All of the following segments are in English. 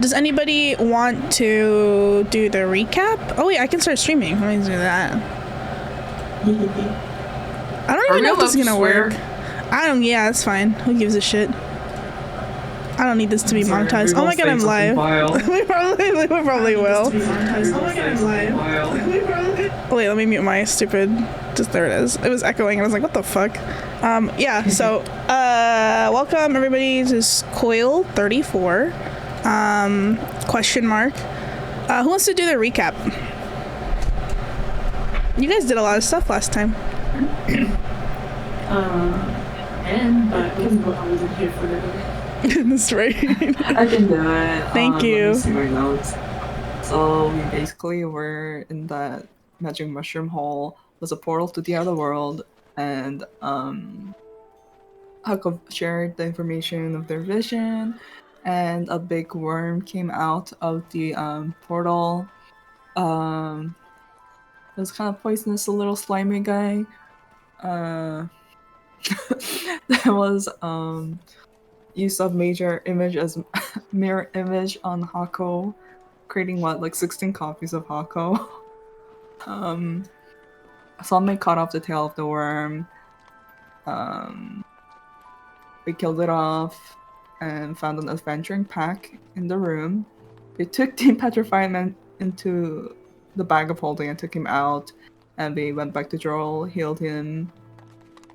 Does anybody want to do the recap? Oh wait, I can start streaming. Let me do that. I don't even know if this is gonna work. Yeah, that's fine. Who gives a shit? I don't need this to be monetized. Oh my god, I'm live. we probably will. Oh my god, I'm live. Wait, let me mute my stupid. Just there it is. It was echoing, and I was like, what the fuck? Yeah. So, welcome everybody to Coil 34. Question mark. Who wants to do the recap? You guys did a lot of stuff last time. But I wasn't here for that. That's right. I can do it. Thank you. Let me see my notes. So we basically were in that magic mushroom hole. Was a portal to the other world, and Huckle shared the information of their vision, and a big worm came out of the portal. It was kind of poisonous, a little slimy guy. There was use of major image as mirror image on Hako, creating like 16 copies of Hako. Someone cut off the tail of the worm. We killed it off and found an adventuring pack in the room. We took the petrified man into the bag of holding and took him out, and we went back to Joel, healed him.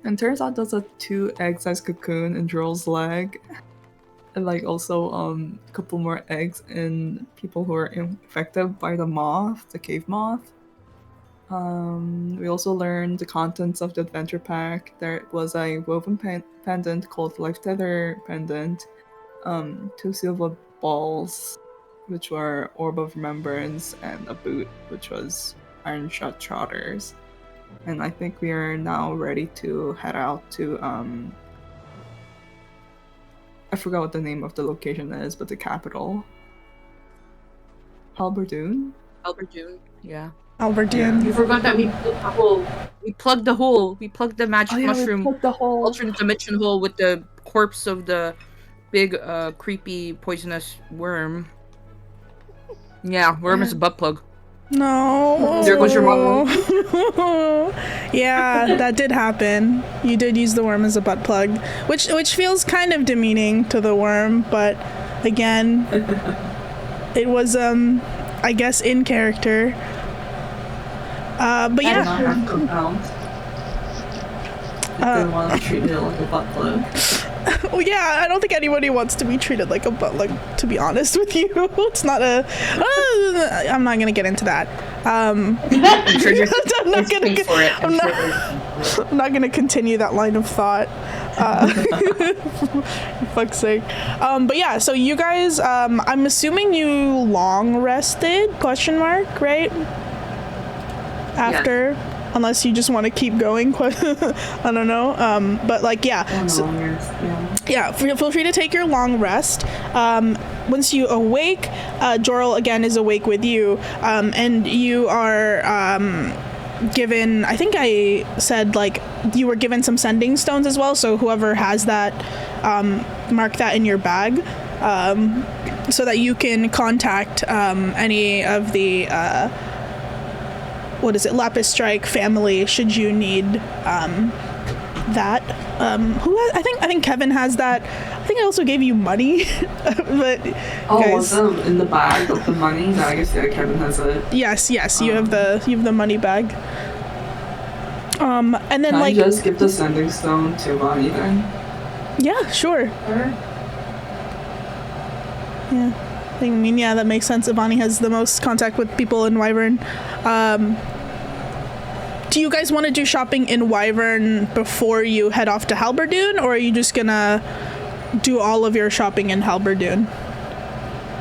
And turns out there's a 2 egg-sized cocoon in Droll's leg. And also a couple more eggs in people who are infected by the moth, the cave moth. We also learned the contents of the adventure pack. There was a woven pendant called Life Tether Pendant, 2 silver balls, which were Orb of Remembrance, and a boot, which was Iron Shot Trotters. And I think we are now ready to head out to, I forgot what the name of the location is, but the capital. Halberdoon? Halberdoon, yeah. Halberdoon. You forgot that we plugged the hole. We plugged the hole. We plugged the magic mushroom. We plugged the hole. Alternate dimension hole with the corpse of the big, creepy, poisonous worm. Yeah, worm is a butt plug. No. There goes your mom. Yeah, that did happen. You did use the worm as a butt plug, which feels kind of demeaning to the worm, but again, it was I guess in character. But yeah. I did not have compounds. I didn't want to treat it like a butt plug. Well, yeah, I don't think anybody wants to be treated like a butt plug, to be honest with you. It's not a... I'm not going to get into that. I'm not going to continue that line of thought. For fuck's sake. But yeah, so you guys, I'm assuming you long rested, question mark, right? After... Yeah. Unless you just want to keep going, I don't know. But yeah. So, yeah, feel free to take your long rest. Once you awake, Jorl again is awake with you, and you are given. I think I said you were given some sending stones as well. So whoever has that, mark that in your bag, so that you can contact any of the. Lapis Strike family should you need that. I think Kevin has that. I think I also gave you money. But was it in the bag of the money? No, I guess Kevin has it. Yes, you have the money bag. And then can I just give the sending stone to Bonnie then? Yeah, sure. Yeah. Yeah, that makes sense. Ivani has the most contact with people in Wyvern. Do you guys want to do shopping in Wyvern before you head off to Halberdoon, or are you just gonna do all of your shopping in Halberdoon?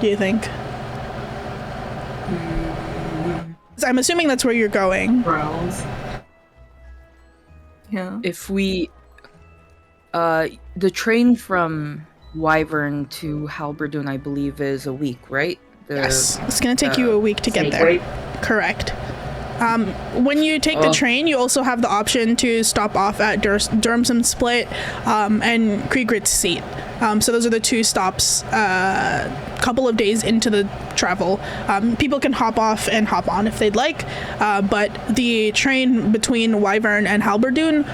Do you think? I'm assuming that's where you're going. Browse. Yeah. If we... the train from Wyvern to Halberdoon, I believe, is a week, right? Yes, it's gonna take you a week to get there. Correct. When you take the train, you also have the option to stop off at Durmson Split and Kriegrit's Seat. So those are the 2 stops a couple of days into the travel. People can hop off and hop on if they'd like, but the train between Wyvern and Halberdoon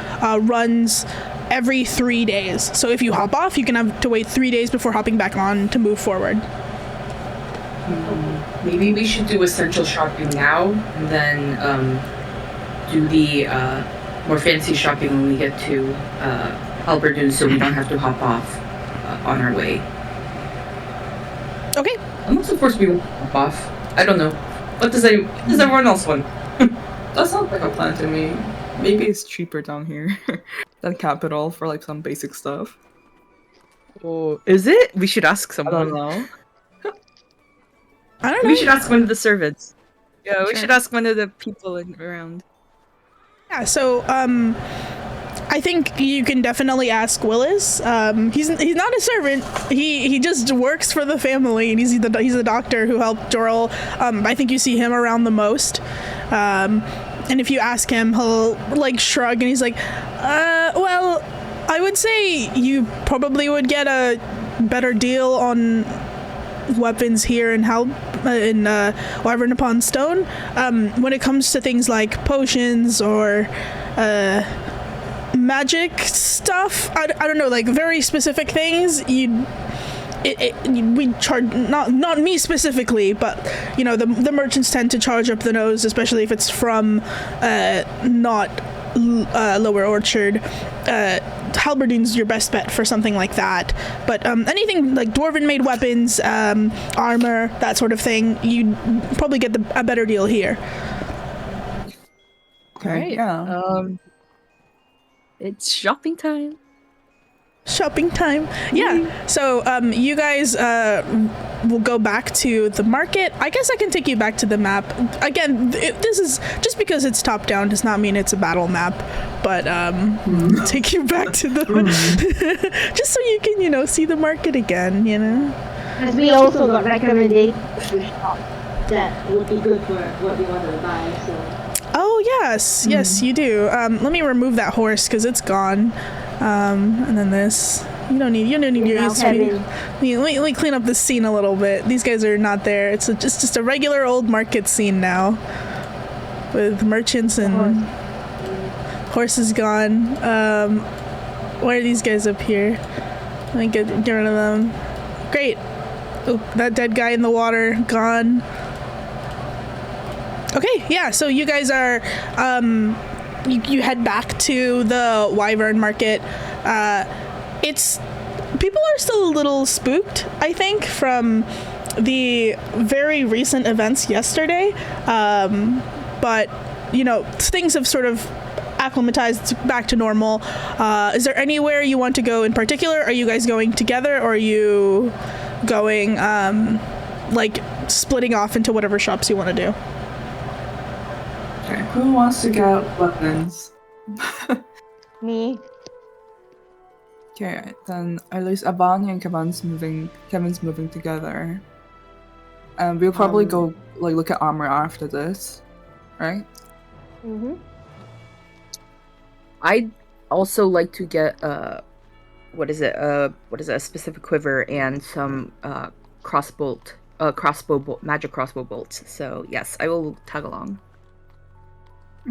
runs every 3 days. So if you hop off, you can have to wait 3 days before hopping back on to move forward. Maybe we should do essential shopping now, and then do the more fancy shopping when we get to Halberdoon, so we don't have to hop off on our way. Okay. Unless, of course, we won't hop off. I don't know. What does everyone else want? That sounds like a plan to me. Maybe it's cheaper down here than Capital for like some basic stuff. Oh, is it? We should ask I someone. don't know. I don't know. We should ask one of the servants. Yeah, we Sure. should ask one of the people around. Yeah, so I think you can definitely ask Willis. He's not a servant. He just works for the family, and he's a doctor who helped Jorl. I think you see him around the most. And if you ask him, he'll like shrug, and he's like, well, I would say you probably would get a better deal on weapons here in Wyvern Upon Stone. When it comes to things like potions or magic stuff, I don't know, like very specific things, we charge, not me specifically, but you know, the merchants tend to charge up the nose, especially if it's from not Lower Orchard. Halberdine's your best bet for something like that, but anything like dwarven made weapons, armor, that sort of thing, you'd probably get a better deal here. Okay, Right. yeah. It's shopping time. Shopping time. Yeah. So you guys will go back to the market. I guess I can take you back to the map. Again, this is just because it's top down does not mean it's a battle map, but take you back to the just so you can, you know, see the market again, you know. As we also got recommendations to shop that would be good for what we want to buy, so. Oh yes, you do. Let me remove that horse because it's gone. And then this. You don't need your ESP. Let me clean up this scene a little bit. These guys are not there. It's just a regular old market scene now, with merchants and horses gone. Why are these guys up here? Let me get rid of them. Great. Oh, that dead guy in the water gone. Okay, yeah, so you guys are, you head back to the Wyvern Market. People are still a little spooked, I think, from the very recent events yesterday. But, you know, things have sort of acclimatized back to normal. Is there anywhere you want to go in particular? Are you guys going together, or are you going, like, splitting off into whatever shops you want to do? Okay, who wants to get weapons? Me. Okay, then at least Avani and Kevin's moving together. And we'll probably go like look at armor after this, right? Mm-hmm. I'd also like to get a specific quiver and some magic crossbow bolts. So yes, I will tag along.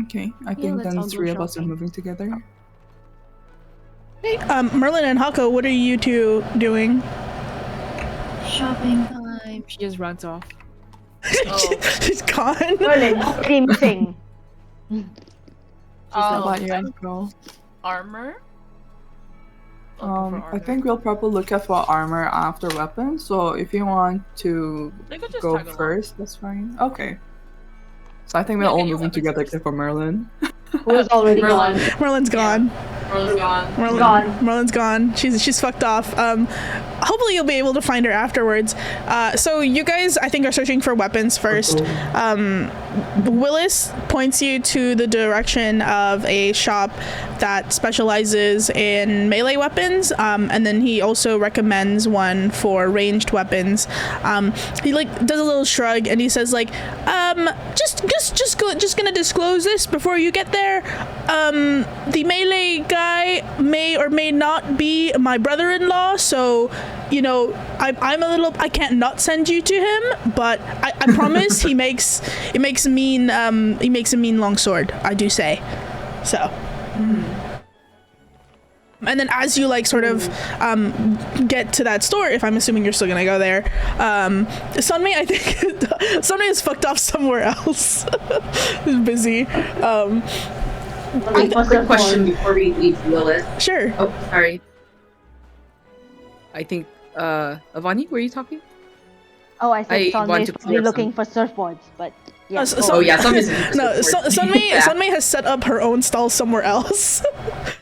Okay, I think let's then all go 3 of us are shopping. moving together. Hey, Merlin and Hako, what are you two doing? Shopping time. She just runs off. She's gone. Merlin, same thing. How about you, I'm girl? armor. Looking for I armor. think we'll probably look at for armor after weapons. So if you want to They could just go tag along. first, that's fine. Okay. So I think we're Yeah, all get your moving weapons together first. except for Merlin. Who is already Merlin. gone? Merlin's gone. Merlin's gone. Merlin's Gone. Merlin's gone. She's fucked off. hopefully you'll be able to find her afterwards. So you guys, I think, are searching for weapons first. Willis points you to the direction of a shop that specializes in melee weapons, and then he also recommends one for ranged weapons. He like does a little shrug and he says like, just gonna disclose this before you get there. The melee guy may or may not be my brother-in-law, so you know I'm a little, I can't not send you to him, but I promise he makes a mean longsword, I do say. So. And then as you like sort of get to that store, if I'm assuming you're still gonna go there, Sunmei, I think Sunmei is fucked off somewhere else. He's busy. Wait, quick question before we leave, Willis. Sure. Oh, sorry. I think, Avani, were you talking? Oh, I I said Son want is to probably clear looking for surfboards, but yeah. Oh yeah, some is No, Sunmei has set up her own stall somewhere else.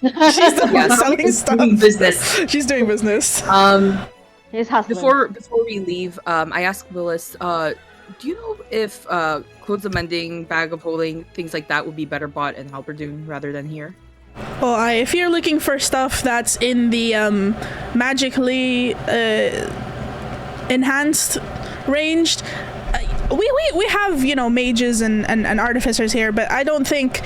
She's the one selling stuff. doing business. She's doing business. His husband. Before we leave, I asked Willis, do you know if clothes of mending, bag of holding, things like that would be better bought in Halberdoon rather than here? Well, if you're looking for stuff that's in the magically enhanced ranged, we have, you know, mages and artificers here, but I don't think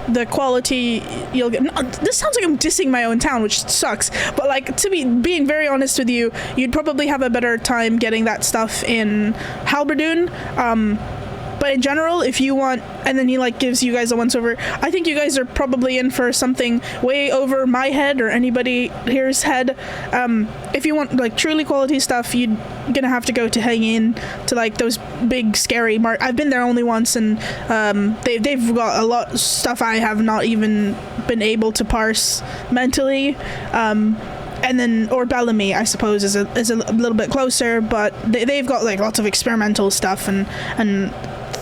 the quality you'll get. This sounds like I'm dissing my own town, which sucks, but like, to be being very honest with you, you'd probably have a better time getting that stuff in Halberdoon. But in general, if you want, and then he like gives you guys a once over, I think you guys are probably in for something way over my head or anybody here's head. If you want like truly quality stuff, you're gonna have to go to hang in to like those big scary I've been there only once, and they've got a lot of stuff I have not even been able to parse mentally. And then, or Bellamy, I suppose, is a little bit closer, but they've got like lots of experimental stuff, and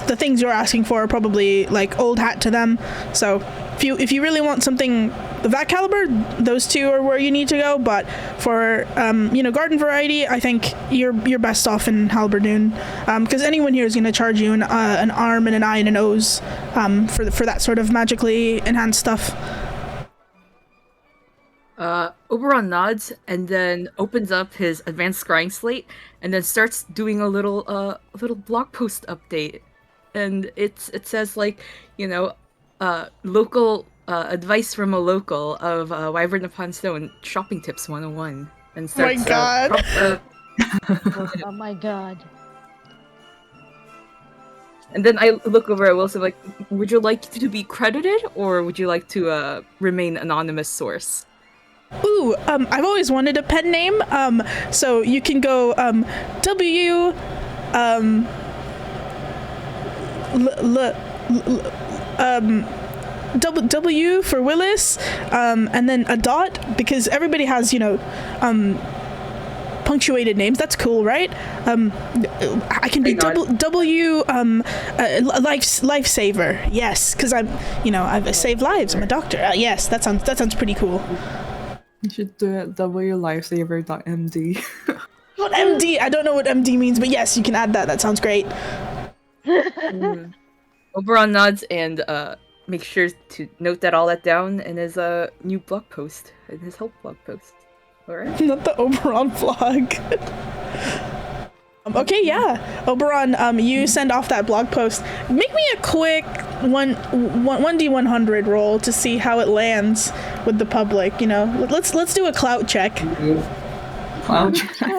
the things you're asking for are probably like old hat to them. So if you really want something of that caliber, those two are where you need to go. But for you know, garden variety, I think you're best off in Halberdoon, because anyone here is going to charge you an arm and an eye and an nose for that sort of magically enhanced stuff. Oberon nods and then opens up his advanced scrying slate and then starts doing a little blog post update, and it says like, you know, local advice from a local of Wyvern upon Stone shopping tips 101, and starts. Oh my god! Oh my god. And then I look over at Wilson like, would you like to be credited or would you like to remain anonymous source? Ooh, I've always wanted a pen name, so you can go, W, W for Willis, and then a dot, because everybody has, you know, punctuated names. That's cool, right? I can be W, lifesaver. Yes, because I'm, you know, I save lives. I'm a doctor. Yes, that sounds pretty cool. You should do it wlifesaver.md. What MD? I don't know what MD means, but yes, you can add that. That sounds great. Oberon nods and makes sure to note all that down in his new blog post, in his help blog post. Alright? Not the Oberon vlog. Okay, yeah. Oberon, you send off that blog post. Make me a quick 1d100 roll to see how it lands with the public, you know. Let's do a clout check. Clout check.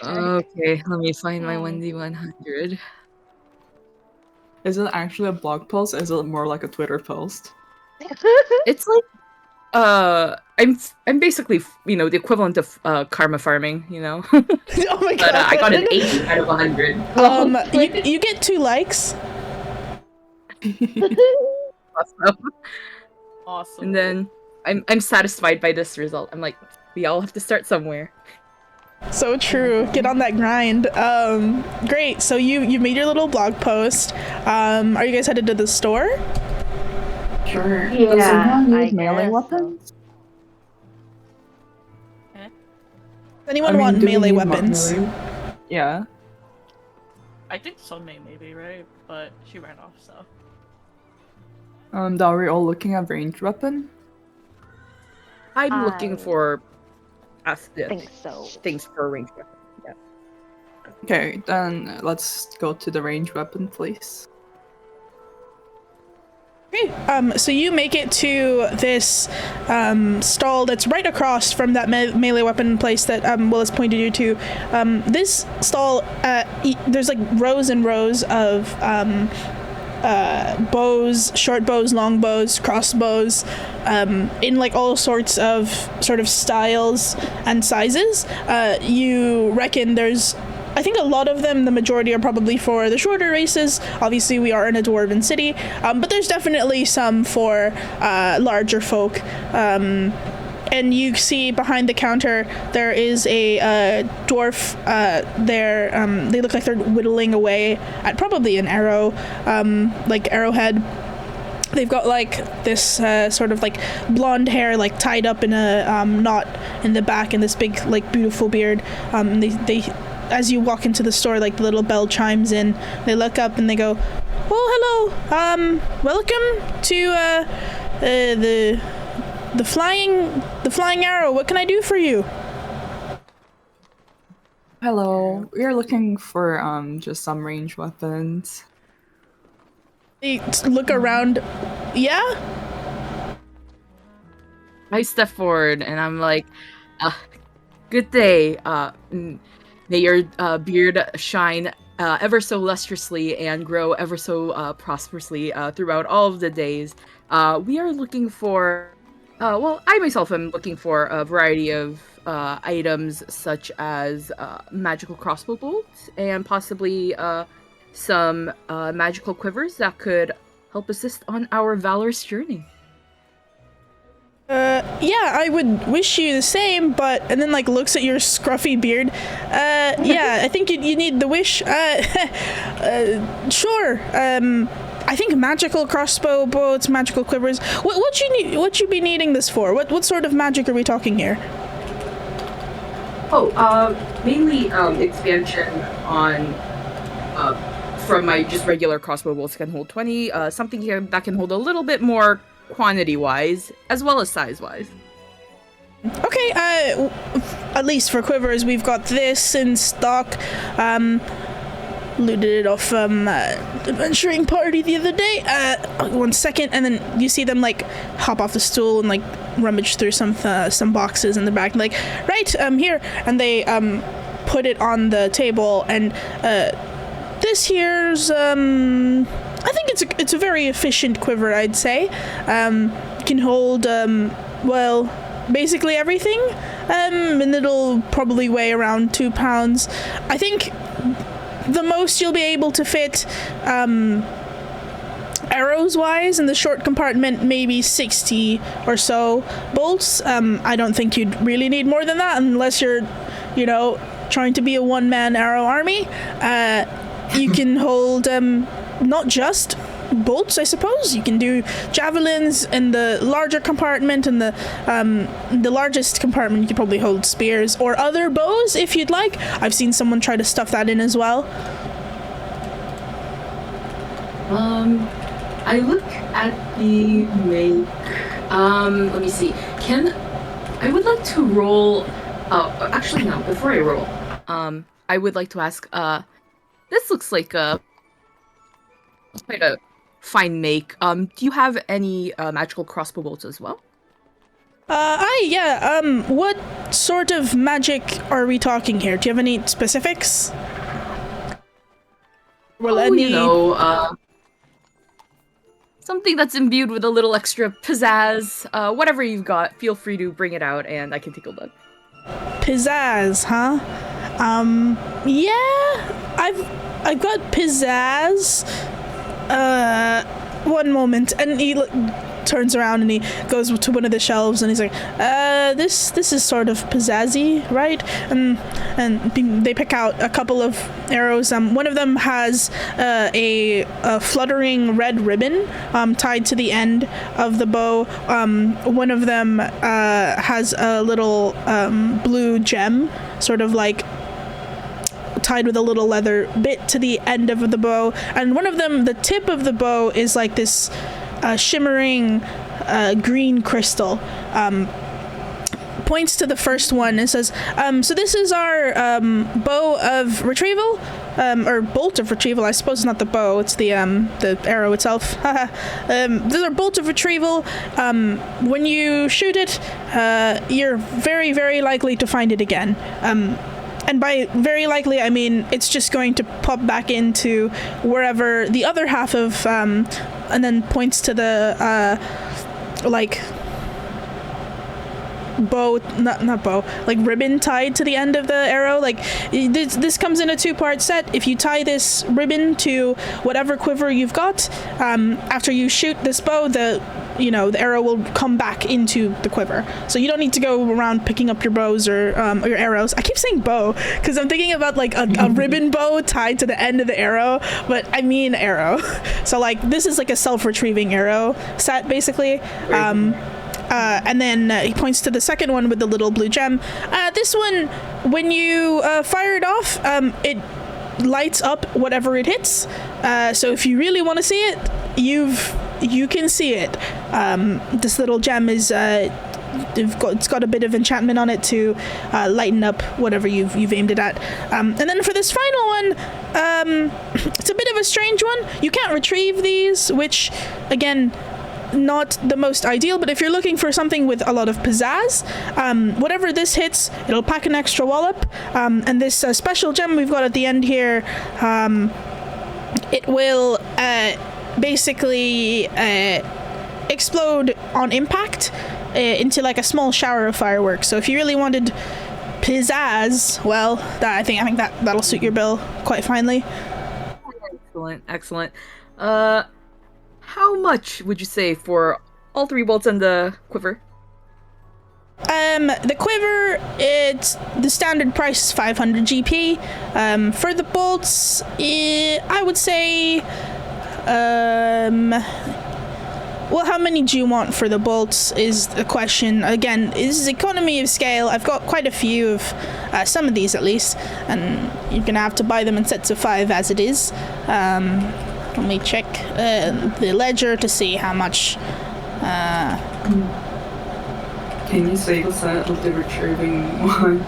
Okay, let me find my 1d100. Is it actually a blog post? Or is it more like a Twitter post? It's like I'm basically, you know, the equivalent of karma farming, you know. Oh my god! But I got an 80 out of 100. You get 2 likes. Awesome. And then I'm satisfied by this result. I'm like, we all have to start somewhere. So true. Get on that grind. Great. So you made your little blog post. Are you guys headed to the store? Sure. Yeah, Someone I use melee guess weapons? Anyone I mean, want do we melee need weapons? melee? Yeah. I think Sunmay maybe, right? But she ran off, so. Are we all looking at ranged weapon? I'm looking for think so. things for a range weapon. Yeah. Okay, then let's go to the ranged weapon, please. Okay, so you make it to this stall that's right across from that melee weapon place that Willis pointed you to. This stall, there's like rows and rows of bows, short bows, long bows, crossbows, in like all sorts of sort of styles and sizes. You reckon there's, I think a lot of them, the majority are probably for the shorter races. Obviously, we are in a dwarven city, but there's definitely some for larger folk. And you see behind the counter there is a dwarf there. They look like they're whittling away at probably an arrow, like arrowhead. They've got like this sort of like blonde hair like tied up in a knot in the back, and this big like beautiful beard. They as you walk into the store, like the little bell chimes in. They look up and they go, "Oh, hello. Welcome to the flying arrow. What can I do for you?" Hello, we are looking for just some ranged weapons. They look around. Yeah? I step forward and I'm like, good day. May your beard shine ever so lustrously and grow ever so prosperously throughout all of the days. We are looking for, well, I myself am looking for a variety of items such as magical crossbow bolts and possibly some magical quivers that could help assist on our valorous journey. Yeah, I would wish you the same, but... And then, like, looks at your scruffy beard. Yeah, I think you need the wish. Sure. I think magical crossbow bolts, magical quivers. What you be needing this for? What sort of magic are we talking here? Mainly expansion on... from my just regular crossbow bolts can hold 20, something here that can hold a little bit more quantity-wise, as well as size-wise. Okay, at least for quivers, we've got this in stock. Looted it off adventuring party the other day. 1 second, and then you see them like hop off the stool and like rummage through some boxes in the back. Like, right, here, and they put it on the table, and this here's I think it's a very efficient quiver, I'd say. Can hold well, basically everything, and it'll probably weigh around 2 pounds. I think the most you'll be able to fit arrows wise in the short compartment, maybe 60 or so bolts. I don't think you'd really need more than that unless you're, you know, trying to be a one-man arrow army. You can hold not just bolts, I suppose. You can do javelins in the larger compartment, and the largest compartment you could probably hold spears or other bows if you'd like. I've seen someone try to stuff that in as well. I look at the make. Let me see. I would like to roll. Oh, actually no. Before I roll, I would like to ask. This looks like quite a fine make. Do you have any magical crossbow bolts as well? Yeah. What sort of magic are we talking here? Do you have any specifics? Well, you know, something that's imbued with a little extra pizzazz. Whatever you've got, feel free to bring it out, and I can take a look. Pizzazz, huh? Yeah, I've got pizzazz. 1 moment, and he turns around and he goes to one of the shelves and he's like, this is sort of pizzazzy, right? And they pick out a couple of arrows. One of them has a fluttering red ribbon tied to the end of the bow. One of them has a little blue gem, sort of like tied with a little leather bit to the end of the bow, and one of them, the tip of the bow, is like this shimmering green crystal. Points to the first one and says, so this is our bow of retrieval, or bolt of retrieval. I suppose it's not the bow, it's the arrow itself. This is our bolt of retrieval. When you shoot it, you're very, very likely to find it again. And by very likely, I mean it's just going to pop back into wherever the other half of, and then points to the, like, bow, not bow, like ribbon tied to the end of the arrow. Like, this comes in a 2-part set. If you tie this ribbon to whatever quiver you've got, after you shoot this bow, the arrow will come back into the quiver. So you don't need to go around picking up your bows or your arrows. I keep saying bow because I'm thinking about like a ribbon bow tied to the end of the arrow, but I mean arrow. So like this is like a self-retrieving arrow set basically. And then he points to the second one with the little blue gem. This one, when you fire it off, it lights up whatever it hits. So if you really want to see it, you can see it. This little gem is it's got a bit of enchantment on it to lighten up whatever you've aimed it at. And then for this final one, it's a bit of a strange one. You can't retrieve these, which again, not the most ideal, but if you're looking for something with a lot of pizzazz, whatever this hits, it'll pack an extra wallop. And this special gem we've got at the end here, it will basically explode on impact into like a small shower of fireworks. So if you really wanted pizzazz, well, I think that'll suit your bill quite finely. Excellent. How much would you say for all 3 bolts and the quiver? The quiver, the standard price is 500 GP. For the bolts, I would say, well, how many do you want for the bolts is the question. Again, this is economy of scale. I've got quite a few of some of these at least, and you're gonna have to buy them in sets of 5 as it is. Let me check the ledger to see how much. Can you say the set of the retrieving one?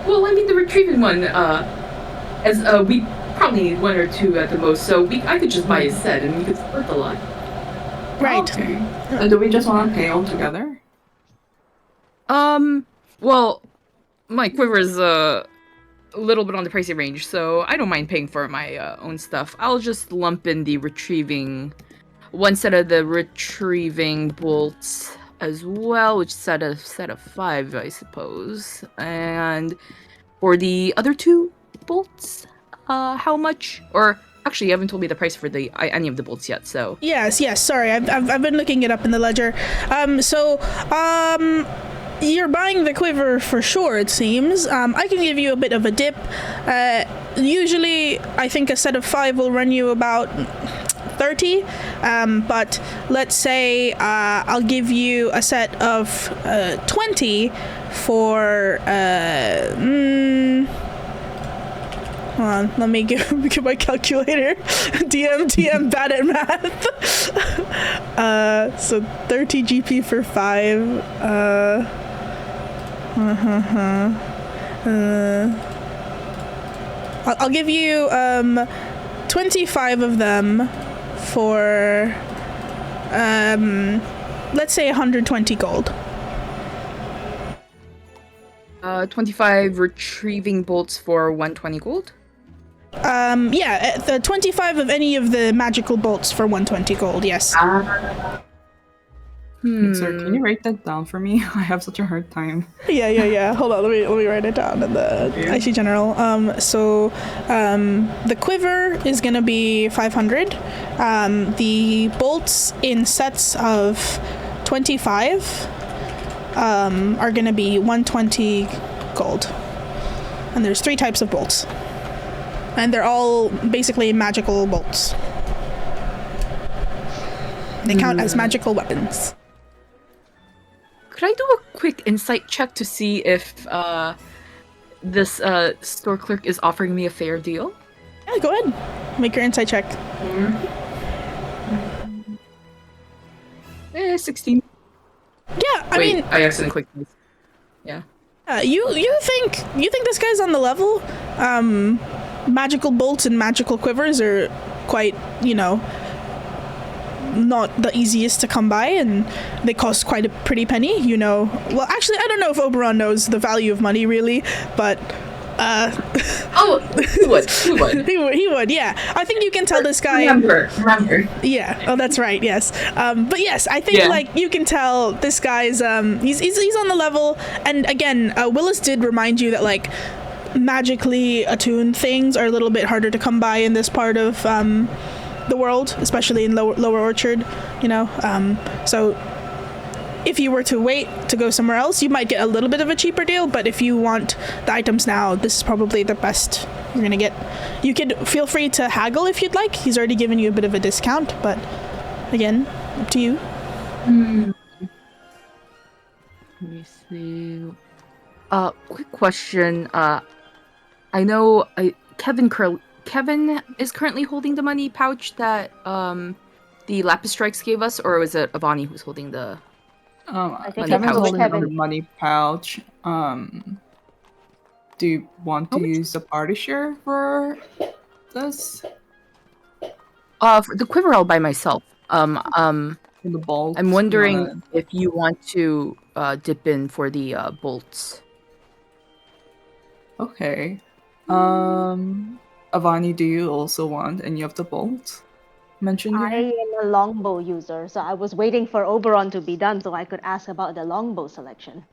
Well, I mean the retrieving one, as we probably need 1 or 2 at the most, so I could just buy a set and we could split the lot. Right. Okay. Do we just want to pay all together? Well, my quiver is a little bit on the pricey range, so I don't mind paying for my own stuff. I'll just lump in the retrieving, 1 set of the retrieving bolts as well, which is a set of 5, I suppose. And for the other 2 bolts, how much? Or actually, you haven't told me the price for any of the bolts yet, so. Yes. Sorry, I've been looking it up in the ledger. You're buying the quiver for sure, it seems. I can give you a bit of a dip. Usually, I think a set of 5 will run you about 30. But let's say I'll give you a set of 20 for... Hold on, let me get my calculator. DM bad at math. So 30 GP for 5. I'll give you 25 of them for let's say 120 gold. 25 retrieving bolts for 120 gold? Yeah, the 25 of any of the magical bolts for 120 gold, yes. Sir, can you write that down for me? I have such a hard time. Yeah. Hold on, let me write it down in the IC general. The quiver is gonna be 500. The bolts in sets of 25 are gonna be 120 gold. And there's 3 types of bolts. And they're all basically magical bolts. They count as magical weapons. Could I do a quick insight check to see if this store clerk is offering me a fair deal? Yeah, go ahead. Make your insight check. 16. Yeah, I mean, I accidentally clicked. Yeah. you think this guy's on the level? Magical bolts and magical quivers are quite, not the easiest to come by, and they cost quite a pretty penny, Well, actually, I don't know if Oberon knows the value of money, really, but, Oh, he would. he would, yeah. I think you can tell this guy... Remember. Yeah, oh, that's right, yes. But yes, I think, you can tell this guy's, he's on the level, and again, Willis did remind you that, magically attuned things are a little bit harder to come by in this part of, the world, especially in Lower Orchard, so if you were to wait to go somewhere else, you might get a little bit of a cheaper deal, but if you want the items now, this is probably the best you're gonna get. You could feel free to haggle if you'd like. He's already given you a bit of a discount, but again, up to you. Let me see. Quick question. I know Kevin is currently holding the money pouch that the Lapis Strikes gave us, or was it Avani who's holding the I think Kevin's Kevin's holding holding the money pouch. Do you want to use the party share for this? For the quiver all by myself. In the bolt? I'm wondering if you want to dip in for the bolts. Okay. Avani, do you also want any of the bolts mentioned I here? am a longbow user, so I was waiting for Oberon to be done so I could ask about the longbow selection.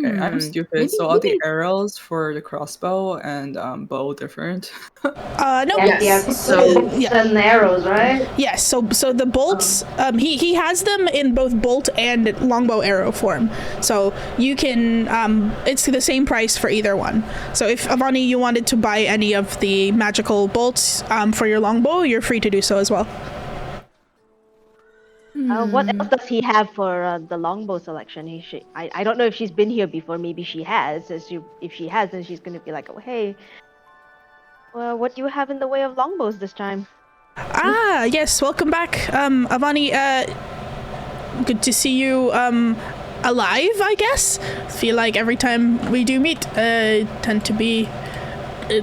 Okay, I'm stupid. So are the arrows for the crossbow and bow different? No. Yes. So And arrows, right? yes. So the bolts, he has them in both bolt and longbow arrow form. So you can, it's the same price for either one. So if Avani, you wanted to buy any of the magical bolts for your longbow, you're free to do so as well. What else does he have for the longbow selection? I don't know if she's been here before. Maybe she has. If she has, then she's going to be like, oh, hey, well, what do you have in the way of longbows this time? Ah, yes. Welcome back, Avani. Good to see you alive, I guess. Feel like every time we do meet, tend to be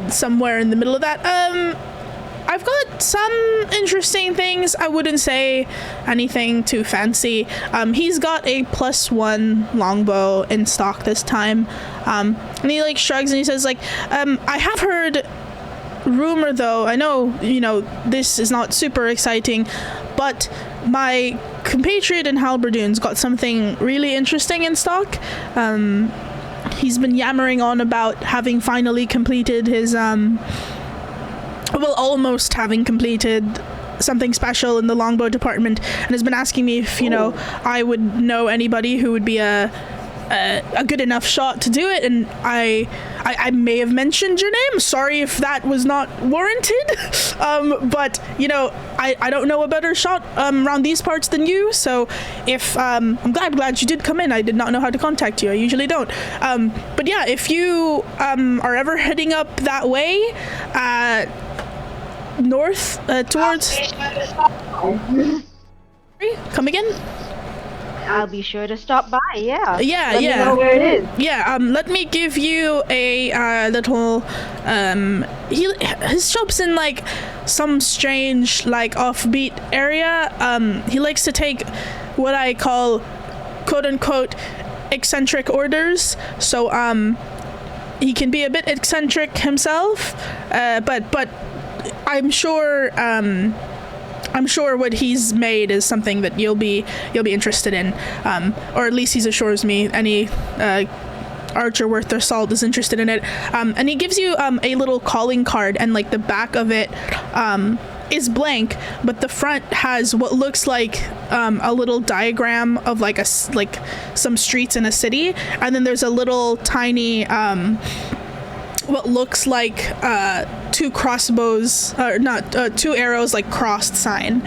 somewhere in the middle of that. I've got some interesting things. I wouldn't say anything too fancy. He's got a +1 longbow in stock this time. And he shrugs and he says I have heard rumor though. I know, this is not super exciting, but my compatriot in Halberdoon's got something really interesting in stock. He's been yammering on about having finally completed his almost having completed something special in the longbow department, and has been asking me if I would know anybody who would be a good enough shot to do it, and I may have mentioned your name. Sorry if that was not warranted, but I don't know a better shot around these parts than you. So if I'm glad you did come in. I did not know how to contact you. I usually don't. But yeah, if you are ever heading up that way, north towards. Come again? I'll be sure to stop by. Yeah. Yeah. Let me know where it is. Yeah. Let me give you a little. His shop's in some strange offbeat area. He likes to take what I call quote unquote eccentric orders. So he can be a bit eccentric himself. But I'm sure I'm sure what he's made is something that you'll be interested in, or at least he assures me any archer worth their salt is interested in it. And he gives you a little calling card, and like the back of it is blank, but the front has what looks like a little diagram of like some streets in a city, and then there's a little tiny what looks like two crossbows, or not, two arrows like crossed sign,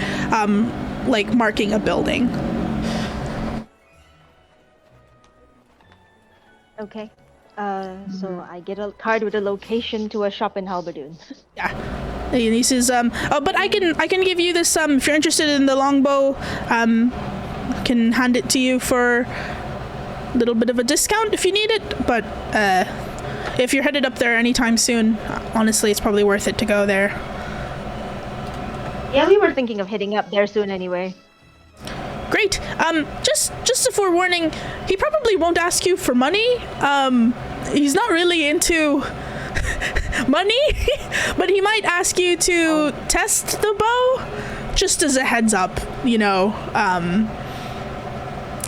like marking a building. Okay. So I get a card with a location to a shop in Halberdoon. Yeah. And he says, but I can give you this, if you're interested in the longbow, I can hand it to you for a little bit of a discount if you need it, but if you're headed up there anytime soon, honestly, it's probably worth it to go there. Yeah, we were thinking of heading up there soon anyway. Great. Just a forewarning, he probably won't ask you for money. He's not really into money, but he might ask you to test the bow, just as a heads up, you know,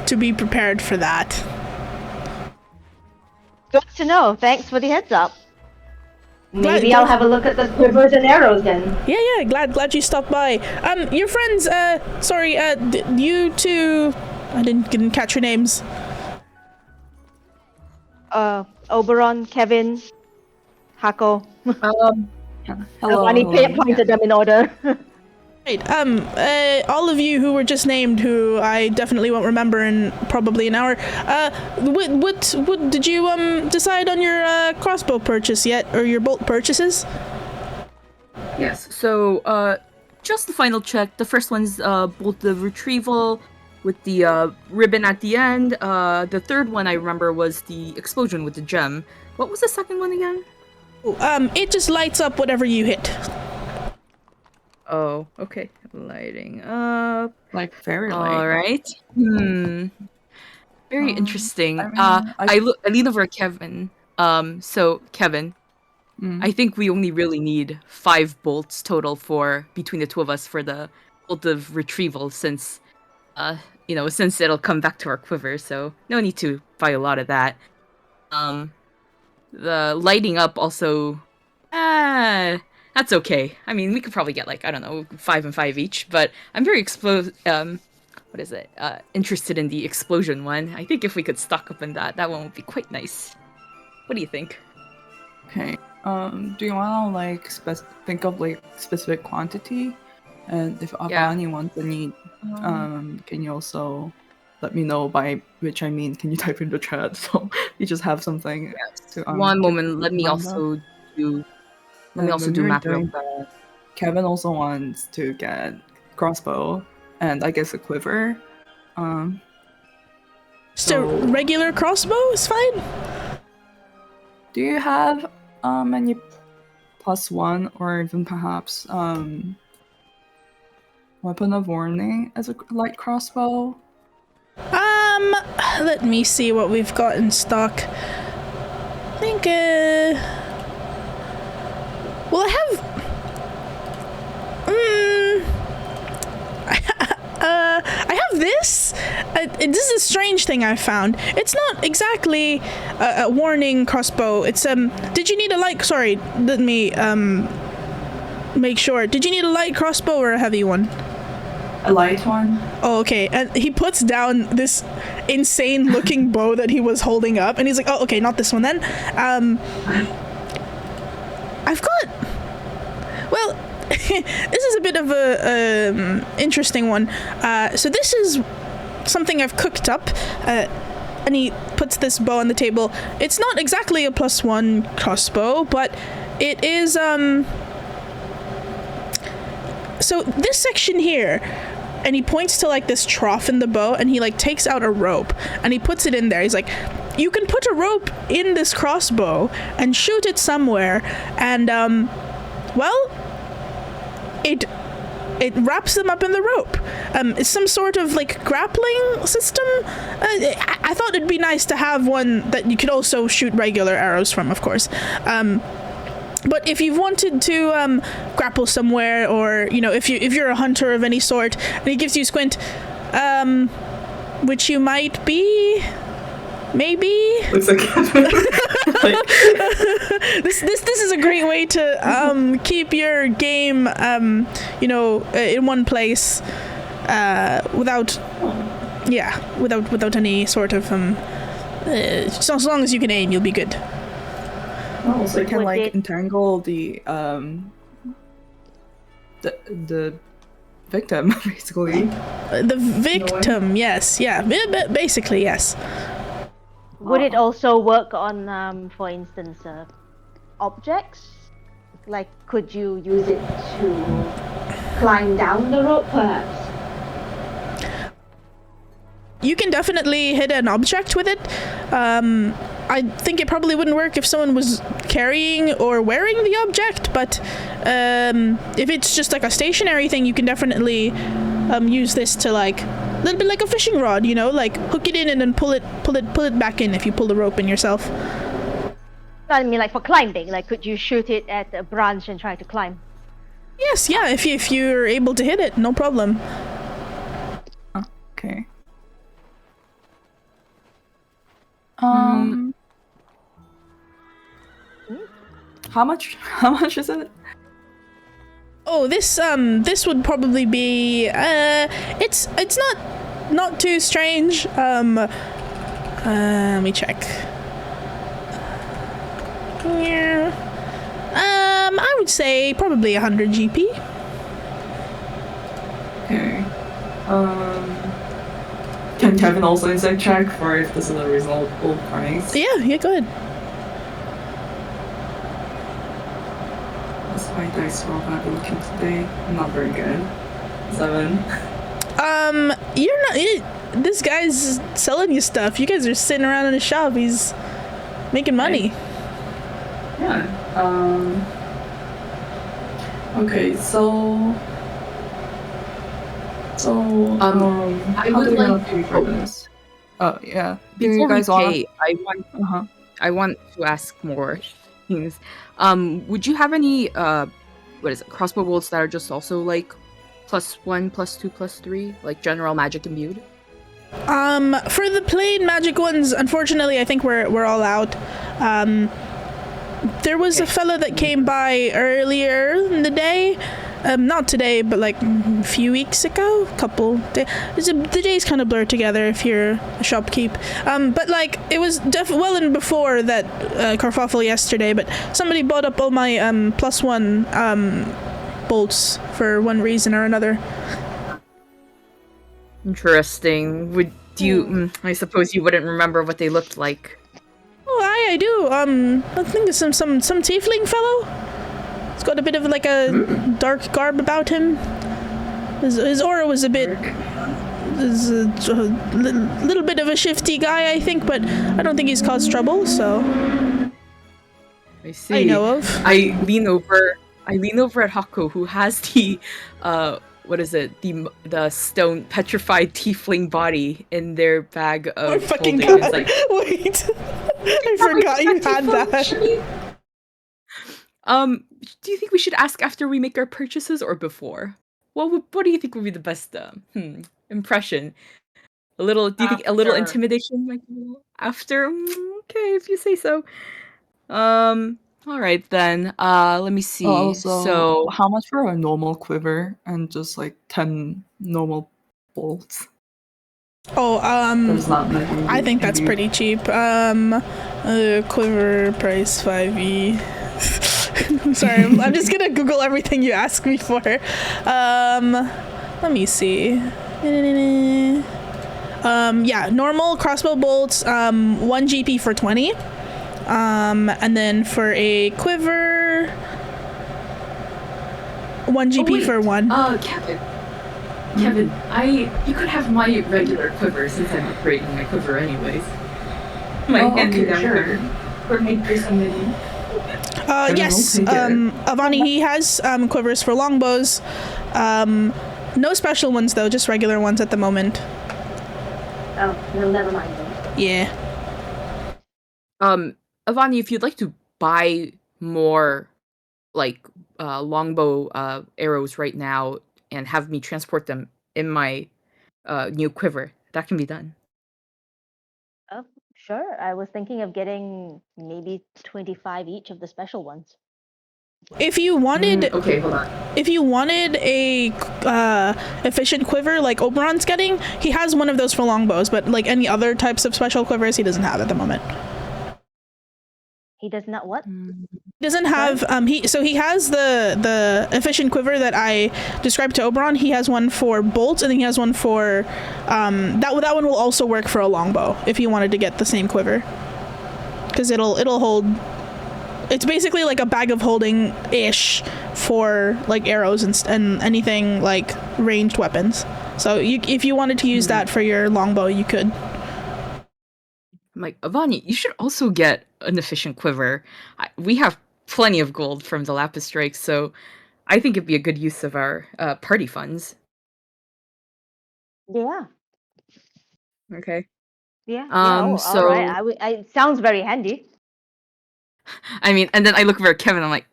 to be prepared for that. Good to know. Thanks for the heads up. Maybe I'll have a look at the quivers and arrows then. Yeah, glad you stopped by. Your friends, sorry, you two, I didn't catch your names. Oberon, Kevin, Hako. Hello. I pointed them in order. Right, all of you who were just named, who I definitely won't remember in probably an hour, what did you, decide on your, crossbow purchase yet, or your bolt purchases? Yes, so, just the final check. The first one's, bolt of retrieval with the, ribbon at the end. The third one I remember was the explosion with the gem. What was the second one again? It just lights up whatever you hit. Oh, okay. Lighting up. Like very light. All right. Very interesting. I lean over at Kevin. So Kevin, I think we only really need 5 bolts total for between the two of us for the bolt of retrieval, since, since it'll come back to our quiver. So no need to buy a lot of that. The lighting up also. That's okay. I mean, we could probably get 5 and 5 each, but I'm very interested in the explosion one. I think if we could stock up in that one would be quite nice. What do you think? Okay. Do you wanna think of specific quantity? And if Avani wants any, can you also let me know, by which I mean, can you type in the chat so you just have something to one moment, let me also do math real quick. Kevin also wants to get crossbow and I guess a quiver. Just a regular crossbow is fine. Do you have any +1 or even perhaps weapon of warning as a light crossbow? Let me see what we've got in stock. I think well, I have this. This is a strange thing I found. It's not exactly a warning crossbow. It's Did you need a light? Sorry, let me make sure. Did you need a light crossbow or a heavy one? A light one. Oh, okay. And he puts down this insane-looking bow that he was holding up, and he's like, "Oh, okay, not this one then." I've got. Well, this is a bit of a interesting one. So this is something I've cooked up, and he puts this bow on the table. It's not exactly a +1 crossbow, but it is. So this section here, and he points to this trough in the bow, and he takes out a rope and he puts it in there. He's like, you can put a rope in this crossbow and shoot it somewhere, and well, it wraps them up in the rope. It's some sort of grappling system. I thought it'd be nice to have one that you could also shoot regular arrows from, of course. But if you've wanted to grapple somewhere, or if you're a hunter of any sort, and he gives you squint, which you might be, maybe. Looks like This is a great way to keep your game in one place without any sort of so as long as you can aim, you'll be good. Oh, so you can Would it- entangle the victim basically. The victim, yes, yeah, basically yes. Would it also work on, for instance, objects? Like, could you use it to climb down the rope, perhaps? You can definitely hit an object with it. I think it probably wouldn't work if someone was carrying or wearing the object, but if it's just like a stationary thing, you can definitely use this to a little bit like a fishing rod, like hook it in and then pull it back in if you pull the rope in yourself. I mean, like for climbing, like could you shoot it at a branch and try to climb? Yes, yeah, if you're able to hit it, no problem. Okay. How much is it? Oh, this would probably be it's not too strange. Let me check. Yeah. I would say probably 100 GP. Okay. Can Kevin also insect check for if this is a reasonable price? Yeah, go ahead. What's my dice roll I've been looking today? Not very good. 7. You're not. This guy's selling you stuff. You guys are sitting around in a shop. He's making money. Yeah. Okay, so I how would do we like want to do for this? Oh yeah. Do Before you guys we want? pay, Uh-huh. I want to ask more things. Would you have any crossbow bolts that are just also like +1, +2, +3, like general magic imbued? For the plain magic ones, unfortunately, I think we're all out. There was a fella that came by earlier in the day. Not today, but like a few weeks ago, couple days. The days kind of blur together if you're a shopkeep. But like it was well and before that kerfuffle yesterday. But somebody bought up all my +1 bolts for one reason or another. Interesting. Would you? I suppose you wouldn't remember what they looked like. Oh, I do. I think it's some tiefling fellow. He's got a bit of like a dark garb about him. His aura was a bit. Is a little bit of a shifty guy, I think, but I don't think he's caused trouble. So I see. I know of. I lean over at Hako, who has the what is it? The stone petrified tiefling body in their bag of Oh, fucking holding. God. It's like, Wait. I forgot you had that. do you think we should ask after we make our purchases or before? What do you think would be the best impression? Do you think a little After. intimidation might be after? Okay, if you say so. All right then. Let me see. Also, So how much for a normal quiver and just like 10 normal bolts? Oh, There's not many. I think that's pretty cheap. Quiver price 5e. I'm sorry, I'm just gonna Google everything you ask me for. Let me see. Yeah, normal crossbow bolts, 1 GP for 20. And then for a quiver, 1 GP for 1. Kevin, you could have my regular quiver since I'm upgrading my quiver anyways. My hand-me-down quiver. Or made for somebody. Yes, Avani, he has quivers for longbows. No special ones though, just regular ones at the moment. Oh, no, never mind then. Yeah. Avani, if you'd like to buy more like longbow arrows right now and have me transport them in my new quiver. That can be done. Oh, sure. I was thinking of getting maybe 25 each of the special ones. If you wanted, Okay, hold on. if you wanted a efficient quiver like Oberon's getting, he has one of those for longbows. But like any other types of special quivers, he doesn't have at the moment. He does not what? He doesn't have he has the efficient quiver that I described to Oberon. He has one for bolts, and then he has one for that one will also work for a longbow if you wanted to get the same quiver, because it'll hold. It's basically like a bag of holding ish for like arrows and anything like ranged weapons. So if you wanted to use that for your longbow, you could. I'm like, Avani, you should also get an efficient quiver. We have plenty of gold from the Lapis Strike, so I think it'd be a good use of our party funds. Yeah. Okay. Yeah. All So right. It sounds very handy. I mean, and then I look over at Kevin. I'm like,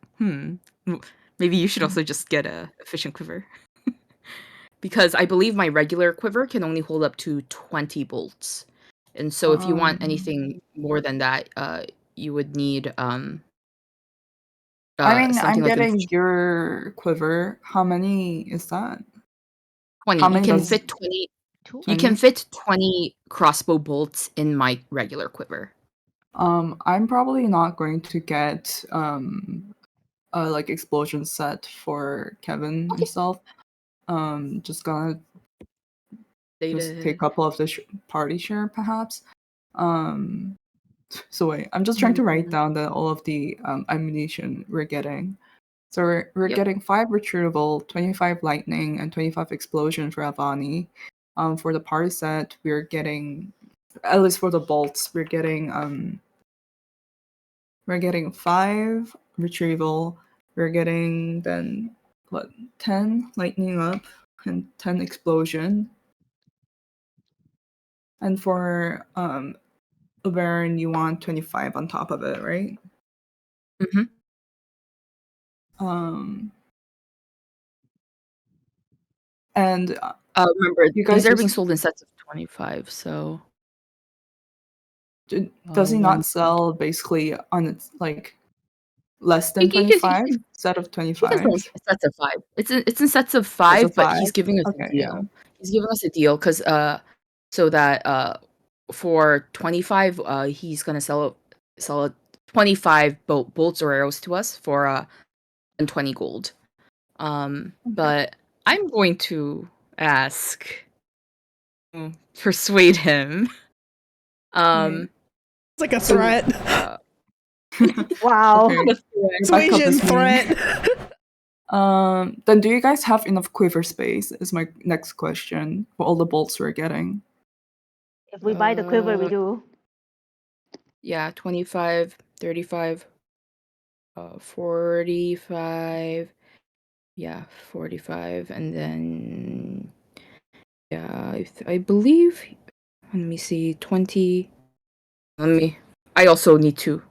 maybe you should also just get a efficient quiver, because I believe my regular quiver can only hold up to 20 bolts, and so if you want anything more than that, you would need I mean, I'm something like getting your quiver. How many is that? 20. How You many can does- fit 20. You 20? can fit 20 crossbow bolts in my regular quiver. I'm probably not going to get a like explosion set for Kevin himself. Just gonna just take a couple of the party share perhaps. So wait, I'm just trying to write down all of the ammunition we're getting. So we're getting 5 retrieval, 25 lightning, and 25 explosion for Avani. For the party set, we're getting, at least for the bolts, we're getting 5 retrieval. We're getting then 10 lightning up and 10 explosion. And for Baron, you want 25 on top of it, right? Mm-hmm. And remember, you guys these are being sold in sets of 25, so does he not sell basically on its like less than 25 set of 25? Sets of 5. It's in sets of 5, but he's giving us a deal. Yeah. He's giving us a deal because so that for 25 he's gonna sell 25 bolts or arrows to us for 20 gold. But I'm going to persuade him. It's like a threat. Wow. Persuasion threat. Then do you guys have enough quiver space is my next question for all the bolts we're getting? If we buy the quiver, we do. Yeah, 25, 35, 45. Yeah, 45, and then yeah, I believe. Let me see, 20. I also need to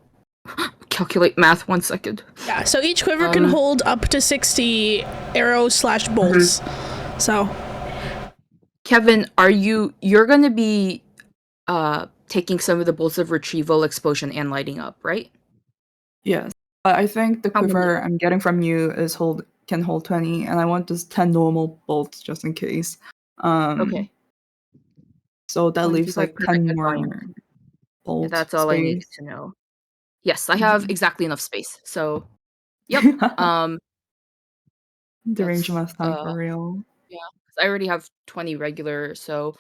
calculate math 1 second. Yeah, so each quiver can hold up to 60 arrows / bolts. So, Kevin, you're gonna be taking some of the bolts of retrieval, explosion, and lighting up, right? Yes. I think the quiver I'm getting from you can hold 20, and I want just 10 normal bolts just in case. Okay. So that leaves like 10 more bolts. Yeah, that's all I needed to know. Yes, I have exactly enough space. So, yep. The range must have for real. Yeah, because I already have 20 regular, so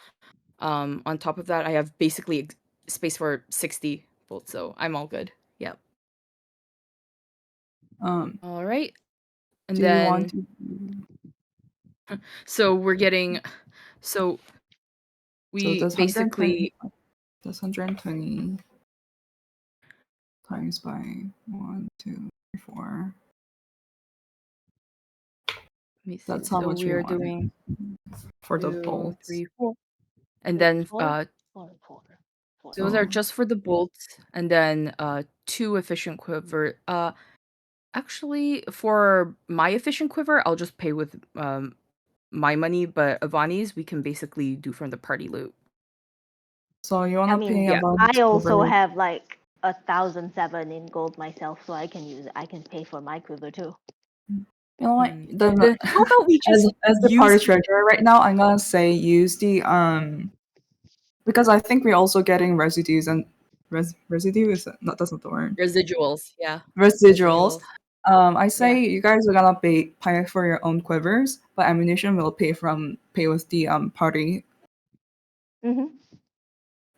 on top of that, I have basically space for 60 bolts, so I'm all good. Yep. All right. And then you want to... so we're getting we that's basically 120 times by 1, 2, 3, 4. That's how much we are doing for the bolts. 3, 4. And then those are just for the bolts, and then 2 efficient quiver. Actually, for my efficient quiver, I'll just pay with my money, but Avani's we can basically do from the party loot. So you I wanna mean, pay Yeah. about I also over have like 1,007 in gold myself, so I can pay for my quiver too. you know what? Mm. Then Then how about we just as the use party treasurer right now, I'm gonna say use the because I think we're also getting residues and residue is not that's not the word. residuals? Yeah, Residuals. residuals. I say Yeah. you guys are gonna pay for your own quivers, but ammunition will pay with the party. Mm-hmm.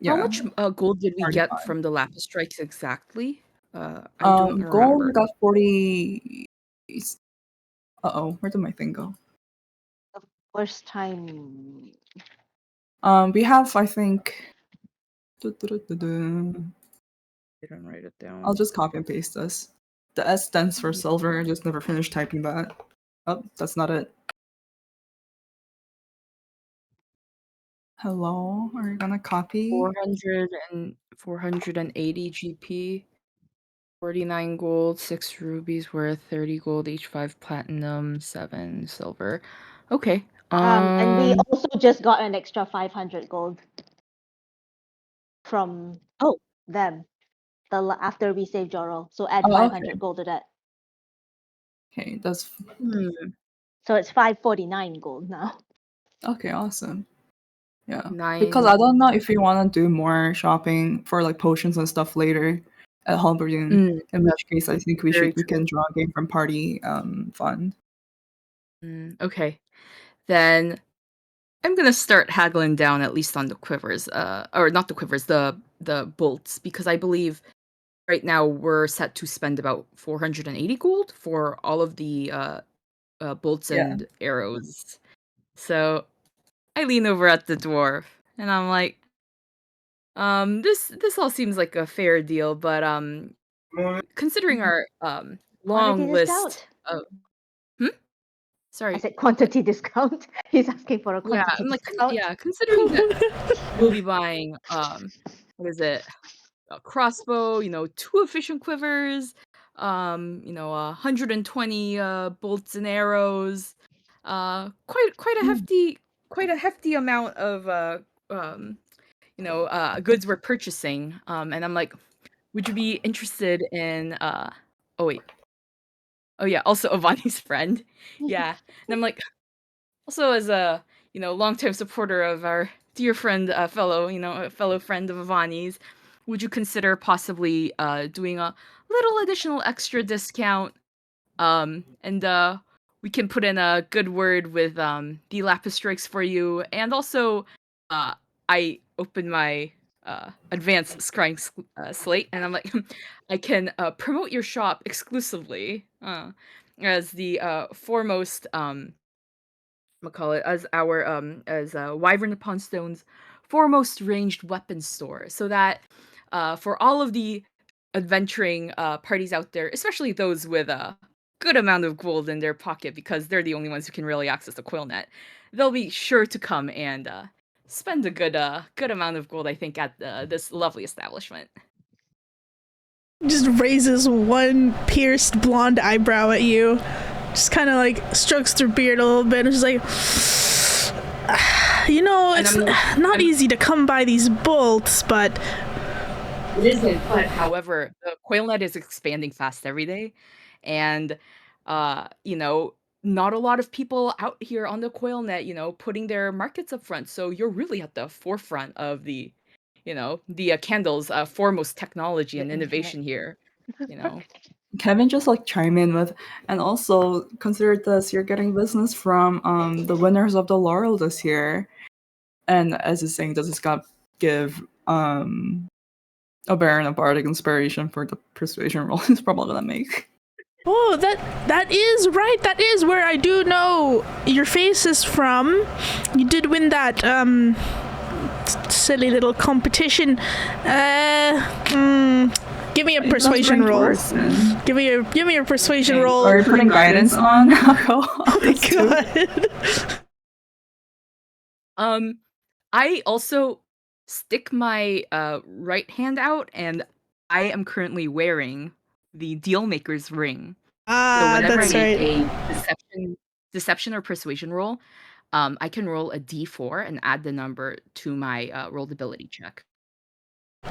How Yeah, much gold did we party get fund. from the lapis strikes exactly? I don't Gold we remember. got 40. Where did my thing go? The first time. We have I think. I'll Didn't write it down. just copy and paste this. The S stands for silver. I just never finished typing that. Oh, that's not it. Hello, are you gonna copy? 480 GP, 49 gold, 6 rubies worth, 30 gold each, 5 platinum, 7 silver. Okay. And we also just got an extra 500 gold from Oh, them after we saved Jorol. So add Oh, 500 okay. gold to that. Okay, that's So it's 549 gold now. okay. Awesome. Yeah, 9. because I don't know if you want to do more shopping for like potions and stuff later at Halberdin. Mm, In which case, I think very we true. can draw a game from party fund. Okay. Then I'm gonna start haggling down at least on the quivers, or not the quivers, the bolts, because I believe right now we're set to spend about 480 gold for all of the bolts Yeah. and arrows. So I lean over at the dwarf and I'm like, this all seems like a fair deal, but considering our Quantity long list discount. of hmm? I Sorry. said quantity discount. He's asking for a Yeah, quantity I'm like discount. considering that we'll be buying what is it? A crossbow, 2 efficient quivers, 120 bolts and arrows. Quite a hefty amount of um, goods we're purchasing. And I'm like, would you be interested in oh wait. Oh yeah, also Avani's friend. Yeah. And I'm like, also as a, longtime supporter of our dear friend, a fellow friend of Avani's, would you consider possibly doing a little additional extra discount? And we can put in a good word with the Lapis Strikes for you. And also, I open my advanced scrying slate, and I'm like, I can promote your shop exclusively as the foremost call it as our as Wyvern Upon Stone's foremost ranged weapon store, so that for all of the adventuring parties out there, especially those with a good amount of gold in their pocket, because they're the only ones who can really access the coil net, they'll be sure to come and spend a good amount of gold, I think, at this lovely establishment. Just raises one pierced blonde eyebrow at you. Just kind of like strokes their beard a little bit and just like, it's not easy to come by these bolts, but it isn't. But however, the coil net is expanding fast every day, and not a lot of people out here on the coil net, putting their markets up front. So you're really at the forefront of the candle's foremost technology and The internet. innovation here. Kevin just like chime in with, and also consider this: you're getting business from the winners of the Laurel this year, and as he's saying, this is gonna give a Baron a bardic inspiration for the persuasion roll he's probably gonna make. oh, that is right. That is where I do know your face is from. You did win that silly little competition. Give me a persuasion roll. Give me your persuasion roll. Are you putting guidance on? Oh my god. I also stick my right hand out, and I am currently wearing the Dealmaker's ring. So whenever That's I right. make a deception or persuasion roll, I can roll a d4 and add the number to my rolled ability check.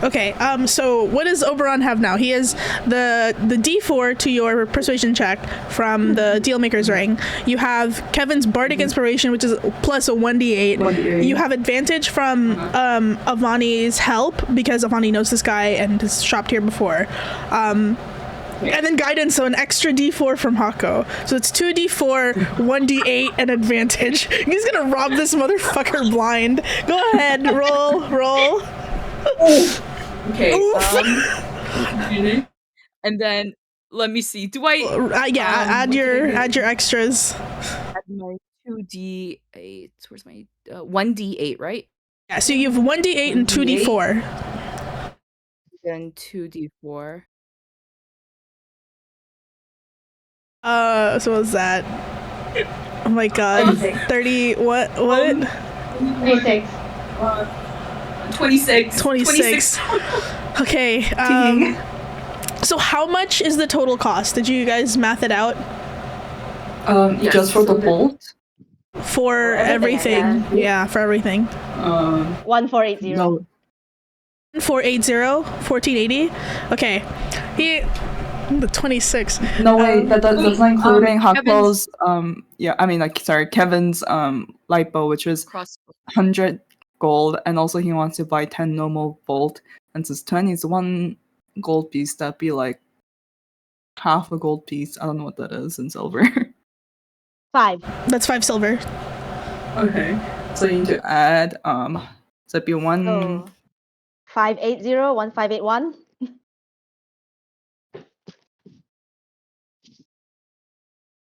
Okay, so what does Oberon have now? He has the D4 to your persuasion check from the Dealmaker's Ring. You have Kevin's Bardic Inspiration, which is plus a 1d8. You have advantage from Avani's help, because Avani knows this guy and has shopped here before. And then guidance, so an extra D4 from Hako. So it's 2d4, 1d8, and advantage. He's gonna rob this motherfucker blind. Go ahead, roll. Okay. And then let me see. Do I add your extras. add my 2d8? Where's my 1d8, right? Yeah, so you have 1d8 and 2d4. Then 2d4. So what's that? Oh my god. 30 what? 36. 26. Okay. So how much is the total cost? Did you guys math it out? Just for the bolt? For everything. Yeah, for everything. 1480. No. 480, 1480. Okay. The 26. No way, that's not including Kevin's- Hako's Kevin's lipo, which is Crossbow. 100 gold, and also he wants to buy 10 normal bolt, and since 10 is 1 gold piece, that'd be like half a gold piece. I don't know what that is in silver. 5. That's 5 silver. Okay. So you need to add so it'd be 1 So 580, 1581.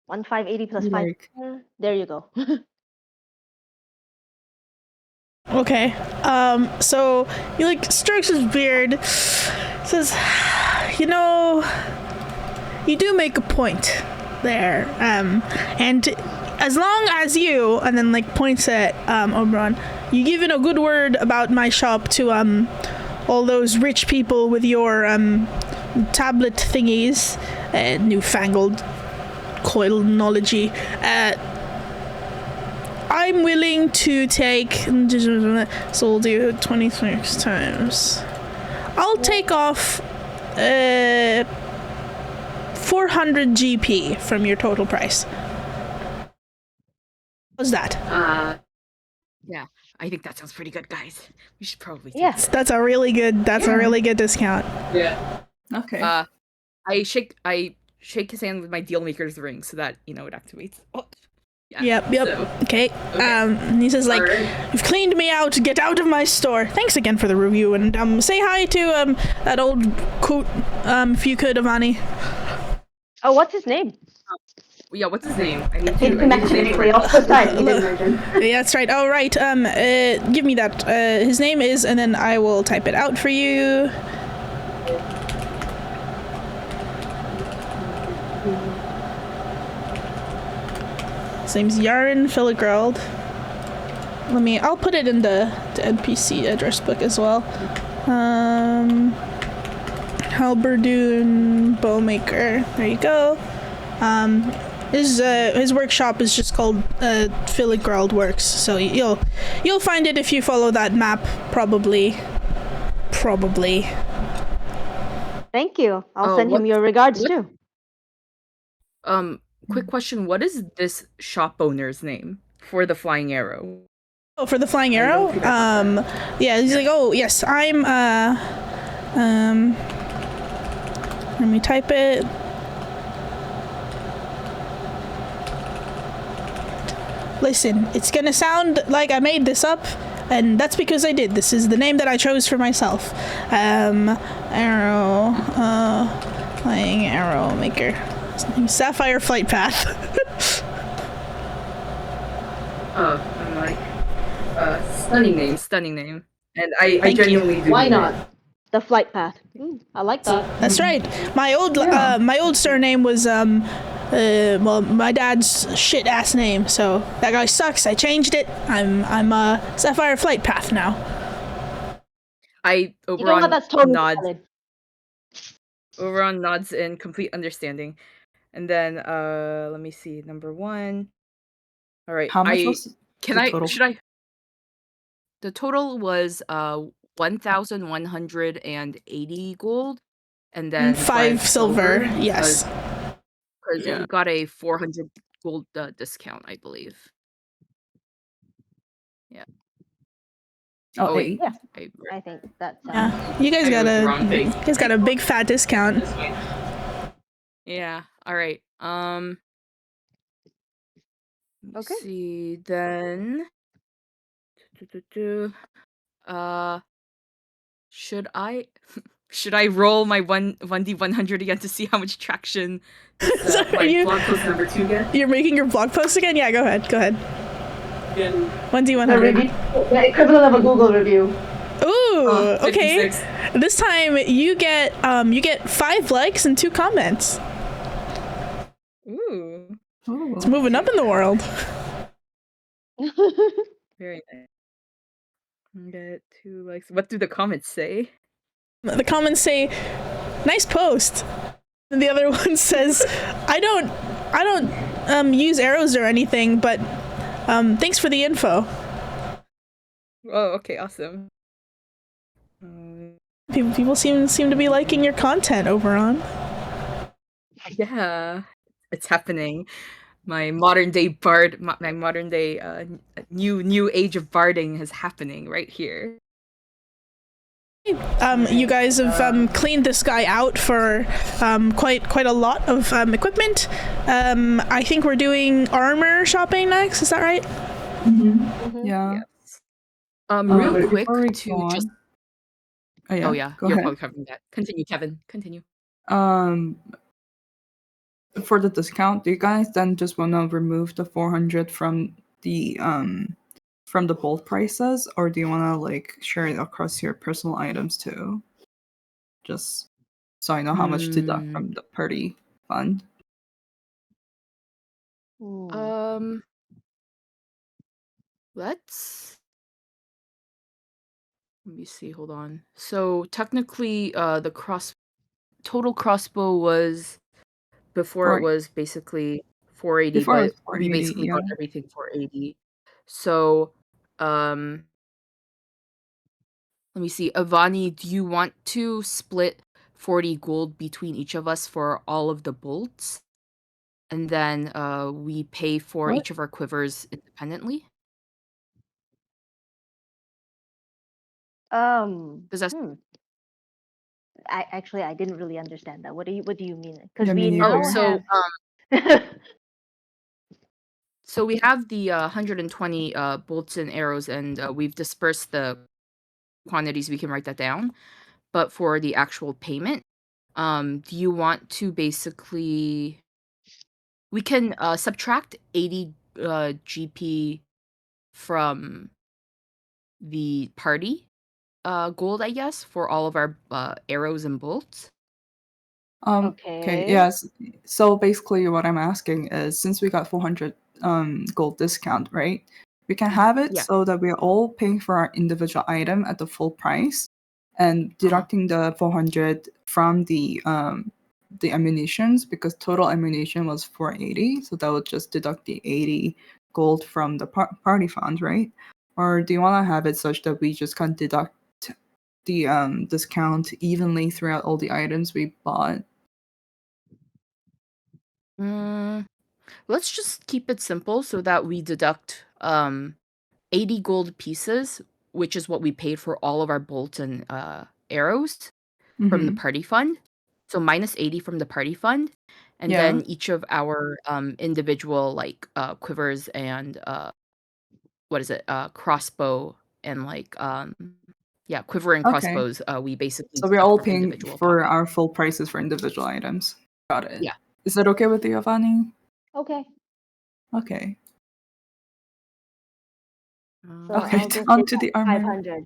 1580 plus 5. like There you go. Okay. So he strokes his beard, says, you know, you do make a point there. And as long as you, and then points at Oberon, you give in a good word about my shop to all those rich people with your tablet thingies, newfangled coilnology. I'm willing to take, so we'll do 26 times. I'll take off 400 GP from your total price. How's that? Yeah, I think that sounds pretty good, guys. We should probably. Yes. That's a really good discount. Yeah. okay. I shake his hand with my Dealmaker's Ring so that it activates. Oh. Yeah. Yep. So, Okay. He says alright. you've cleaned me out. Get out of my store. Thanks again for the review, and say hi to that old coot if you could, Avani. Oh, what's his name? Yeah, what's his name? I need He to mentioned it off the side. He didn't mention. Yeah, that's right. Oh, right. Give me that. His name is, and then I will type it out for you. His name's Yaren Filigrald. I'll put it in the NPC address book as well. Halberdoon Bowmaker. There you go. His workshop is just called Filigrald Works, so you'll find it if you follow that map, probably. Thank you. I'll Oh, send him what- your regards what- too. Quick question: what is this shop owner's name for the Flying Arrow? Oh, for the flying arrow? Yeah, he's like, oh, yes, I'm, let me type it. Listen, it's gonna sound like I made this up, and that's because I did. This is the name that I chose for myself. Arrow, flying arrow maker. His name's Sapphire Flight Path. I'm like, stunning name. Stunning name. And I Thank you. genuinely do. Why mean not? it. The flight path. I like that. That's right. My old surname was my dad's shit ass name. So that guy sucks. I changed it. I'm Sapphire Flight Path now. You know Oberon what? That's totally nods. valid. Oberon nods in complete understanding. And then let me see, number 1. All right. How much was Can the I total? should I The total was 1,180 gold and then 5 silver. Yes. because Yeah. we got a 400 gold discount, I believe. Yeah. Oh, wait. 8. Yeah. I- I think that sounds. Yeah. You guys I got wrote the wrong thing. you guys got a big fat discount. Yeah. All right. Let me Okay. see then. Should I should I roll my 1d100 again to see how much traction So are My you blog post number 2 again. you're making your blog post again? Yeah, go ahead. Go ahead. Again. 1d100. The equivalent of a Google review. Ooh, okay. 56. This time you get 5 likes and 2 comments. Ooh, It's moving up in the world. very nice. Get 2 likes. What do the comments say? The comments say, "Nice post." And the other one says, "I don't use arrows or anything, but thanks for the info." Oh, okay, awesome. People seem to be liking your content, Oberon. Yeah, it's happening. My modern day bard, my modern day new age of barding is happening right here. You guys have cleaned this guy out for quite a lot of equipment. I think we're doing armor shopping next. Is that right? Yeah. Real quick before we to go on- just. Oh yeah. Oh yeah, Go you're ahead. probably covering that. Continue, Kevin. Continue. For the discount, do you guys then just want to remove the 400 from the bold prices, or do you want to like share it across your personal items too? Just so I know how much to deduct from the party fund. Let's. Let me see. Hold on. So technically, the total crossbow was before it was basically 480, Before it was but we 480, basically got yeah. everything for 80. So, let me see. Avani, do you want to split 40 gold between each of us for all of the bolts? And then we pay for What? each of our quivers independently? Does that I didn't really understand that. What do you mean? Because Yeah, we me now neither. have. So we have the 120 bolts and arrows, and we've dispersed the quantities. We can write that down. But for the actual payment, do you want to basically? We can subtract 80 GP from the party gold, I guess, for all of our arrows and bolts. Okay. Yes. So basically, what I'm asking is, since we got 400 gold discount, right? We can have it Yeah. so that we're all paying for our individual item at the full price, and deducting the 400 from the ammunitions, because total ammunition was 480. So that would just deduct the 80 gold from the party fund, right? Or do you want to have it such that we just can deduct the discount evenly throughout all the items we bought? Let's just keep it simple so that we deduct 80 gold pieces, which is what we paid for all of our bolts and arrows from the party fund. So minus 80 from the party fund, and Yeah. then each of our individual like quivers and crossbow and like quiver and Okay. crossbows. We basically So we're deduct all from paying individual for pockets. our full prices for individual items. Got it. Yeah. Is that okay with you, Giovanni? Okay. Okay. So Okay, I'll just on to deduct the armor. 500.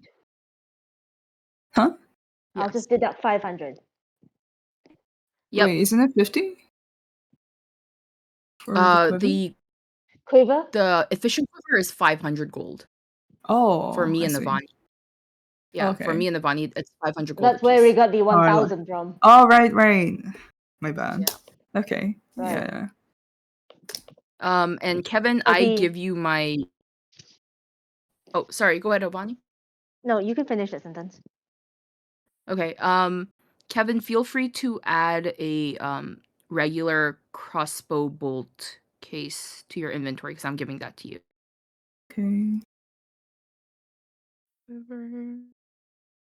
Huh? I'll just deduct 500. Yep. Wait, isn't it 50? For the quiver? Quiver? The efficient quiver is 500 gold Oh, for me I and see. Navani. Yeah, for Okay. me and Navani, it's 500 gold. That's where we apiece. got the Oh, I 1,000 from. Oh, right. My bad. Yeah. Okay. Right. Yeah. And Kevin, So I he- give you my. Oh, sorry. Go ahead, Obani. No, you can finish the sentence. Okay. Kevin, feel free to add a regular crossbow bolt case to your inventory because I'm giving that to you. Okay.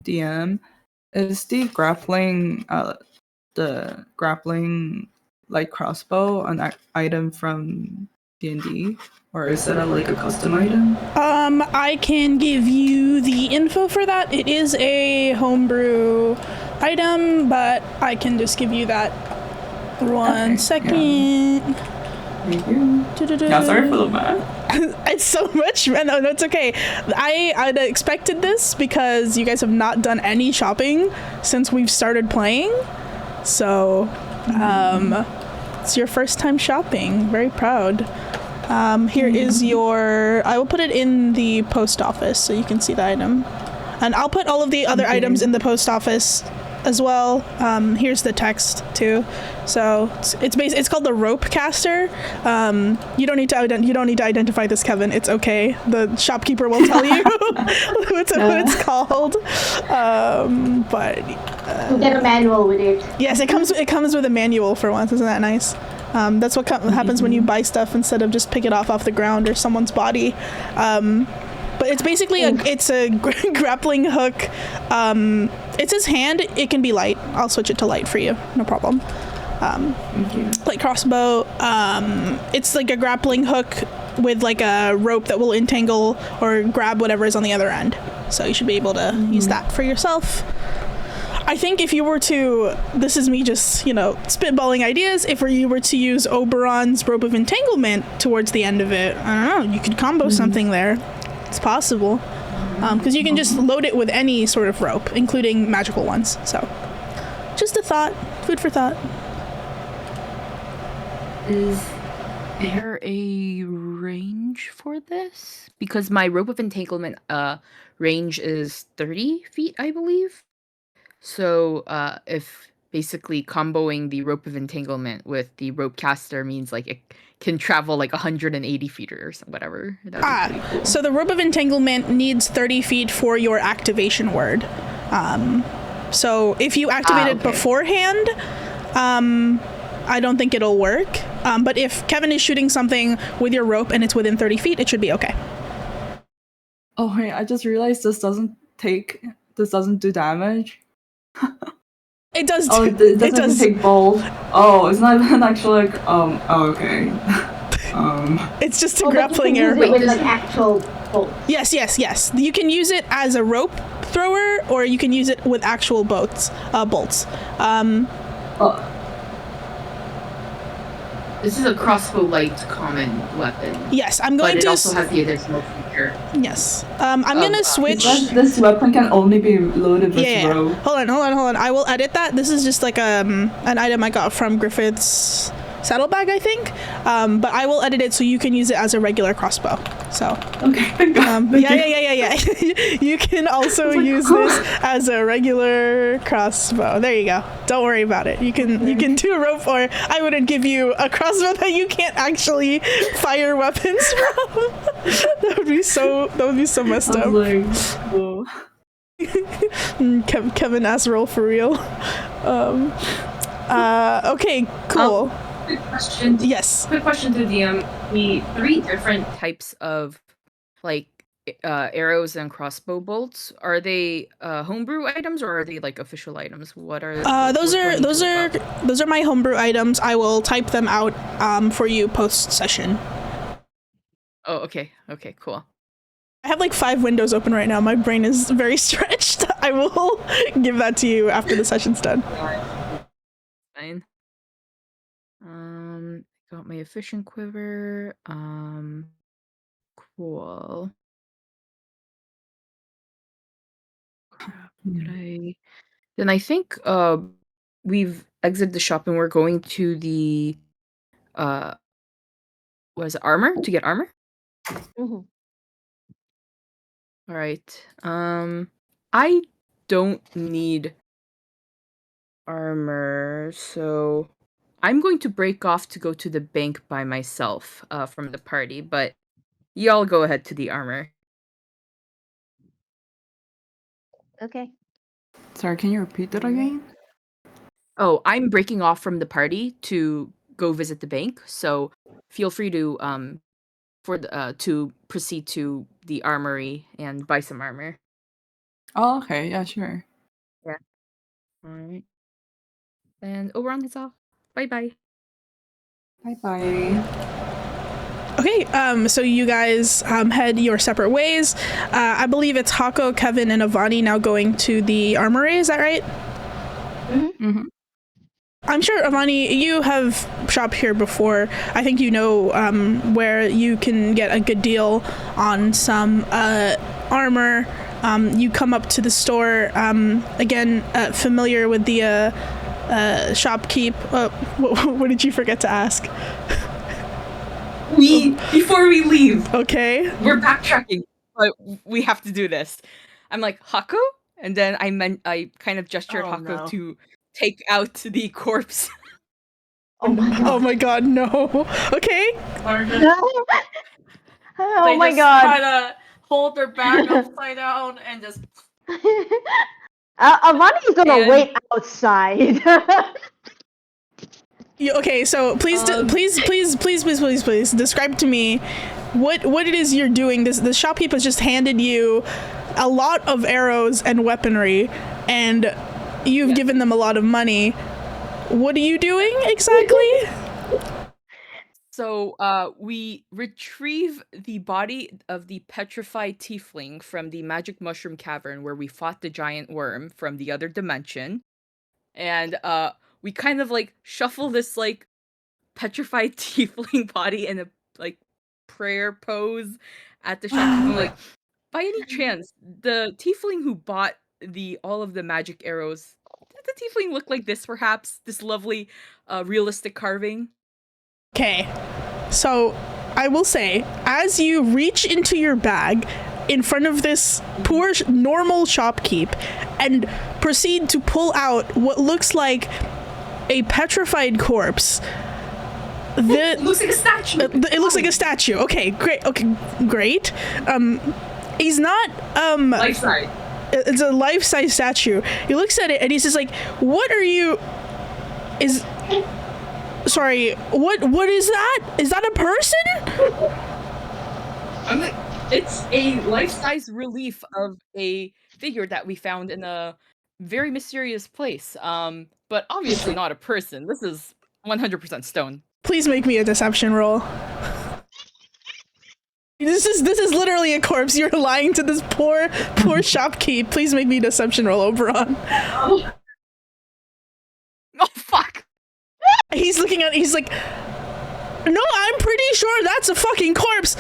DM, is the grappling light crossbow an item from D&D, or is it like a custom item? I can give you the info for that. It is a homebrew item, but I can just give you that one Okay, second. Thank you. Yeah, sorry for the math. It's so much. No, it's okay. I'd expected this because you guys have not done any shopping since we've started playing. So, it's your first time shopping. Very proud. Here is your... I will put it in the post office so you can see the item. And I'll put all of the other items in the post office as well. Here's the text too. So it's called the rope caster. You don't need to identify this, Kevin. It's okay. The shopkeeper will tell you what it's called. But You get a manual with it. yes, it comes with a manual for once. Isn't that nice? That's what happens when you buy stuff instead of just pick it off the ground or someone's body. But it's basically it's a grappling hook. It says hand. It can be light. I'll switch it to light for you. No problem. Light crossbow. It's like a grappling hook with like a rope that will entangle or grab whatever is on the other end. So you should be able to use that for yourself. I think if you were to, this is me just, spitballing ideas, if you were to use Oberon's Rope of Entanglement towards the end of it, I don't know, you could combo something there. It's possible. Because you can just load it with any sort of rope, including magical ones. So, just a thought. Food for thought. Is there a range for this? Because my Rope of Entanglement range is 30 feet, I believe. So if basically comboing the Rope of Entanglement with the Rope Caster means like it can travel like 180 feet or whatever. That'd be pretty cool. So the Rope of Entanglement needs 30 feet for your activation word. So if you activate it beforehand, I don't think it'll work. But if Kevin is shooting something with your rope and it's within 30 feet, it should be okay. Oh wait, I just realized this doesn't do damage. It does. It doesn't take bolt. Oh, it's not even actually like okay. It's just a grappling arrow. Use it with like actual bolts. Yes. You can use it as a rope thrower, or you can use it with actual bolts. This is a crossbow light common weapon. Yes, I'm going but to. It also has the additional feature. Yes. I'm gonna switch. This weapon can only be loaded with rope. Hold on. I will edit that. This is just like an item I got from Griffith's saddlebag, I think. But I will edit it so you can use it as a regular crossbow. So. Okay. Thank God. Yeah. You can also use this as a regular crossbow. There you go. Don't worry about it. You can do a rope, or I wouldn't give you a crossbow that you can't actually fire weapons from. That would be so messed up. Like, whoa. Kevin ass roll for real. Okay, cool. Quick question. Yes. Quick question to DM. The 3 different Types of like arrows and crossbow bolts, are they homebrew items or are they like official items? What are those are my homebrew items. I will type them out for you post session. Oh, okay, cool. I have like 5 windows open right now. My brain is very stretched. I will give that to you after the session's done. Fine. Got my efficient quiver. Cool. Then I think we've exited the shop and we're going to the was it armor to get armor? Mm-hmm. All right. I don't need armor, so I'm going to break off to go to the bank by myself from the party, but y'all go ahead to the armor. Okay. Sorry, can you repeat that again? Oh, I'm breaking off from the party to go visit the bank, so feel free to to proceed to the armory and buy some armor. Oh, okay, yeah, sure. Yeah. All right. And Oberon, that's all. Bye bye. Bye-bye. Okay, so you guys head your separate ways. I believe it's Hako, Kevin, and Avani now going to the armory. Is that right? Mm-hmm. I'm sure, Avani, you have shopped here before. I think you know where you can get a good deal on some armor. You come up to the store, again, familiar with the shopkeep. What did you forget to ask? Before we leave, Okay. We're backtracking, but we have to do this. I'm like, Hako? And then I kind of gestured Oh, Hako no. to take out the corpse. Oh my god. Oh my god, no. Okay. Or just, Oh they my just god. try to hold their bag upside down and just. Avani is gonna And- wait outside. Okay, so please describe to me what it is you're doing. The shopkeep has just handed you a lot of arrows and weaponry, and you've given them a lot of money. What are you doing exactly? So we retrieve the body of the petrified tiefling from the magic mushroom cavern where we fought the giant worm from the other dimension. And we kind of like shuffle this like petrified tiefling body in a like prayer pose at the shop. I'm like, by any chance, the tiefling who bought all of the magic arrows, did the tiefling look like this perhaps? This lovely realistic carving? Okay, so I will say, as you reach into your bag in front of this poor normal shopkeep and proceed to pull out what looks like a petrified corpse. it looks like a statue. It looks like a statue. Okay, great. Okay, great. He's not Life size. It's a life-size statue. He looks at it and he's just like, "What are you? Sorry. What is that? Is that a person?" I'm like, it's a Life-size relief of a figure that we found in a very mysterious place. But obviously not a person. This is 100% stone. Please make me a deception roll. This is literally a corpse. You're lying to this poor shopkeep. Please make me a deception roll, Oberon. Oh fuck! He's looking at. He's like, "No, I'm pretty sure that's a fucking corpse."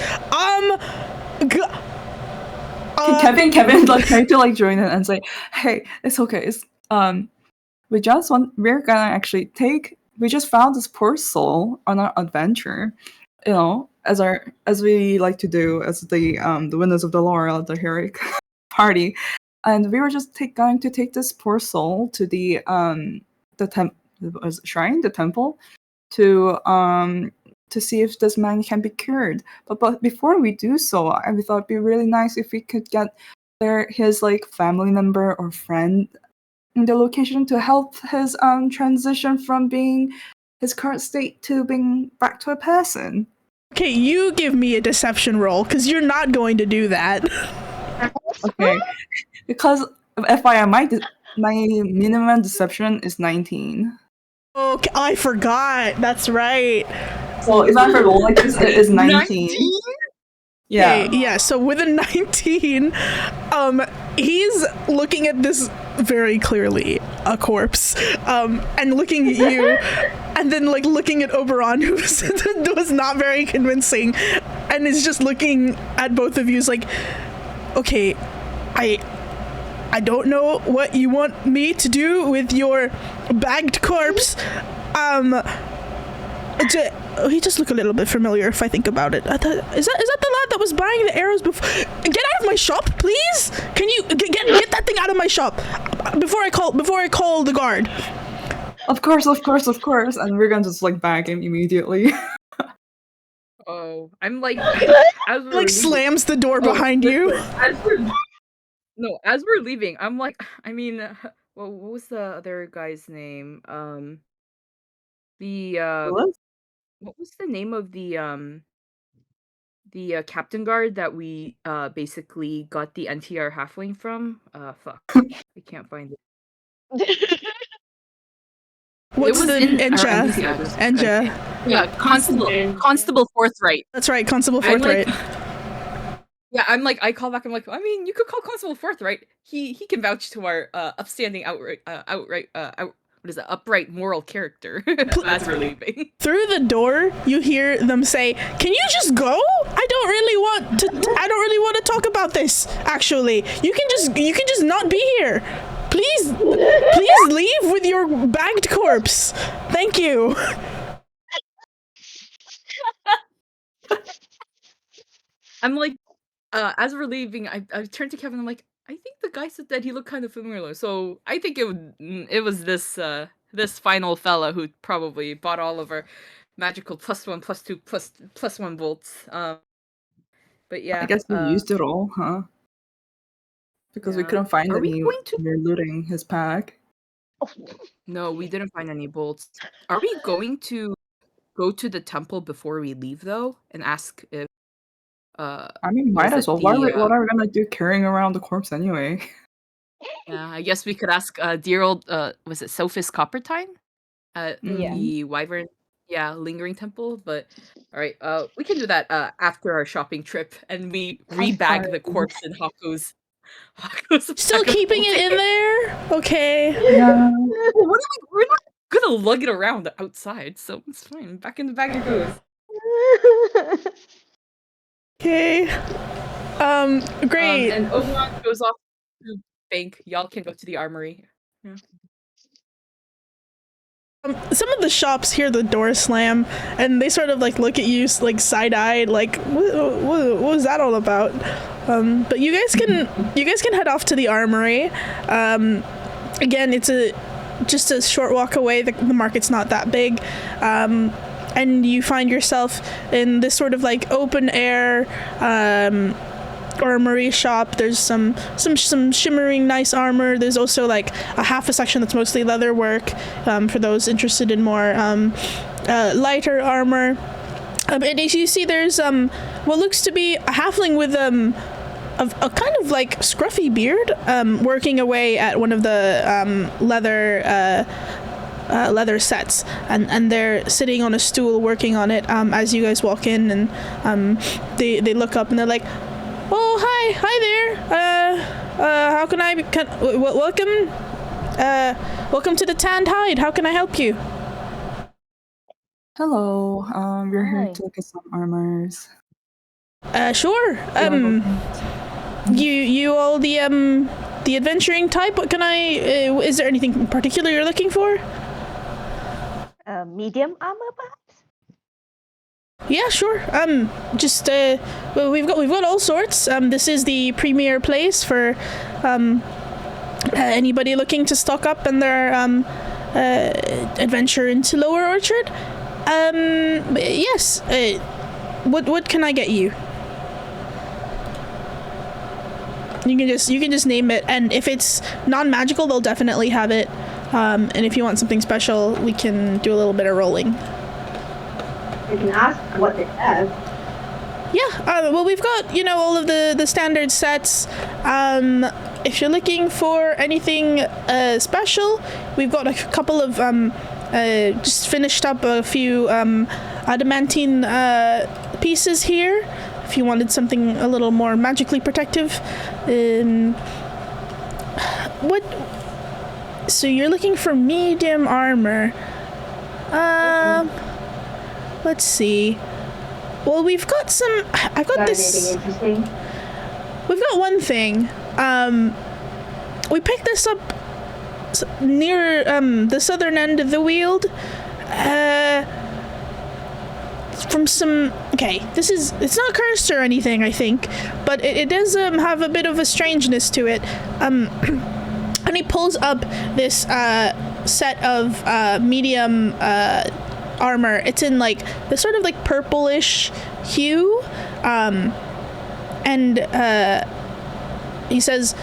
Kevin like trying to like join in and say, "Hey, it's okay. It's we're gonna actually we just found this poor soul on our adventure, you know, as we like to do as the winners of the laurel at the heroic party, and we were just going to take this poor soul to the shrine, the temple, to see if this man can be cured. But before we do so, we thought it'd be really nice if we could get his like family member or friend in the location to help his transition from being his current state to being back to a person." Okay, you give me a deception roll, because you're not going to do that. Okay, because FYI, my minimum deception is 19. Okay, I forgot. That's right. So if I roll like this, it is 19. Yeah. Okay, yeah, so with a 19, he's looking at this very clearly, a corpse, and looking at you, and then like looking at Oberon, who was not very convincing, and is just looking at both of you, is like, "Okay, I don't know what you want me to do with your bagged corpse. He just look a little bit familiar if I think about it. Is that the lad that was buying the arrows before? Get out of my shop, please! Can you get that thing out of my shop before I call the guard?" Of course. And we're gonna just like bag him immediately. Oh, I'm like, as we're Like leaving- slams the door Oh, behind you. as we're leaving, I'm like, I mean, well, what was the other guy's name? What? What was the name of the captain guard that we basically got the NTR halfling from? Fuck, I can't find it. What's was the in our Enja? NPC address. Enja. Yeah, Constable Forthright. That's right, Constable I'm like- Forthright. Yeah, I'm like, I call back. I'm like, I mean, you could call Constable Forthright. He can vouch to our upstanding, upright moral character as we're leaving. Through the door, you hear them say, "Can you just go? I don't really want to talk about this. Actually, you can just not be here. Please leave with your bagged corpse. Thank you." I'm like, as we're leaving, I turned to Kevin. I'm like, I think the guy said that he looked kind of familiar. So I think it was this final fella who probably bought all of our magical +1, +2, +1 bolts. But yeah, I guess we used it all, huh? Because we Yeah. couldn't find Are we any going to- when we were looting his pack. No, we didn't find any bolts. Are we going to go to the temple before we leave though, and ask if? I mean, might Was as it well. What are we gonna do carrying around the corpse anyway? Yeah, I guess we could ask dear old was it Sophis Coppertine? Yeah. The Wyvern, yeah, lingering temple. But all right, we can do that after our shopping trip, and we rebag the corpse in Haku's. Still bag of keeping it in holding. there? Okay. Yeah. Well, what are we're not gonna lug it around outside, so it's fine. Back in the bag it goes. Okay. Great. And Obi-Wan goes off to bank. Y'all can go to the armory. Some of the shops hear the door slam, and they sort of like look at you like side-eyed, like what was that all about? But you guys can head off to the armory. Again, it's just a short walk away. The market's not that big, and you find yourself in this sort of like open air armory shop. There's some shimmering nice armor. There's also like a half a section that's mostly leather work for those interested in more lighter armor. And as you see, there's what looks to be a halfling with a kind of like scruffy beard working away at one of the leather sets, and they're sitting on a stool working on it as you guys walk in, and they look up and they're like, "Oh, hi there. How can I welcome to the Tanned Hide. How can I help you?" Hello. We're here Hi. to look at some armors. Sure. You all the adventuring type? What can I? Is there anything in particular you're looking for? Medium armor, perhaps? Yeah, sure. Just well, we've got all sorts. This is the premier place for anybody looking to stock up in their adventure into Lower Orchard. Yes. What can I get you? You can just name it, and if it's non-magical, they'll definitely have it. And if you want something special, we can do a little bit of rolling. You can ask what they have. Yeah, well, we've got, all of the standard sets. If you're looking for anything special, we've got a couple of, just finished up a few adamantine pieces here. If you wanted something a little more magically protective. So you're looking for medium armor. Let's see. Well, we've got some. I've got this. Anything interesting? We've got one thing. We picked this up near the southern end of the Weald. From some. Okay, it's not cursed or anything, I think, but it does have a bit of a strangeness to it. And he pulls up this set of medium armor. It's in like this sort of like purplish hue, and he says,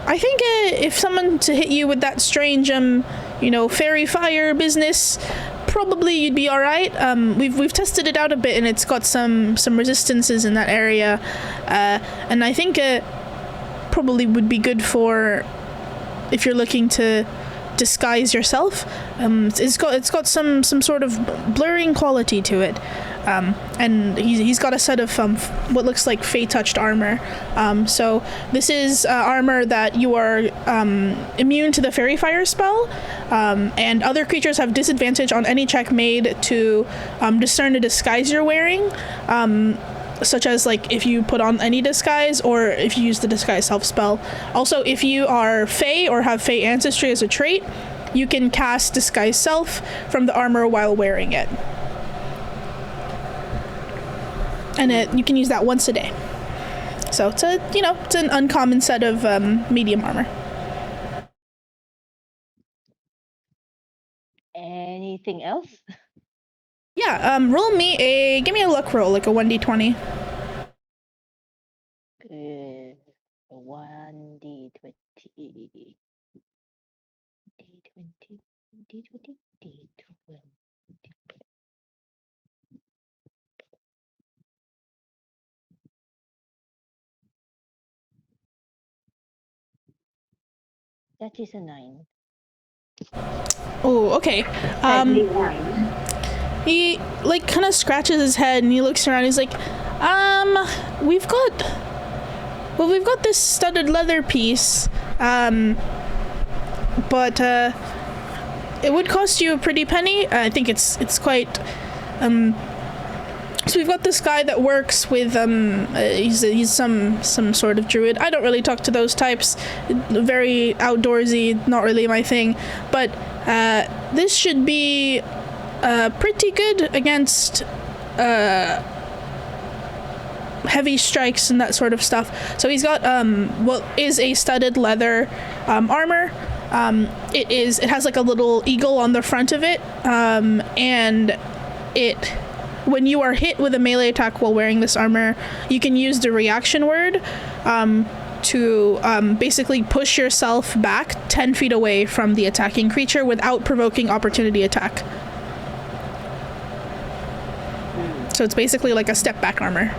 I think if someone to hit you with that strange fairy fire business, probably you'd be all right. We've tested it out a bit, and it's got some resistances in that area, and I think it probably would be good for if you're looking to disguise yourself. It's got some sort of blurring quality to it, and he's got a set of what looks like fey-touched armor. So this is armor that you are immune to the fairy fire spell, and other creatures have disadvantage on any check made to discern a disguise you're wearing, such as like if you put on any disguise or if you use the disguise self spell. Also, if you are fey or have fey ancestry as a trait, you can cast disguise self from the armor while wearing it, and you can use that once a day. So it's an uncommon set of medium armor. Anything else? Yeah, give me a luck roll, like a 1d20. 1d20. D20. D20. D20. That is a 9. Oh, okay. He like kind of scratches his head and he looks around. He's like, we've got this studded leather piece, but it would cost you a pretty penny. I think it's quite. So we've got this guy that works with he's some sort of druid. I don't really talk to those types. Very outdoorsy, not really my thing. But this should be pretty good against heavy strikes and that sort of stuff. So he's got what is a studded leather armor. It has like a little eagle on the front of it, and when you are hit with a melee attack while wearing this armor, you can use the reaction word to basically push yourself back 10 feet away from the attacking creature without provoking opportunity attack. So it's basically like a step back armor.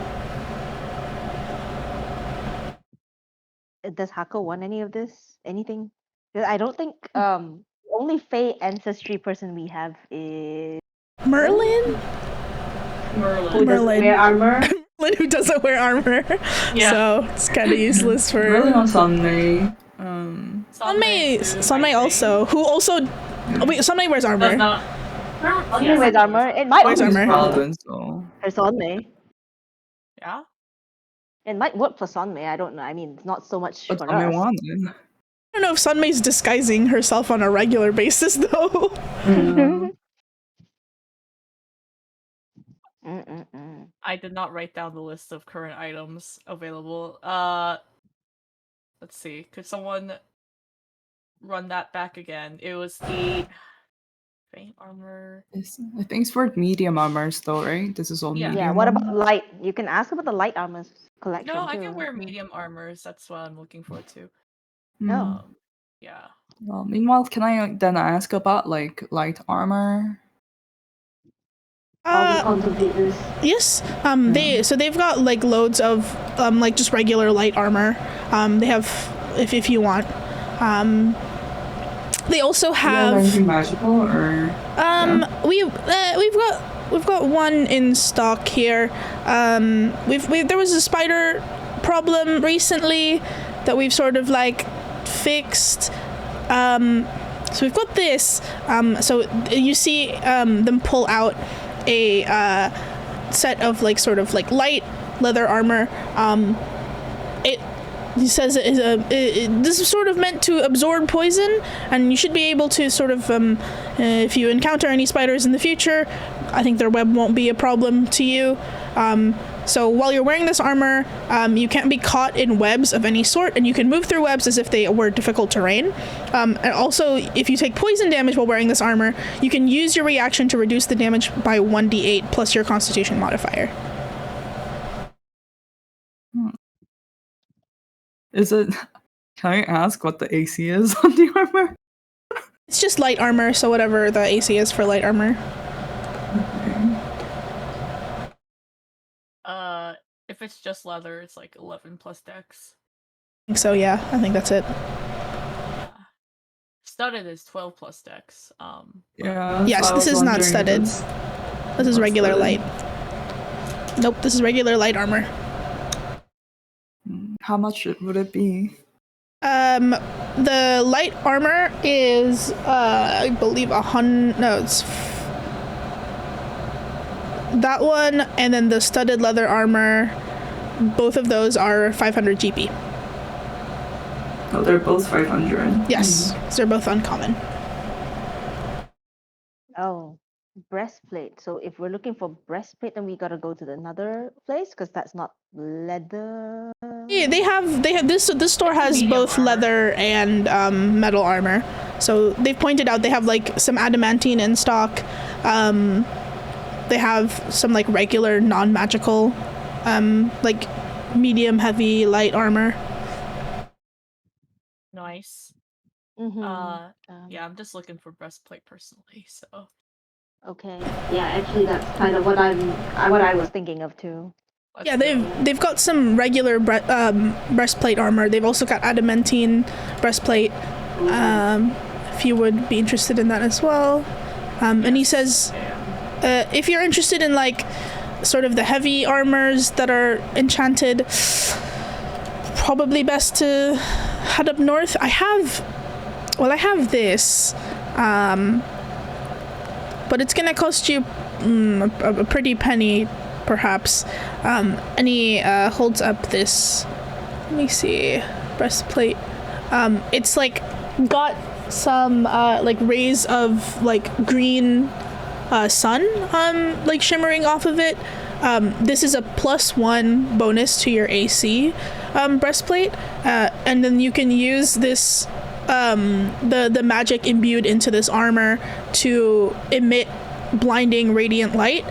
Does Hako want any of this? Anything? I don't think only Fey ancestry person we have is Merlin? Who doesn't wear armor? Merlin who doesn't wear armor. Yeah. So it's kind of useless for... Really on Sunday. Sunmei also, who also... Oh, wait, Sunmei wears armor. Does not. Sunmei wears armor. It might Wears work armor. Paladin, so. for Sunmei. Yeah. It might work for Sunmei. I don't know. I mean, it's not so much But for Sunday us. wanted. I don't know if Sunmei's disguising herself on a regular basis, though. I did not write down the list of current items available. Let's see. Could someone run that back again? It was the faint armor. I think it's for medium armors though, right? This is all Yeah. medium. Yeah. What armor? about light? You can ask about the light armors collection No, I too. can wear medium armors. That's what I'm looking for too. Oh. Yeah. Well, meanwhile, can I then ask about like light armor? All the cultivators. Yes. They've got like loads of like just regular light armor. They have if you want. They also have anything magical or we've got one in stock here. There was a spider problem recently that we've sort of like fixed. So we've got this. So you see them pull out a set of like sort of like light leather armor. He says this is sort of meant to absorb poison, and you should be able to sort of if you encounter any spiders in the future, I think their web won't be a problem to you. So while you're wearing this armor, you can't be caught in webs of any sort, and you can move through webs as if they were difficult terrain. And also, if you take poison damage while wearing this armor, you can use your reaction to reduce the damage by 1d8 plus your constitution modifier. Is it... Can I ask what the AC is on the armor? It's just light armor, so whatever the AC is for light armor. If it's just leather, it's like 11 plus dex. So yeah, I think that's it. Yeah. Studded is 12 plus dex. Yeah. Yes, this is not studded. This is regular light. Nope, this is regular light armor. How much would it be? The light armor is, I believe 100. No, it's that one, and then the studded leather armor. Both of those are 500 GP. Oh, they're both 500. Yes, they're both uncommon. Oh, breastplate. So if we're looking for breastplate, then we gotta go to another place because that's not leather. Yeah, they have this. This store has both leather and metal armor. So they've pointed out they have like some adamantine in stock. They have some like regular non-magical, like medium, heavy, light armor. Nice. Mm-hmm. Yeah, I'm just looking for breastplate personally, so. Okay. Yeah, actually, that's kind of what I was thinking of too. Yeah, they've got some regular breastplate armor. They've also got adamantine breastplate. If you would be interested in that as well. And he says, if you're interested in like sort of the heavy armors that are enchanted, probably best to head up north. I have this, but it's gonna cost you a pretty penny, perhaps. And he holds up this. Let me see, breastplate. It's like got some like rays of like green sun like shimmering off of it. This is a +1 bonus to your AC breastplate, and then you can use this the magic imbued into this armor to emit blinding radiant light.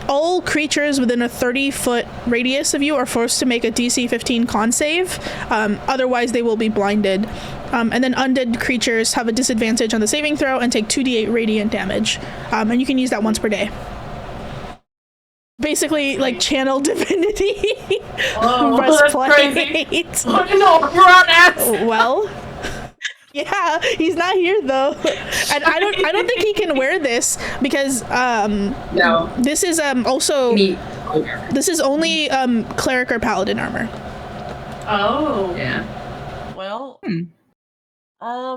All creatures within a 30-foot radius of you are forced to make a DC 15 con save, otherwise they will be blinded. And then undead creatures have a disadvantage on the saving throw and take 2d8 radiant damage. And you can use that once per day. Basically, like channel divinity. Oh, breastplate. that's crazy. Oh no, we're on ass. Well, yeah, he's not here though, and I don't think he can wear this because No. this is also Me. this is only cleric or paladin armor. Oh. Yeah. Well.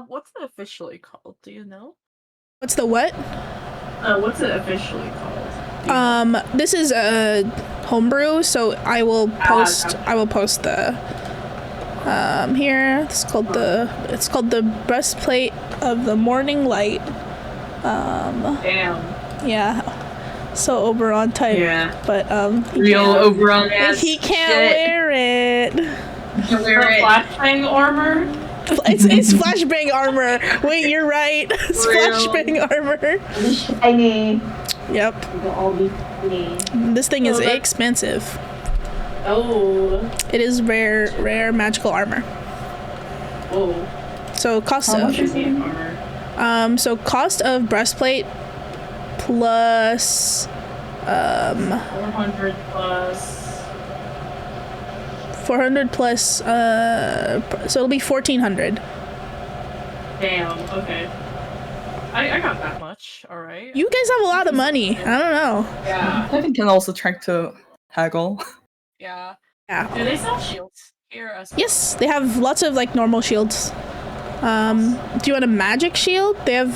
What's it officially called? Do you know? What's the what? What's it officially called? This is a homebrew, so I will post. I will post the here. It's called the breastplate of the morning light. Damn. Yeah. So Oberon type. Yeah. But Real Oberon ass. he can't shit. wear it. You can wear it. Flashbang armor? It's flashbang armor. Wait, you're right. It's flashbang armor. Shiny. Yep. They'll all be shiny. This thing is Oh, that- expensive. Oh. It is rare magical armor. Oh. So cost How of much is it? Armor. so cost of breastplate plus 400 plus. 400 plus so it'll be 1400. Damn. Okay. I got that much. All right. You guys have a lot of money. I don't know. Yeah. I think can also try to haggle. Yeah. Yeah. Do they sell shields here as well? Yes, they have lots of like normal shields. Do you want a magic shield? They have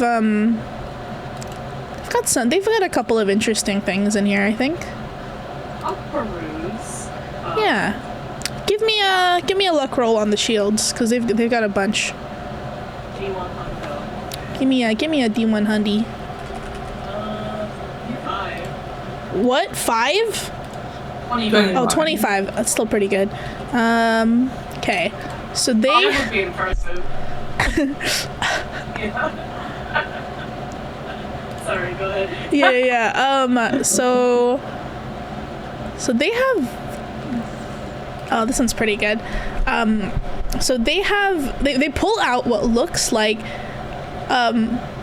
they've got a couple of interesting things in here, I think. I'll peruse. Yeah. Give me a luck roll on the shields, because they've got a bunch. D1 Hundo. Give me a D1 hundy. D5. What? 5? 25. Oh, 25. That's still pretty good. Okay. So they. That would be impressive. Yeah. Sorry, go ahead. Yeah. So they have. Oh, this one's pretty good. So they have. They pull out what looks like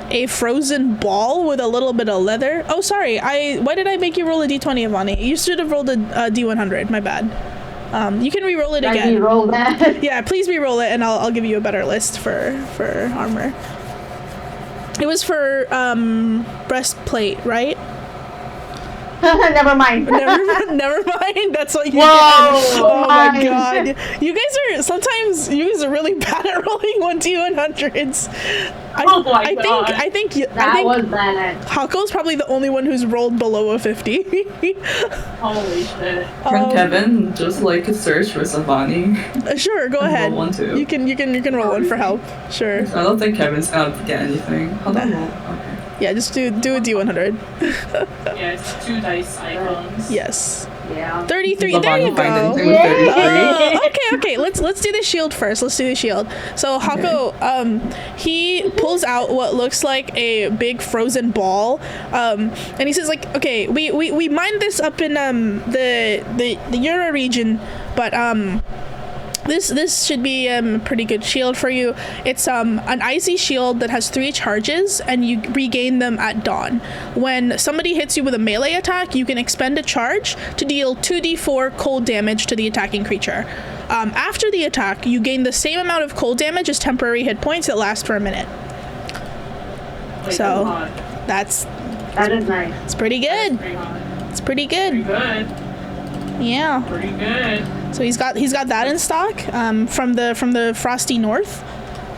a frozen ball with a little bit of leather. Oh, sorry. Why did I make you roll a d20, Ivani? You should have rolled a d100. My bad. You can re-roll it again. Re-roll that. Yeah, please re-roll it, and I'll give you a better list for armor. It was for breastplate, right? Never mind. Never mind. That's what you Whoa! get. Oh my god. You guys are really bad at rolling 1d100s. I think That was bad. Hako's probably the only one who's rolled below a 50. Holy shit. Can Kevin just like search for Savani? Sure, go ahead. Roll one too. You can roll one for help. Sure. I don't think Kevin's gonna get anything. Hold on. Okay. Yeah, just do a d100. Yeah, it's 2 dice icons. Yes. Yeah. 33. There you go. Okay. Let's do the shield first. Let's do the shield. So Hako, he pulls out what looks like a big frozen ball, and he says like, okay, we mined this up in the Euro region, but This should be a pretty good shield for you. It's an icy shield that has 3 charges, and you regain them at dawn. When somebody hits you with a melee attack, you can expend a charge to deal 2d4 cold damage to the attacking creature. After the attack, you gain the same amount of cold damage as temporary hit points that last for a minute. So that is nice. It's pretty good. It's pretty good. Pretty good. Yeah. Pretty good. So he's got that in stock from the frosty north,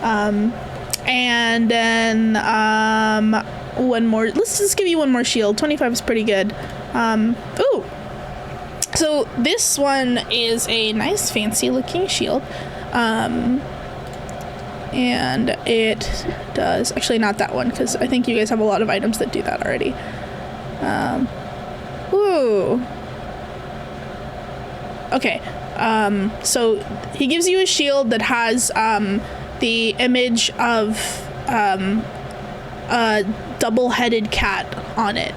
and then one more. Let's just give you one more shield. 25 is pretty good. Ooh. So this one is a nice fancy looking shield, and it does actually not that one because I think you guys have a lot of items that do that already. Ooh. Okay. So he gives you a shield that has the image of a double-headed cat on it.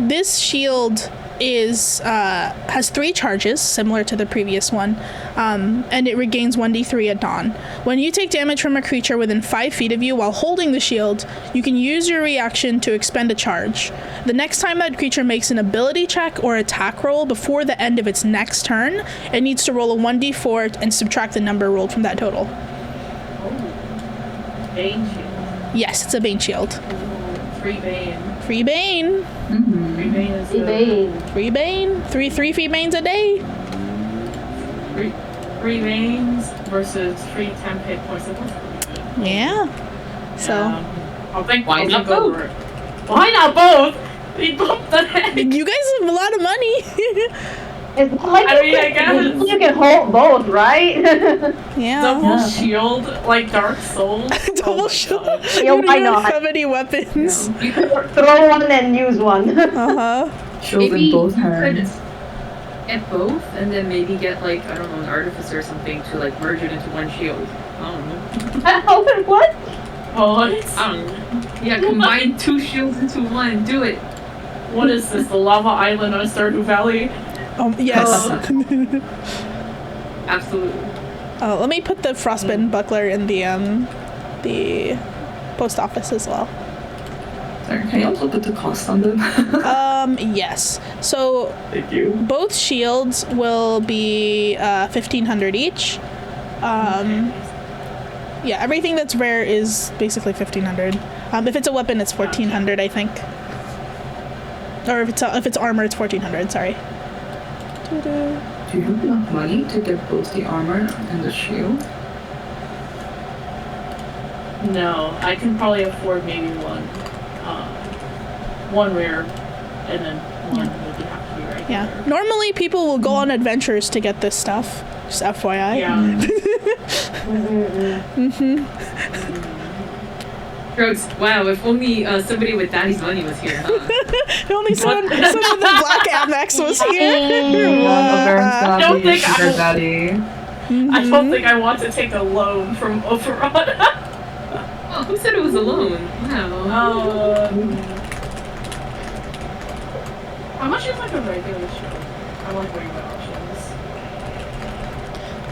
This shield has 3 charges, similar to the previous one, and it regains 1d3 at dawn. When you take damage from a creature within 5 feet of you while holding the shield, you can use your reaction to expend a charge. The next time that creature makes an ability check or attack roll before the end of its next turn, it needs to roll a 1d4 and subtract the number rolled from that total. Bane shield. Yes, it's a Bane shield. Free Bane. Free Bane. Mm-hmm. Free Bane is Free Bane. Three free Banes a day. Free Banes versus free temp hit points. Yeah. So. I'll think. Why not both? Why not both? We bumped the head. You guys have a lot of money. It's not like I guess. you can hold both, right? Yeah. Double shield, like Dark Souls. Double shield. Yeah, why You don't not? have any weapons. You can throw one and use one. Uh-huh. Shield in both hands. Get both, and then maybe get like, I don't know, an artificer or something to like merge it into one shield. I don't know. What? What? I don't know. Yeah, combine 2 shields into one. Do it. What is this? The lava island on Stardew Valley? Yes. Absolutely. Let me put the frostbitten buckler in the post office as well. Sorry, can you also put the cost on them? Yes. So Thank you. both shields will be 1,500 each. Yeah, everything that's rare is basically 1,500. If it's a weapon, it's 1,400, I think. Or if it's armor, it's 1,400. Sorry. Do you have enough money to get both the armor and the shield? No, I can probably afford maybe one rare, and then one would have to be right. Yeah. Normally, people will go on adventures to get this stuff. Just FYI. Yeah. Drugs. Wow, if only somebody with daddy's money was here, huh? Only someone with the black Amex was here. Baron's I don't gonna be a think sugar daddy. I don't think I want to take a loan from Oberon. Oh, who said it was a loan? Wow. How much is like a regular shield? I like weighing my options.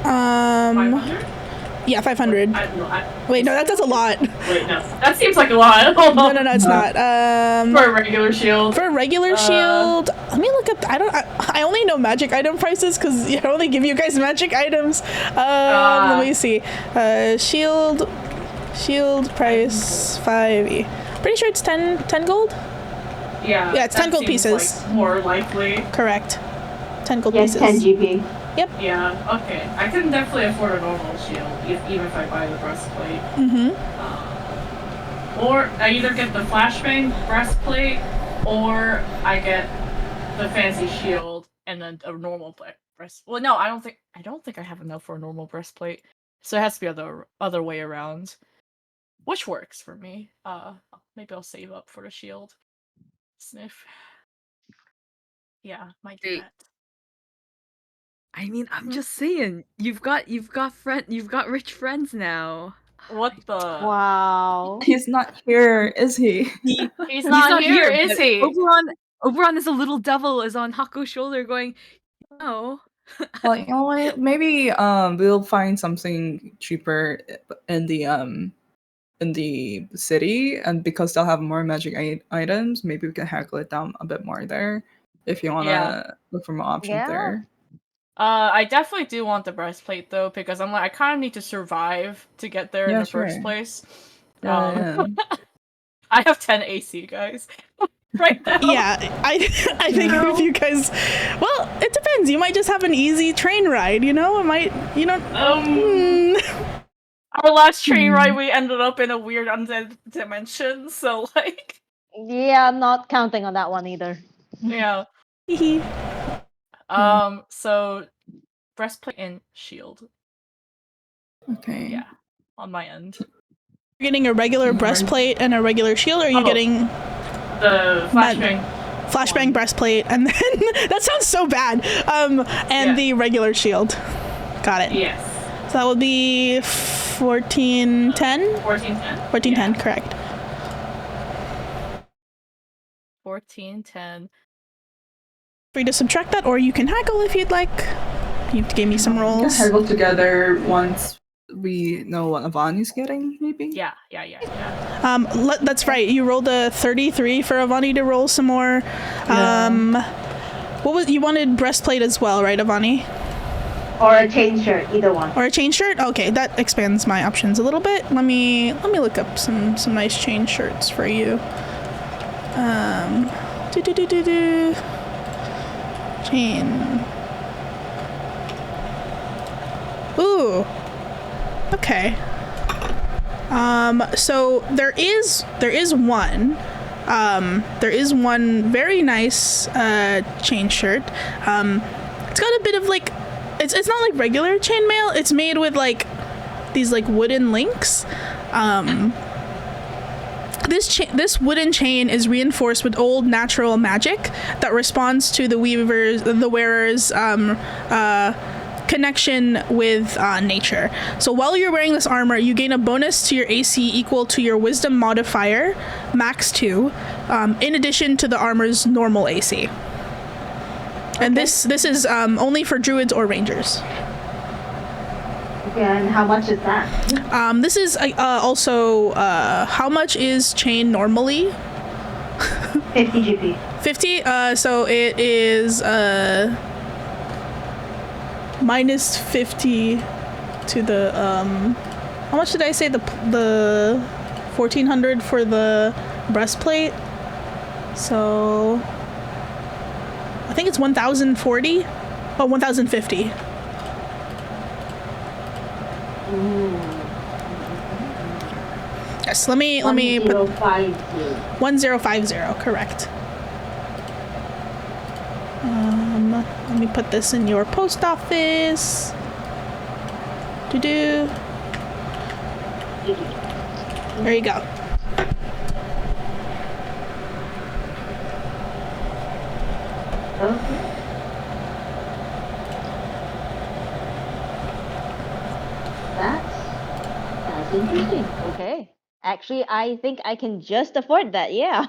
500? Yeah, 500. Wait, no, that's a lot. Wait, no. That seems like a lot. No, it's not. For a regular shield. For a regular shield, let me look up. I only know magic item prices because I only give you guys magic items. Let me see. Shield price 5e. Pretty sure it's 10 gold. Yeah. Yeah, it's 10 gold pieces. Like more likely. Correct. 10 gold Yes, pieces. 10 GP. Yep. Yeah. Okay. I can definitely afford a normal shield, even if I buy the breastplate. Or I either get the flashbang breastplate, or I get the fancy shield and then a normal breast. Well, no, I don't think I have enough for a normal breastplate, so it has to be other way around, which works for me. Maybe I'll save up for the shield. Sniff. Yeah, might do that. I mean, I'm just saying, you've got rich friends now. What the? Wow. He's not here, is he? He's not here, is but he? Oberon is a little devil, is on Hako's shoulder going, no. Well, you know what? Maybe we'll find something cheaper in the city, and because they'll have more magic items, maybe we can haggle it down a bit more there. If you wanna look for more options there. I definitely do want the breastplate though, because I'm like, I kind of need to survive to get there in the first place. Yeah. I have 10 AC, guys. Right now. Yeah, I think if you guys, well, it depends. You might just have an easy train ride, you know? It might, you know. Our last train ride, we ended up in a weird undead dimension, so like. Yeah, I'm not counting on that one either. Yeah. So breastplate and shield. Okay. Yeah, on my end. You're getting a regular breastplate and a regular shield, or are you getting the flashbang? Flashbang breastplate, and then that sounds so bad. And the regular shield. Got it. Yes. So that would be 1410. 1410. 1410, correct. 1410. Free to subtract that, or you can haggle if you'd like. You gave me some rolls. We can haggle together once we know what Avani's getting, maybe? Yeah. That's right. You rolled a 33 for Avani to roll some more. What was you wanted breastplate as well, right, Avani? Or a chain shirt, either one. Or a chain shirt? Okay, that expands my options a little bit. Let me look up some nice chain shirts for you. Chain. Ooh. Okay. So there is one. There is one very nice chain shirt. It's got a bit of like, it's not like regular chainmail. It's made with like these like wooden links. This wooden chain is reinforced with old natural magic that responds to the wearer's connection with nature. So while you're wearing this armor, you gain a bonus to your AC equal to your wisdom modifier, max 2, in addition to the armor's normal AC. And this is only for druids or rangers. Okay, and how much is that? This is also how much is chain normally? 50 GP. 50. So it is minus 50 to the how much did I say the 1400 for the breastplate? So I think it's 1040. Oh, 1050. Yes, let me put 1050, correct. Let me put this in your post office. There you go. Okay. That's interesting. Okay. Actually, I think I can just afford that. Yeah.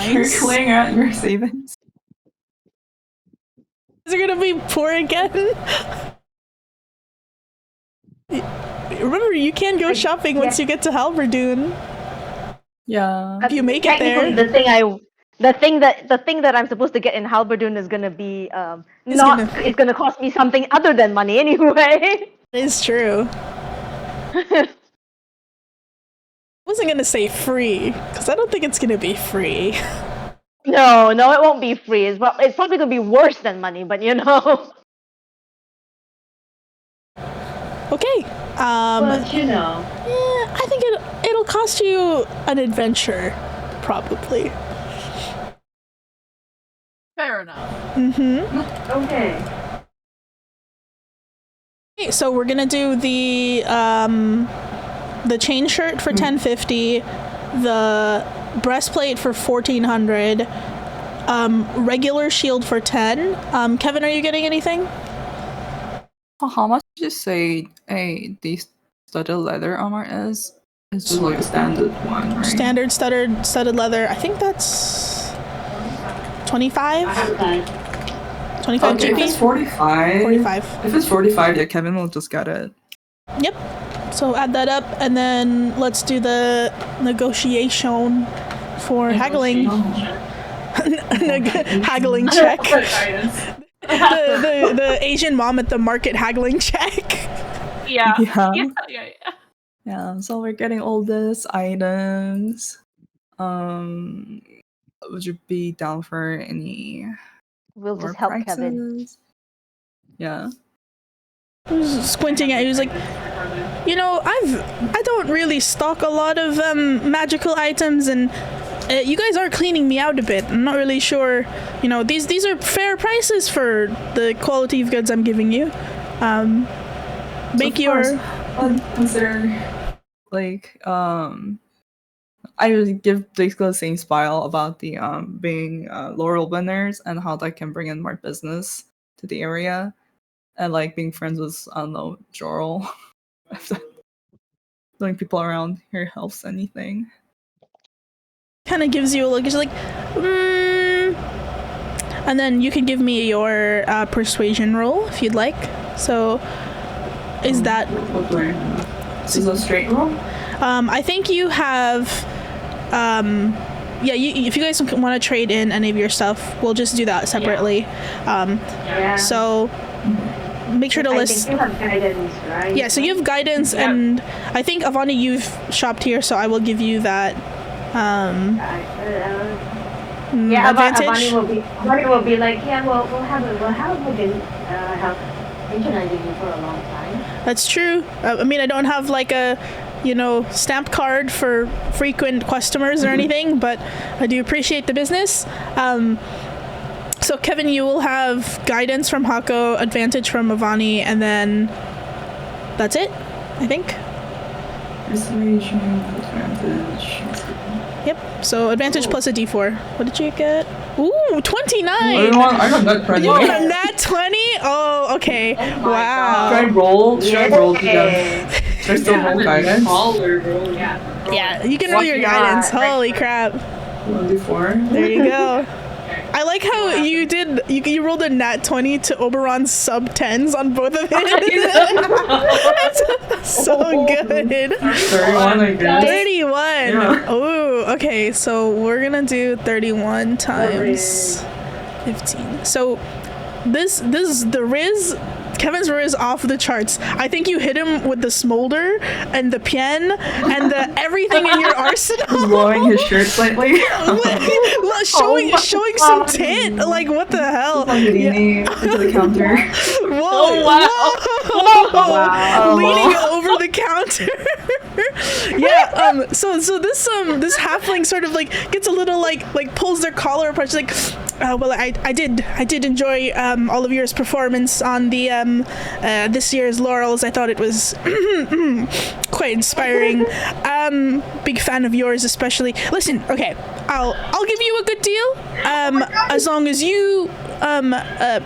You're Nice. clearing out your savings. Is it gonna be poor again? Remember, you can go shopping once you get to Halberdoon. Yeah. If you make it Technically, there. the thing that I'm supposed to get in Halberdoon is gonna be it's gonna cost me something other than money anyway. It's true. I wasn't gonna say free, because I don't think it's gonna be free. No, it won't be free. It's probably gonna be worse than money, but you know. Okay. But you know. Yeah, I think it'll cost you an adventure, probably. Fair enough. Okay. Okay, so we're gonna do the chain shirt for 1050, the breastplate for 1400, regular shield for 10. Kevin, are you getting anything? How much did you say the studded leather armor is? It's just like a standard one, right? Standard studded leather. I think that's 25. 25 Okay, GP. if it's 45. 45. If it's 45, yeah, Kevin will just get it. Yep. So add that up, and then let's do the negotiation for haggling. Haggling check. the Asian mom at the market haggling check. Yeah. Yeah. Yeah, so we're getting all these items. Would you be down for any We'll more just help prices? Kevin. Yeah. He was squinting at you. He was like, you know, I don't really stock a lot of magical items, and you guys are cleaning me out a bit. I'm not really sure. You know, these are fair prices for the quality of goods I'm giving you. Make your. Consider, like, I would give basically the same style about the being laurel winners and how that can bring in more business to the area, and like being friends with, I don't know, Jorl. Knowing people around here helps anything. Kind of gives you a look. It's like, and then you can give me your persuasion roll if you'd like. So, is that? This is a straight roll. I think you have. Yeah, if you guys want to trade in any of your stuff, we'll just do that separately. So make sure to list. I think you have guidance, right? Yeah, so you have guidance, and I think Avani, you've shopped here, so I will give you that. Yeah, advantage. Avani will be like, yeah, we'll have been patronizing you for a long time. That's true. I mean, I don't have like a, stamp card for frequent customers or anything, but I do appreciate the business. So Kevin, you will have guidance from Hako, advantage from Avani, and then that's it, I think. Persuasion, advantage. Yep. So advantage plus a d4. What did you get? Ooh, 29. I got that 20. You got a nat 20? Oh, okay. Wow. Should I roll? Together? Should I still roll guidance? Yeah, you can roll your guidance. Holy crap. 1d4. There you go. I like how you did. You rolled a nat 20 to Oberon's sub 10s on both of his. That's so good. 31, I guess. 31. Yeah. Oh, okay. So we're gonna do 31 times 15. So this is the Riz. Kevin's Riz off the charts. I think you hit him with the smolder and the pien and the everything in your arsenal. He's blowing his shirt slightly. showing some tit. Like, what the hell? Leaning into the counter. Whoa! Wow. Leaning over the counter. Yeah. So this halfling sort of like gets a little like pulls their collar apart. She's like, well, I did enjoy all of yours performance on the this year's laurels. I thought it was quite inspiring. Big fan of yours, especially. Listen, okay, I'll give you a good deal. As long as you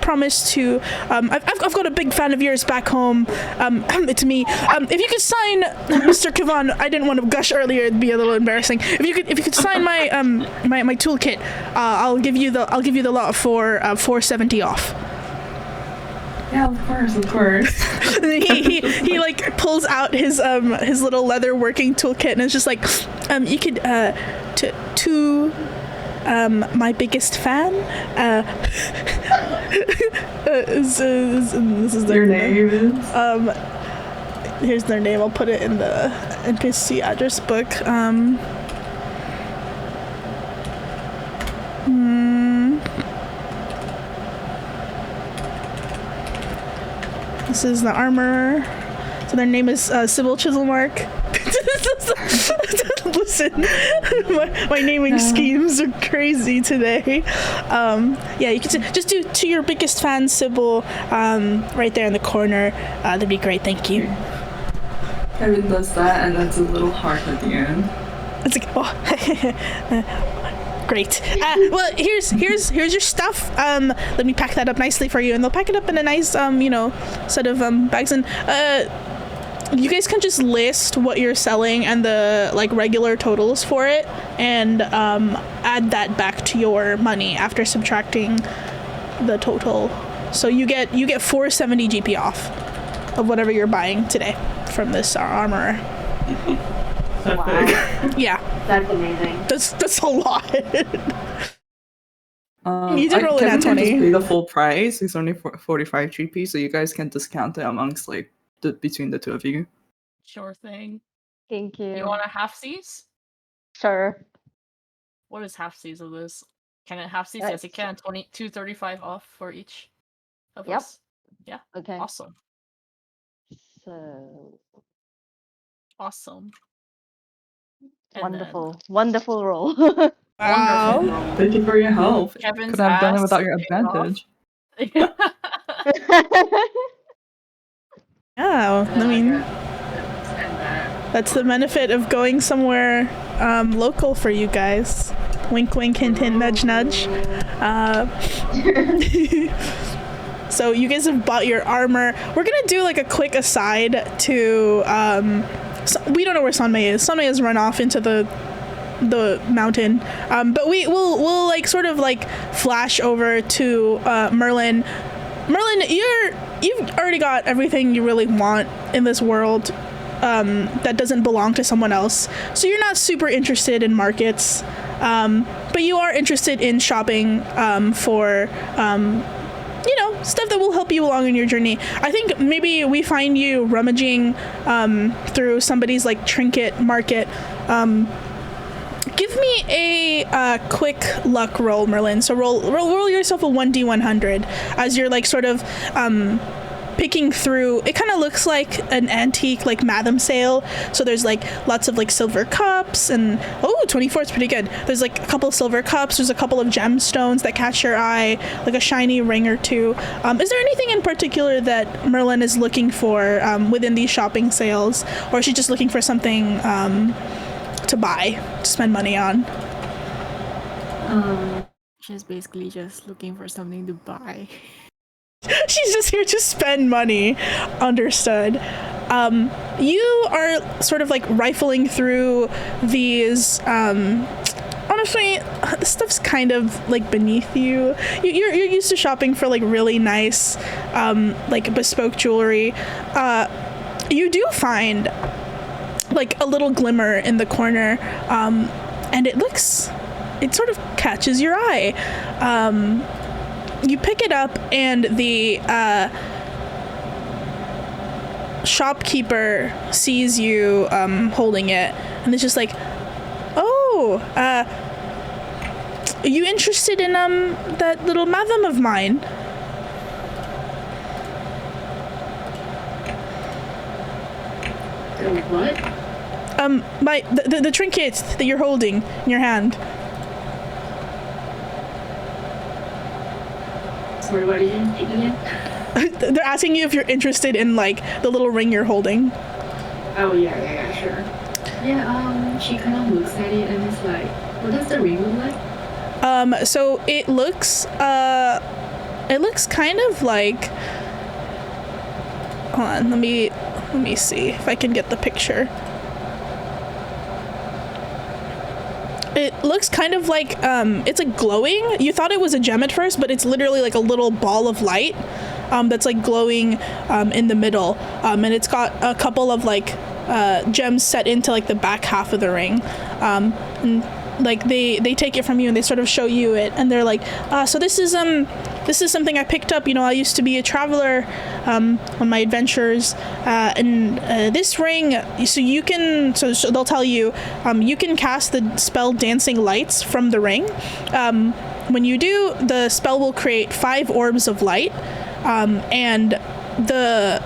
promise to. I've got a big fan of yours back home. It's me. If you could sign, Mr. Kavan, I didn't want to gush earlier; it'd be a little embarrassing. If you could sign my my toolkit, I'll give you the lot for $4.70 off. Yeah, of course. he like pulls out his little leather working toolkit, and it's just like, you could to my biggest fan. This is their name. Here's their name. I'll put it in the NPC address book. This is the armorer. So their name is Sybil Chiselmark. Listen, my naming schemes are crazy today. Yeah, you can just do to your biggest fan, Sybil, right there in the corner. That'd be great. Thank you. Kevin does that, and that's a little heart at the end. It's like, oh, great. Well, here's your stuff. Let me pack that up nicely for you, and they'll pack it up in a nice, set of bags. And you guys can just list what you're selling and the like regular totals for it, and add that back to your money after subtracting the total. So you get $4.70 GP off of whatever you're buying today from this armorer. Wow. Yeah. That's amazing. That's a lot. You did roll a nat 20. Can just pay the full price. It's only 45 GP, so you guys can discount it amongst like between the two of you. Sure thing. Thank you. You want a half-seas? Sure. What is half-seas of this? Can it half-seas? Yes, it can. 235 off for each of us. Yeah. Okay. Awesome. So Awesome. And wonderful roll. Wow. Wonderful. Thank you for your help. Kevin's Could have done it ass without your paid off. advantage. Yeah, I mean, that's the benefit of going somewhere local for you guys. Wink, wink, hint, hint, nudge, nudge. So you guys have bought your armor. We're gonna do like a quick aside to we don't know where Sanmei is. Sanmei has run off into the mountain, but we'll like sort of like flash over to Merlin. Merlin, you've already got everything you really want in this world that doesn't belong to someone else, so you're not super interested in markets, but you are interested in shopping for stuff that will help you along in your journey. I think maybe we find you rummaging through somebody's like trinket market. Give me a quick luck roll, Merlin. So roll yourself a 1d100 as you're like sort of picking through. It kind of looks like an antique like Matham sale. So there's like lots of like silver cups and 24 is pretty good. There's like a couple of silver cups. There's a couple of gemstones that catch your eye, like a shiny ring or two. Is there anything in particular that Merlin is looking for within these shopping sales, or is she just looking for something to buy, to spend money on? She's basically just looking for something to buy. She's just here to spend money. Understood. You are sort of like rifling through these. Honestly, this stuff's kind of like beneath you. You're used to shopping for like really nice, like bespoke jewelry. You do find like a little glimmer in the corner, and it sort of catches your eye. You pick it up, and the shopkeeper sees you holding it, and it's just like, oh, are you interested in that little Matham of mine? What? The trinket that you're holding in your hand. Sorry, what are you taking it? They're asking you if you're interested in like the little ring you're holding. Oh yeah, sure. Yeah, she kind of looks at it and it's like, What does the ring look like? So it looks kind of like, hold on, let me see if I can get the picture. It looks kind of like, it's like glowing. You thought it was a gem at first, but it's literally like a little ball of light that's like glowing in the middle. And it's got a couple of like gems set into like the back half of the ring. And like they take it from you and they sort of show you it, and they're like, so this is something I picked up. You know, I used to be a traveler on my adventures, and this ring, so you can, so they'll tell you, you can cast the spell Dancing Lights from the ring. When you do, the spell will create 5 orbs of light, and the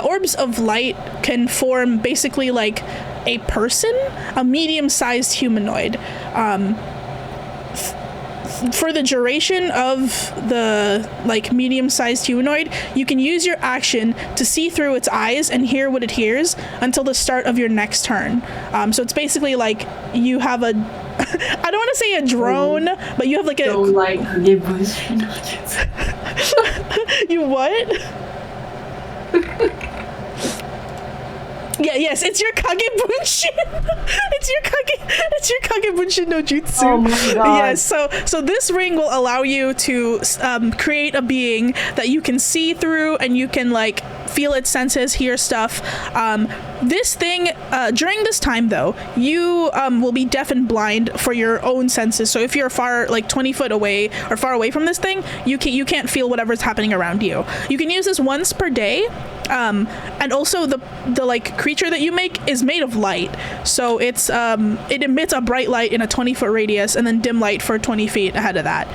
orbs of light can form basically like a person, a medium-sized humanoid. For the duration of the like medium-sized humanoid, you can use your action to see through its eyes and hear what it hears until the start of your next turn. So it's basically like you have a I don't want to say a drone, but you have like a you what? Yeah, yes, it's your Kagebunshin. It's your Kagebunshin no jutsu. Oh my god. Yes, so this ring will allow you to create a being that you can see through, and you can like feel its senses, hear stuff. This thing, during this time though, you will be deaf and blind for your own senses. So if you're far, like 20 foot away or far away from this thing, you can't feel whatever's happening around you. You can use this once per day. And also the like creature that you make is made of light, so it's it emits a bright light in a 20-foot radius and then dim light for 20 feet ahead of that.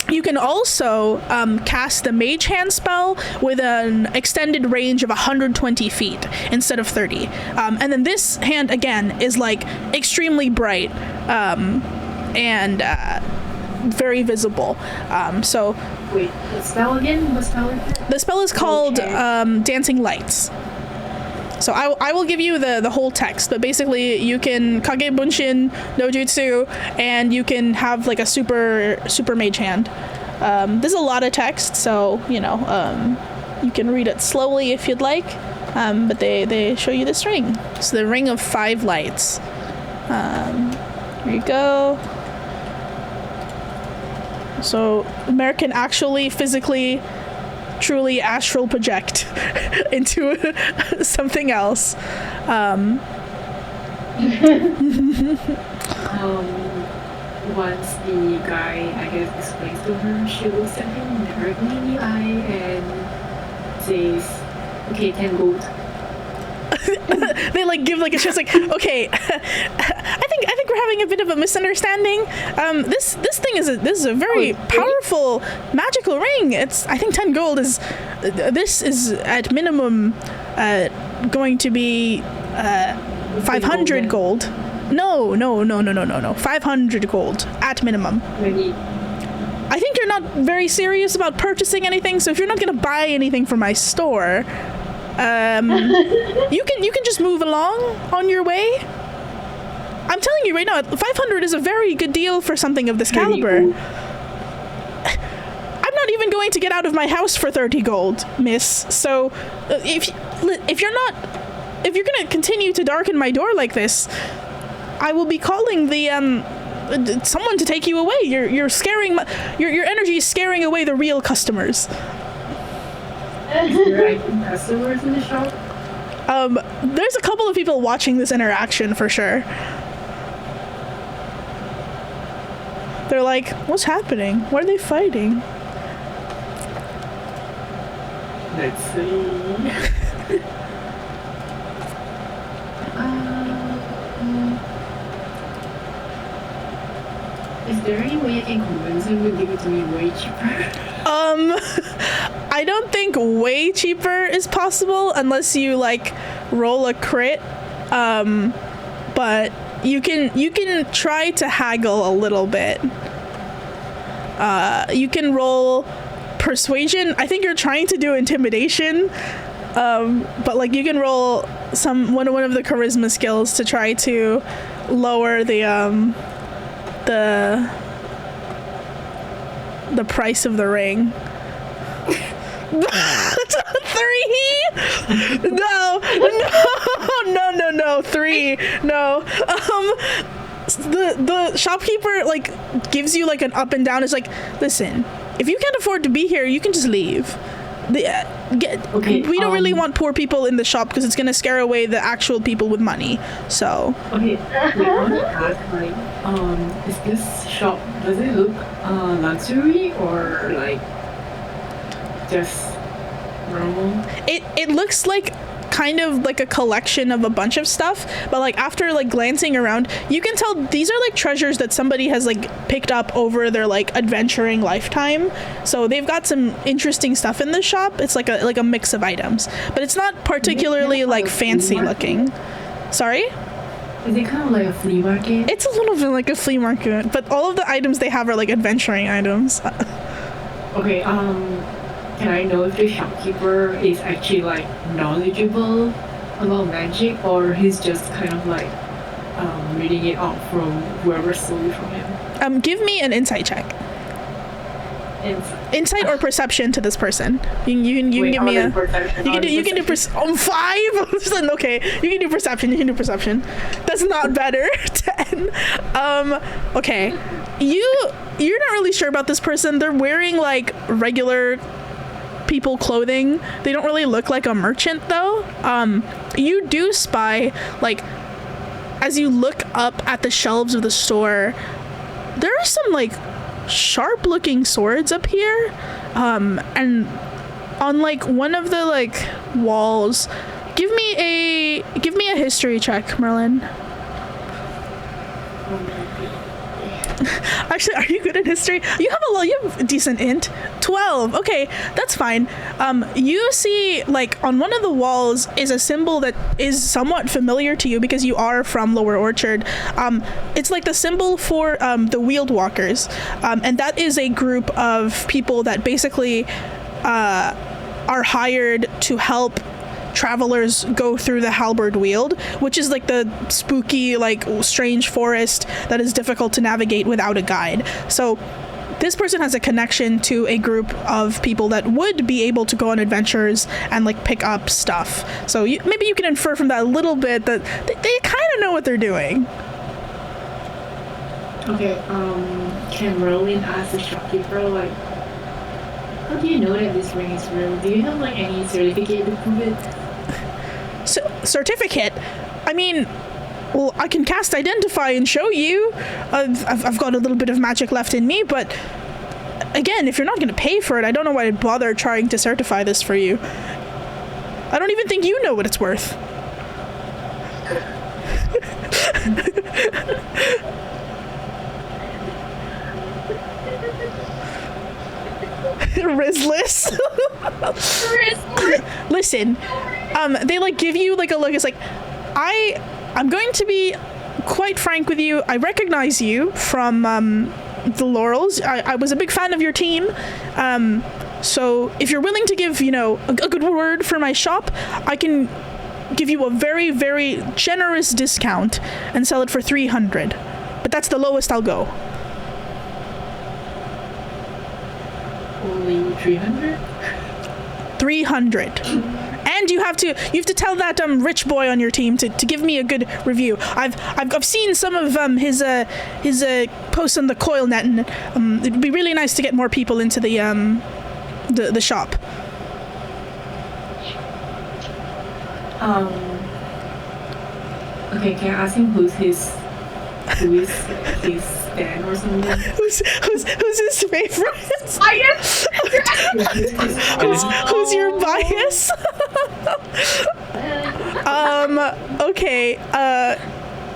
You can also cast the Mage Hand spell with an extended range of 120 feet instead of 30. And then this hand again is like extremely bright and very visible. So wait, the spell again? What spell is it? the spell is called Dancing Lights. So I will give you the whole text, but basically you can Kage Bunshin no Jutsu, and you can have like a super mage hand. There's a lot of text, so you know you can read it slowly if you'd like. But they show you this ring. So the ring of 5 lights. Here you go. So Mer can actually physically, truly astral project into something else. Once the guy, I guess, explains to her, she looks at him directly in the eye and says, "Okay, 10 gold." They like give like a shit like, okay, I think we're having a bit of a misunderstanding. This thing is a very powerful magical ring. It's, I think 10 gold is this is at minimum going to be 500 gold. No, 500 gold at minimum. Maybe. I think you're not very serious about purchasing anything, so if you're not going to buy anything from my store, you can just move along on your way. I'm telling you right now, 500 is a very good deal for something of this caliber. I'm not even going to get out of my house for 30 gold, miss. So if you're gonna continue to darken my door like this, I will be calling the someone to take you away. You're scaring your energy is scaring away the real customers. Is there customers in the shop? There's a couple of people watching this interaction for sure. They're like, what's happening? Why are they fighting? Let's see. Is there any way I can convince him to give it to me way cheaper? I don't think way cheaper is possible unless you like roll a crit. But you can try to haggle a little bit. You can roll persuasion. I think you're trying to do intimidation. But like you can roll one of the charisma skills to try to lower the price of the ring. 3? No, 3. No. The shopkeeper like gives you like an up and down. It's like, listen, if you can't afford to be here, you can just leave. We don't really want poor people in the shop because it's gonna scare away the actual people with money. So. Okay, I want to ask, like, is this shop, does it look luxury or like just normal? It looks like kind of like a collection of a bunch of stuff, but like after like glancing around, you can tell these are like treasures that somebody has like picked up over their like adventuring lifetime. So they've got some interesting stuff in the shop. It's like a mix of items, but it's not particularly like fancy looking. Sorry? Is it kind of like a flea market? It's a little bit like a flea market, but all of the items they have are like adventuring items. Okay, can I know if the shopkeeper is actually like knowledgeable about magic, or he's just kind of like reading it off from whoever stole it from him? Give me an insight check. Insight or perception to this person. You can give me a. You can do 5. Okay, you can do perception. You can do perception. That's not better. 10. Okay. You're not really sure about this person. They're wearing like regular people clothing. They don't really look like a merchant though. You do spy, like, as you look up at the shelves of the store, there are some like sharp looking swords up here, and on like one of the like walls. Give me a history check, Merlin. Actually, are you good at history? You have a decent int. 12. Okay, that's fine. You see, like, on one of the walls is a symbol that is somewhat familiar to you because you are from Lower Orchard. It's like the symbol for the Wheeled Walkers, and that is a group of people that basically are hired to help travelers go through the Halberd Weald, which is like the spooky, like strange forest that is difficult to navigate without a guide. So this person has a connection to a group of people that would be able to go on adventures and like pick up stuff. So maybe you can infer from that a little bit that they kind of know what they're doing. Okay, can Merlin ask the shopkeeper, like, how do you know that this ring is real? Do you have like any certificate to prove it? Certificate? I mean, well, I can cast Identify and show you. I've got a little bit of magic left in me, but again, if you're not going to pay for it, I don't know why I'd bother trying to certify this for you. I don't even think you know what it's worth. Rizless. Listen, they like give you like a look. It's like, I'm going to be quite frank with you. I recognize you from the Laurels. I was a big fan of your team. So if you're willing to give, you know, a good word for my shop, I can give you a very, very generous discount and sell it for 300. But that's the lowest I'll go. Only 300? 300. And you have to tell that rich boy on your team to give me a good review. I've seen some of his posts on the coil net, and it'd be really nice to get more people into the shop. Okay, can I ask him who is his stand or something? Who's his favorite? Bias. Who's your bias? Okay.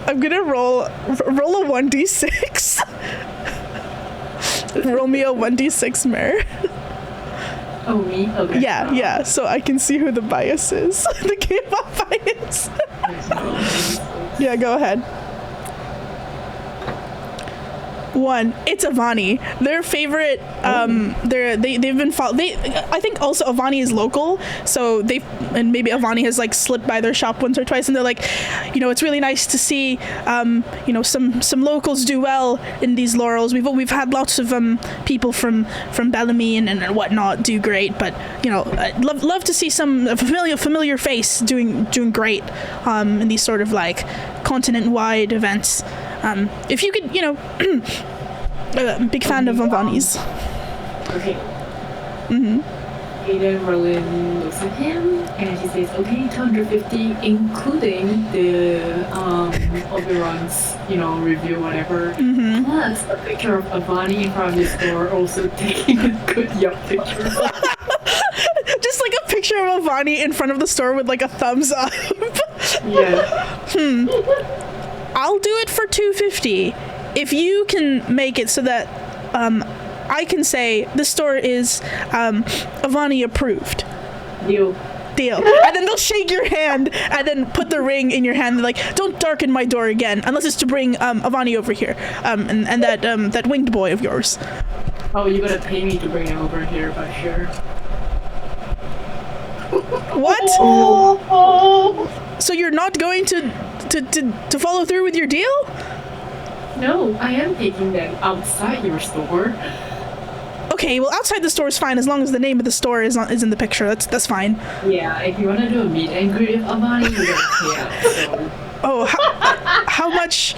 I'm gonna roll a 1d6. Roll me a 1d6, Mare. Oh, me? Okay. Yeah. So I can see who the bias is. The K-pop bias. Yeah, go ahead. One, it's Avani. Their favorite. They've been I think also Avani is local, so and maybe Avani has like slipped by their shop once or twice, and they're like, it's really nice to see, some locals do well in these laurels. We've had lots of people from Bellamy and whatnot do great, but I'd love to see some familiar face doing great in these sort of like continent-wide events. If you could, big fan of Avani's. Okay. Mm-hmm. Ada Merlin looks at him and she says, okay, 250, including the Oberon's, review, whatever. Mm-hmm. Plus a picture of Avani in front of the store, also taking a good yuck picture. Just like a picture of Avani in front of the store with like a thumbs up. Yeah. I'll do it for 250 if you can make it so that I can say the store is Avani approved. Deal. And then they'll shake your hand and then put the ring in your hand. They're like, don't darken my door again unless it's to bring Avani over here and that winged boy of yours. Oh, you gotta pay me to bring him over here, but sure. What? So you're not going to follow through with your deal? No, I am taking them outside your store. Okay, well, outside the store is fine as long as the name of the store is in the picture. That's fine. Yeah, if you wanna do a meet and greet with Avani, you gotta pay out. So. Oh, how much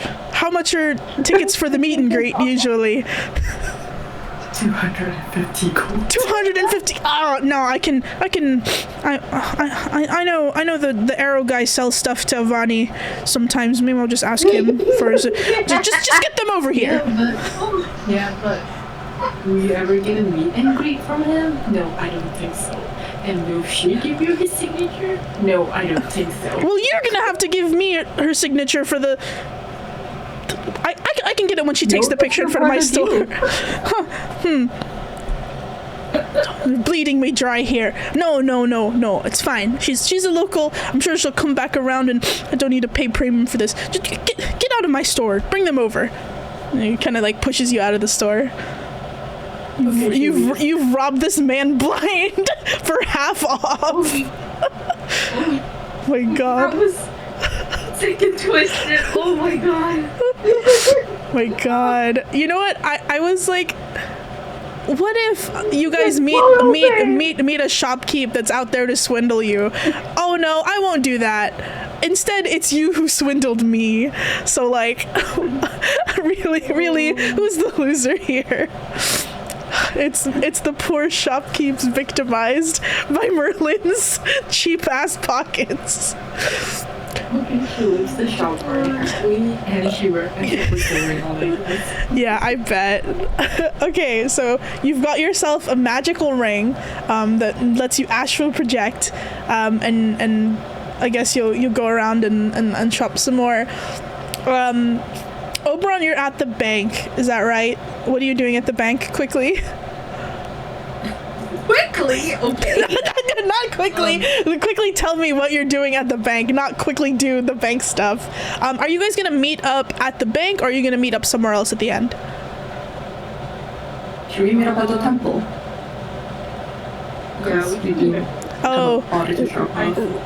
are tickets for the meet and greet usually? 250 gold. 250. Oh no, I know the arrow guy sells stuff to Avani sometimes. Maybe I'll just ask him for just get them over here. Yeah, but will you ever get a meet and greet from him? No, I don't think so. And will she give you his signature? No, I don't think so. Well, you're gonna have to give me her signature for the. I can get it when she takes the picture in front of my store. Bleeding me dry here. No, it's fine. She's a local. I'm sure she'll come back around, and I don't need to pay premium for this. Just get out of my store. Bring them over. And he kind of like pushes you out of the store. You've robbed this man blind for half off. My God. That was sick and twisted. Oh my God. My God. You know what? I was like, what if you guys meet a shopkeep that's out there to swindle you? Oh no, I won't do that. Instead, it's you who swindled me. So like, really, who's the loser here? It's the poor shopkeeps victimized by Merlin's cheap ass pockets. She leaves the shop very quickly, and she was doing all of this. Yeah, I bet. Okay, so you've got yourself a magical ring that lets you astral project, and I guess you'll go around and shop some more. Oberon, you're at the bank. Is that right? What are you doing at the bank? Quickly. Quickly? Okay. Not quickly. Quickly tell me what you're doing at the bank, not quickly do the bank stuff. Are you guys going to meet up at the bank, or are you going to meet up somewhere else at the end? Should we meet up at the temple? Yeah, we can do it. Oh,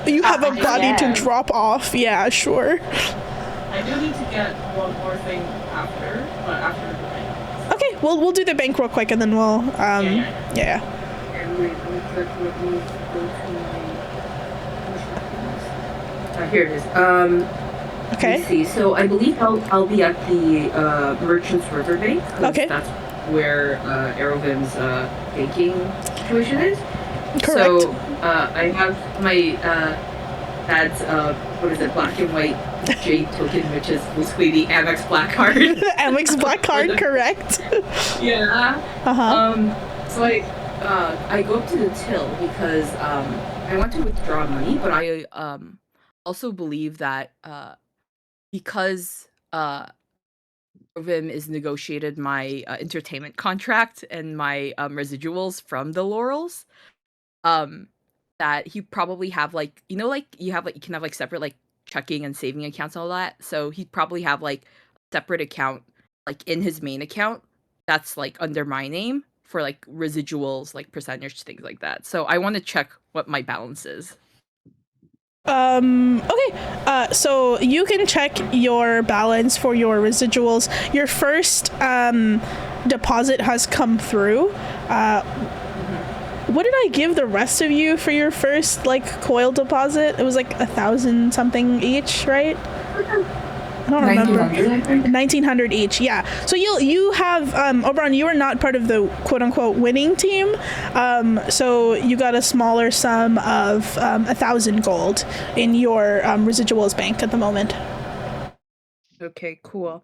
you have a body to yeah. drop off. Yeah, sure. I do need to get one more thing after the bank. Okay, well, we'll do the bank real quick, and then we'll, yeah. And wait, let me go to my... here it is. Okay. Let's see. So I believe I'll be at the Merchant's River Bank. Okay. That's where Aerovim's banking situation is. Correct. So I have my dad's black and white jade token, which is basically the Amex black card. Amex black card, correct. Yeah. Uh-huh. So I go up to the till because I want to withdraw money, but I also believe that because Vim is negotiated my entertainment contract and my residuals from the Laurels, that he probably have like you can have like separate like checking and saving accounts and all that. So he'd probably have like a separate account like in his main account that's like under my name for like residuals, like percentage, things like that. So I want to check what my balance is. Okay. So you can check your balance for your residuals. Your first deposit has come through. What did I give the rest of you for your first like coil deposit? It was like 1,000 something each, right? I don't remember. 1,900 each, yeah. So you have Oberon, you are not part of the quote unquote winning team. So you got a smaller sum of 1,000 gold in your residuals bank at the moment. Okay, cool.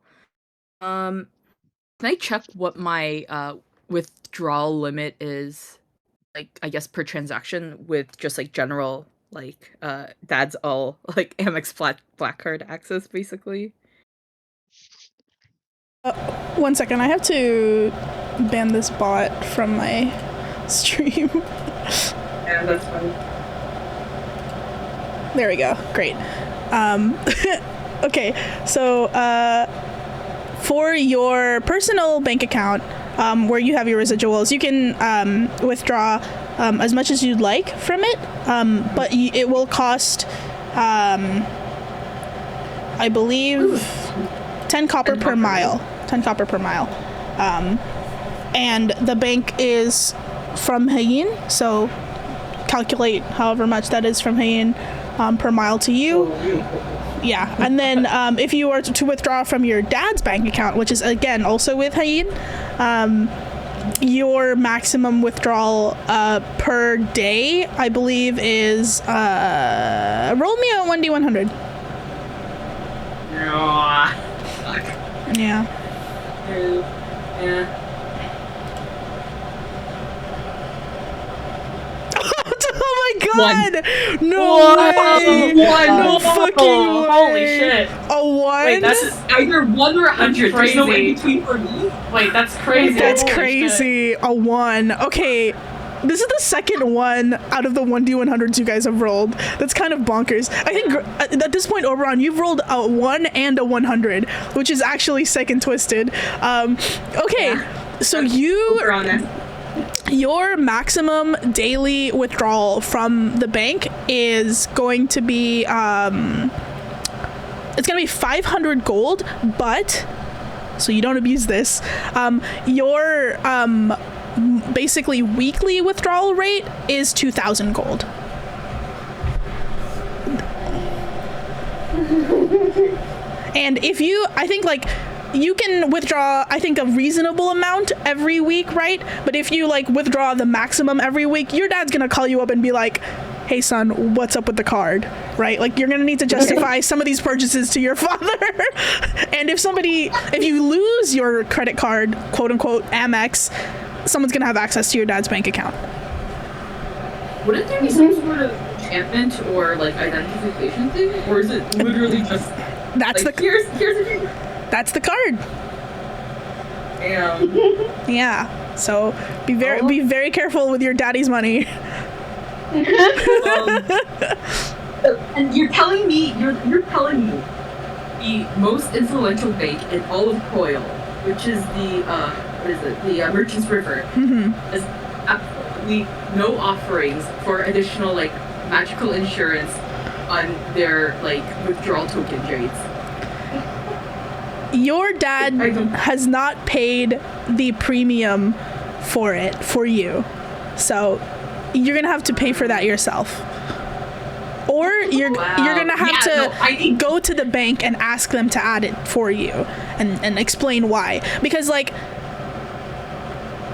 Can I check what my withdrawal limit is? Like, I guess per transaction with just like general like dad's all like Amex black card access basically. 1 second, I have to ban this bot from my stream. Yeah, that's fine. There we go. Great. Okay, so for your personal bank account, where you have your residuals, you can withdraw as much as you'd like from it, but it will cost, I believe, 10 copper per mile. 10 copper per mile. And the bank is from Hayin, so calculate however much that is from Hayin per mile to you. Yeah, and then if you were to withdraw from your dad's bank account, which is again also with Hayin, your maximum withdrawal per day, I believe, is roll me a 1d100. Yeah. Oh my god! No way! No fucking way! Holy shit! A 1? Wait, that's Either 1 or 100. There's no in crazy. between for me. Wait, that's crazy. That's Holy crazy. shit. A 1. Okay. This is the second one out of the 1d100s you guys have rolled. That's kind of bonkers. I think at this point, Oberon, you've rolled a 1 and a 100, which is actually sick and twisted. Okay, so your maximum daily withdrawal from the bank is going to be it's going to be 500 gold, but so you don't abuse this. Your basically weekly withdrawal rate is 2,000 gold. And if you, I think like you can withdraw, I think, a reasonable amount every week, right? But if you like withdraw the maximum every week, your dad's gonna call you up and be like, hey son, what's up with the card, right? Like you're gonna need to justify some of these purchases to your father. And if you lose your credit card, quote unquote Amex, someone's gonna have access to your dad's bank account. Wouldn't there be some sort of enchantment or like identification thing, or is it literally just That's like, the here's the that's the card. Damn. Yeah. So be very careful with your daddy's money. And you're telling me the most influential bank in all of Coil, which is the Merchant's River, has absolutely no offerings for additional like magical insurance on their like withdrawal token trades. Your dad has not paid the premium for it for you, so you're gonna have to pay for that yourself, or you're gonna have to go to the bank and ask them to add it for you and explain why. Because like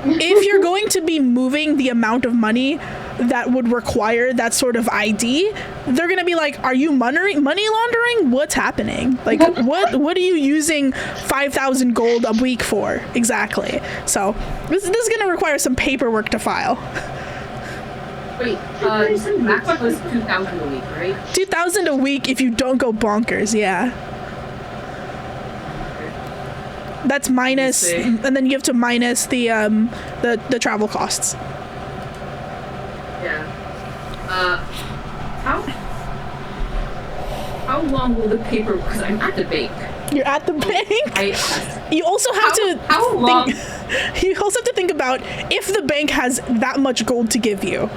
if you're going to be moving the amount of money that would require that sort of ID, they're gonna be like, are you money laundering? What's happening? Like what are you using 5,000 gold a week for exactly? So this is gonna require some paperwork to file. Wait, you said max was 2,000 a week, right? 2,000 a week if you don't go bonkers, yeah. That's minus, and then you have to minus the travel costs. Yeah. How long will the paper? Because I'm at the bank. You're at the bank. You also have to how long? think. You also have to think about if the bank has that much gold to give you.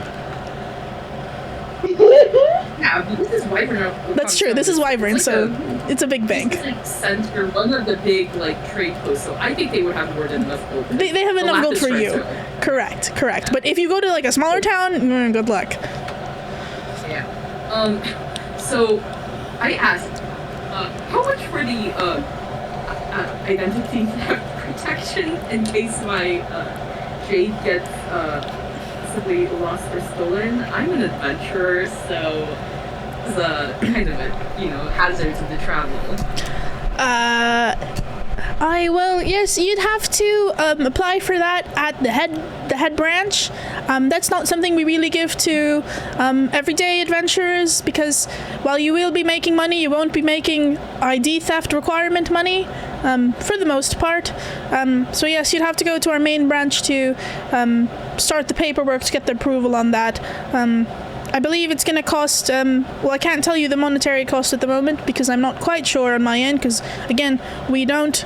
Yeah, but this is Wyvern. That's true. This is Wyvern, It's like so it's a big bank. This is like center, one of the big like trade posts. So I think they would have more than enough gold. They have enough gold for you. Are, Correct. But if you go to like a smaller town, good luck. Yeah. So I asked, how much for the identity theft protection in case my jade gets possibly lost or stolen? I'm an adventurer, so it's a kind of a hazard to the travel. Well, yes, you'd have to apply for that at the head branch. That's not something we really give to everyday adventurers because while you will be making money, you won't be making ID theft requirement money for the most part. So yes, you'd have to go to our main branch to start the paperwork to get the approval on that. I believe it's going to cost, well, I can't tell you the monetary cost at the moment because I'm not quite sure on my end because, again, we don't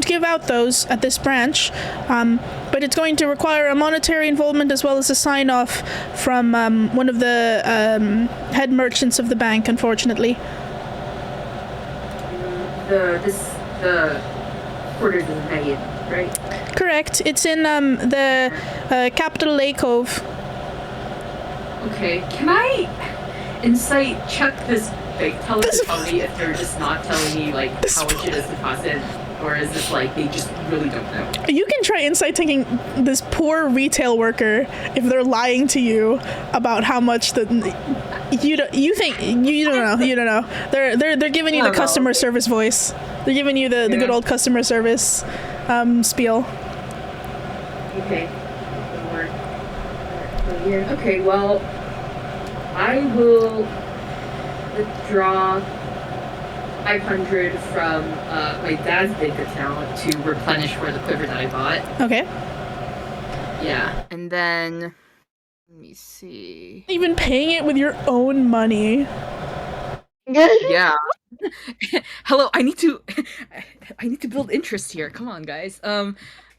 give out those at this branch, but it's going to require a monetary involvement as well as a sign-off from one of the head merchants of the bank, unfortunately. The quarters in Hagen, right? Correct. It's in the capital Lake Cove. Okay, can I insight check this bank teller to tell me if they're just not telling me like how much it is to deposit, or is this like they just really don't know? You can try insight taking this poor retail worker if they're lying to you about how much you don't know. They're giving you the customer service voice. They're giving you the good old customer service spiel. Okay. Okay, well, I will withdraw 500 from my dad's bank account to replenish for the quiver that I bought. Okay. Yeah, and then let me see. Even paying it with your own money. Yeah. Hello, I need to build interest here. Come on, guys.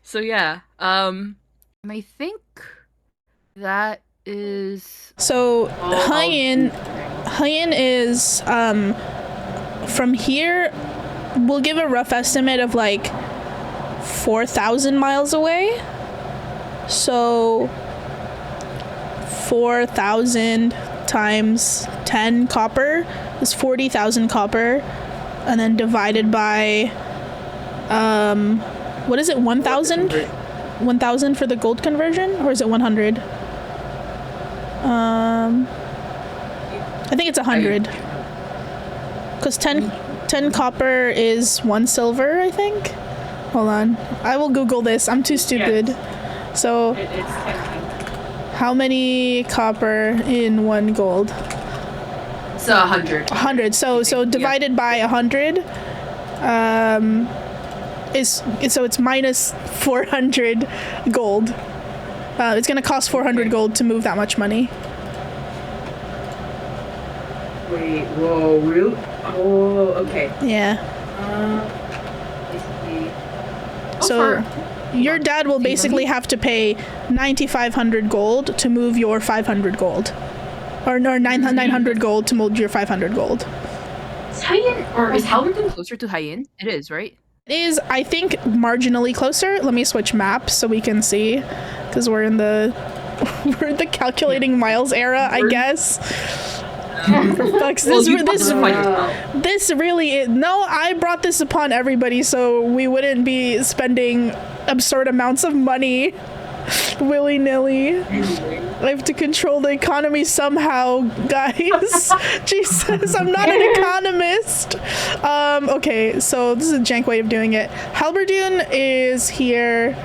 So yeah. I think that is so Hyen is from here we'll give a rough estimate of like 4,000 miles away. So 4,000 times 10 copper is 40,000 copper, and then divided by what is it, 1,000? 1,000 for the gold conversion, or is it 100? I think it's 100. Because 10 copper is 1 silver, I think. Hold on. I will Google this. I'm too stupid. Yes. So, it's 10. How many copper in 1 gold? So 100. 100. So divided by 100, it's minus 400 gold. It's gonna cost 400 gold to move that much money. Wait, whoa, really? Oh, okay. Yeah. So your dad will basically have to pay 9,500 gold to move your 500 gold. Or 900 gold to move your 500 gold. Is Hyen, or is Halberton closer to Hyen? It is, right? It is, I think, marginally closer. Let me switch maps so we can see, because we're in the calculating miles era, I guess. For fuck's this really is, no, I brought this upon everybody so we wouldn't be spending absurd amounts of money willy-nilly. I have to control the economy somehow, guys. Jesus, I'm not an economist. Okay, so this is a jank way of doing it. Halberdoon is here.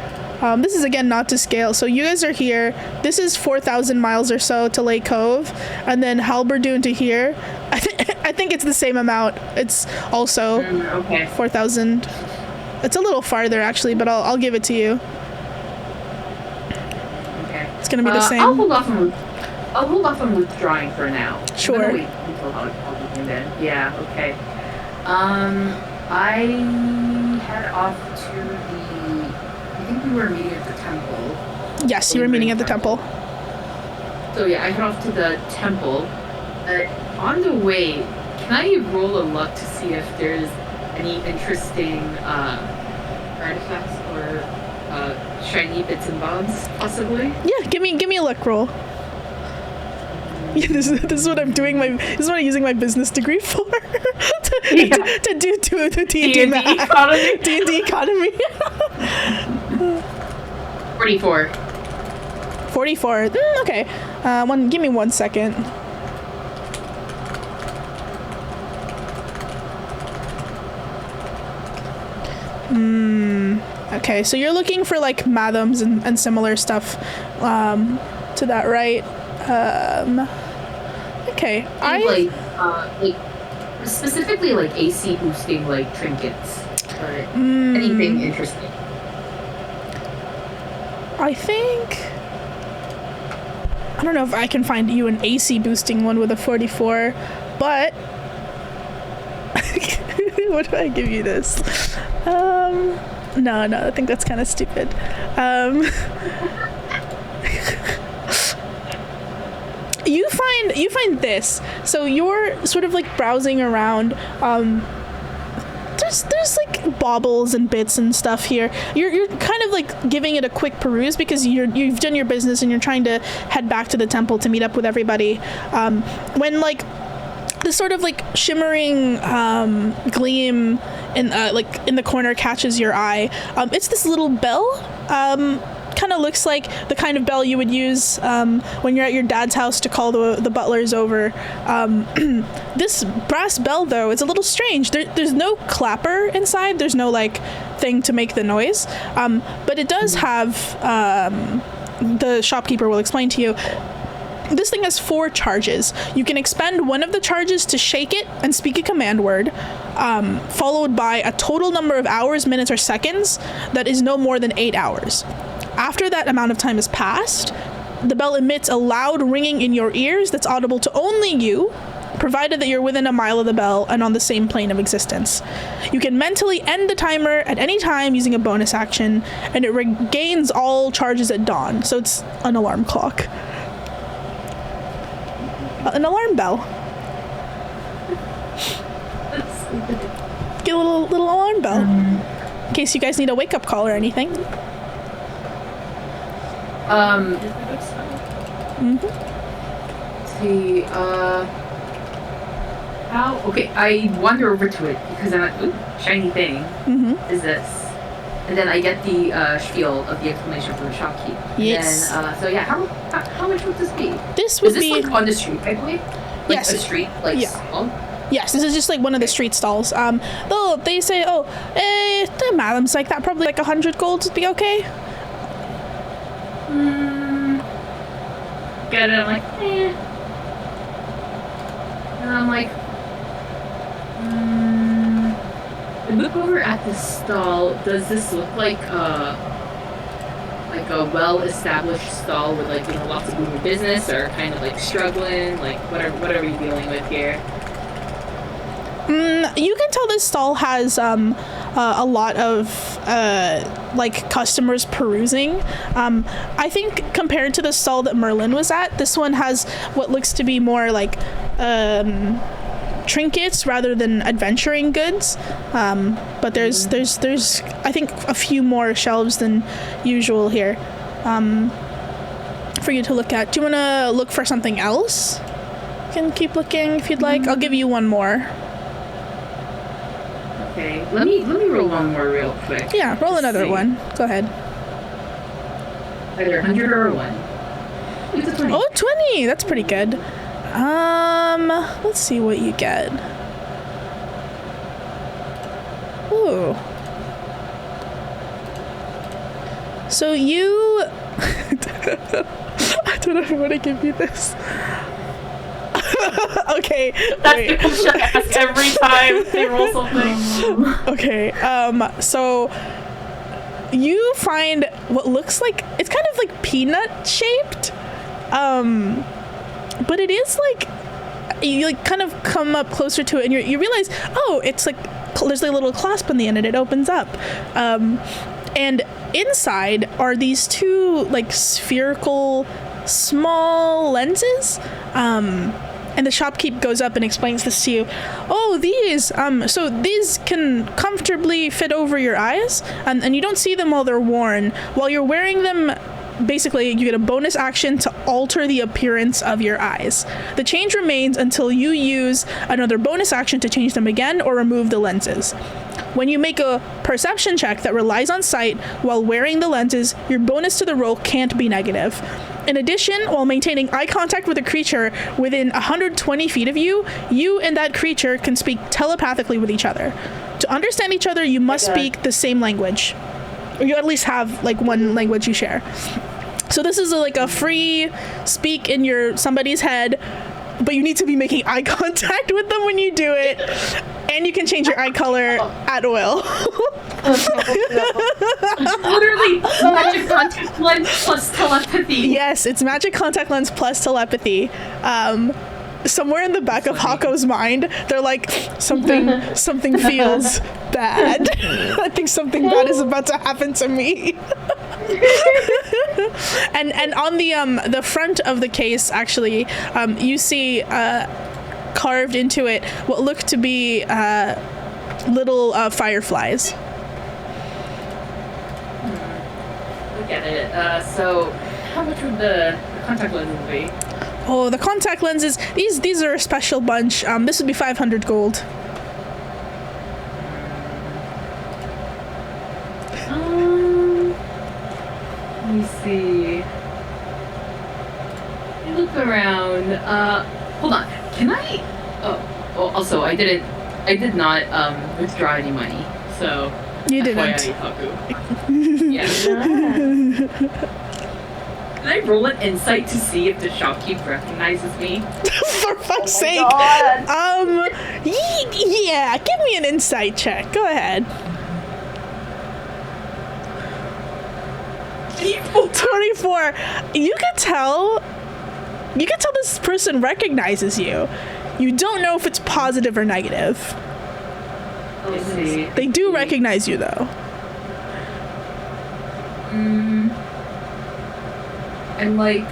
This is again not to scale. So you guys are here. This is 4,000 miles or so to Lake Cove, and then Halberdoon to here. I think it's the same amount. It's also 4,000. It's a little farther actually, but I'll give it to you. It's gonna be the same. I'll hold off on withdrawing for now. Sure. Wait until Halberdoon then. Yeah. Okay. I head off to the. I think we were meeting at the temple. Yes, you were meeting at the temple. So yeah, I head off to the temple. On the way, can I roll a luck to see if there's any interesting artifacts or shiny bits and bobs, possibly? Yeah, give me a luck roll. Yeah, this is what I'm doing. This is what I'm using my business degree for. to do the D&D economy. D&D economy. 44. 44. Okay. Give me 1 second. Okay, so you're looking for like madams and similar stuff to that, right? Okay. Like specifically like AC boosting like trinkets or anything interesting. I don't know if I can find you an AC boosting one with a 44, but what do I give you this? No, I think that's kind of stupid. You find this. So you're sort of like browsing around. There's like baubles and bits and stuff here. You're kind of like giving it a quick peruse because you've done your business and you're trying to head back to the temple to meet up with everybody. When like this sort of like shimmering gleam in the corner catches your eye. It's this little bell. Kind of looks like the kind of bell you would use when you're at your dad's house to call the butlers over. This brass bell, though, is a little strange. There's no clapper inside. There's no like thing to make the noise. But it does have, the shopkeeper will explain to you, this thing has 4 charges. You can expend one of the charges to shake it and speak a command word, followed by a total number of hours, minutes, or seconds that is no more than 8 hours. After that amount of time has passed, the bell emits a loud ringing in your ears that's audible to only you, provided that you're within a mile of the bell and on the same plane of existence. You can mentally end the timer at any time using a bonus action, and it regains all charges at dawn. So it's an alarm clock. An alarm bell. Get a little alarm bell. In case you guys need a wake-up call or anything. See, I wander over to it because I'm like, ooh, shiny thing. Is this? And then I get the spiel of the explanation from the shopkeep. Yes. And then, so yeah, how much would this be? This would be... Is this like on the street, I believe? Like yes. a street, like stall? Yes, this is just like one of the street stalls. Though they say, the madam's like that, probably like 100 gold would be okay. Get it, I'm like, And I'm like, I look over at the stall. Does this look like a well-established stall with like, lots of booming business, or kind of like struggling? Like, what are we dealing with here? You can tell this stall has a lot of like customers perusing. I think compared to the stall that Merlin was at, this one has what looks to be more like trinkets rather than adventuring goods. But there's I think a few more shelves than usual here for you to look at. Do you want to look for something else? You can keep looking if you'd like. I'll give you one more. Okay, let me roll one more real quick. Yeah, roll another one. Go ahead. Either 100 or a 1. It's a 20. Oh, 20! That's pretty good. Let's see what you get. Ooh. So you... I don't know if I want to give you this. Okay. That's the question I ask every time they roll something. Okay, so you find what looks like, it's kind of like peanut shaped, but it is like, you like kind of come up closer to it and you realize, oh, it's like there's a little clasp on the end, and it opens up. And inside are these two like spherical small lenses. And the shopkeep goes up and explains this to you. Oh, these, so these can comfortably fit over your eyes, and you don't see them while they're worn. While you're wearing them, basically, you get a bonus action to alter the appearance of your eyes. The change remains until you use another bonus action to change them again or remove the lenses. When you make a perception check that relies on sight while wearing the lenses, your bonus to the roll can't be negative. In addition, while maintaining eye contact with a creature within 120 feet of you, you and that creature can speak telepathically with each other. To understand each other, you must speak the same language. Or you at least have like one language you share. So this is like a free speak in somebody's head, but you need to be making eye contact with them when you do it. And you can change your eye color at will. Literally magic contact lens plus telepathy. Yes, it's magic contact lens plus telepathy. Somewhere in the back of Hako's mind, they're like, something feels bad. I think something bad is about to happen to me. and on the front of the case, actually, you see carved into it what look to be little fireflies. Look at it. So how much would the contact lenses be? Oh, the contact lenses, these are a special bunch. This would be 500 gold. Let me see. I look around. Hold on. Can I? Oh, also, I did not withdraw any money. So You FYI, didn't. Haku. Yeah. Can I roll an insight to see if the shopkeep recognizes me? For fuck's sake. God. Yeah, give me an insight check. Go ahead. 24. You can tell this person recognizes you. You don't know if it's positive or negative. Let's see. They do recognize you though. I'm like,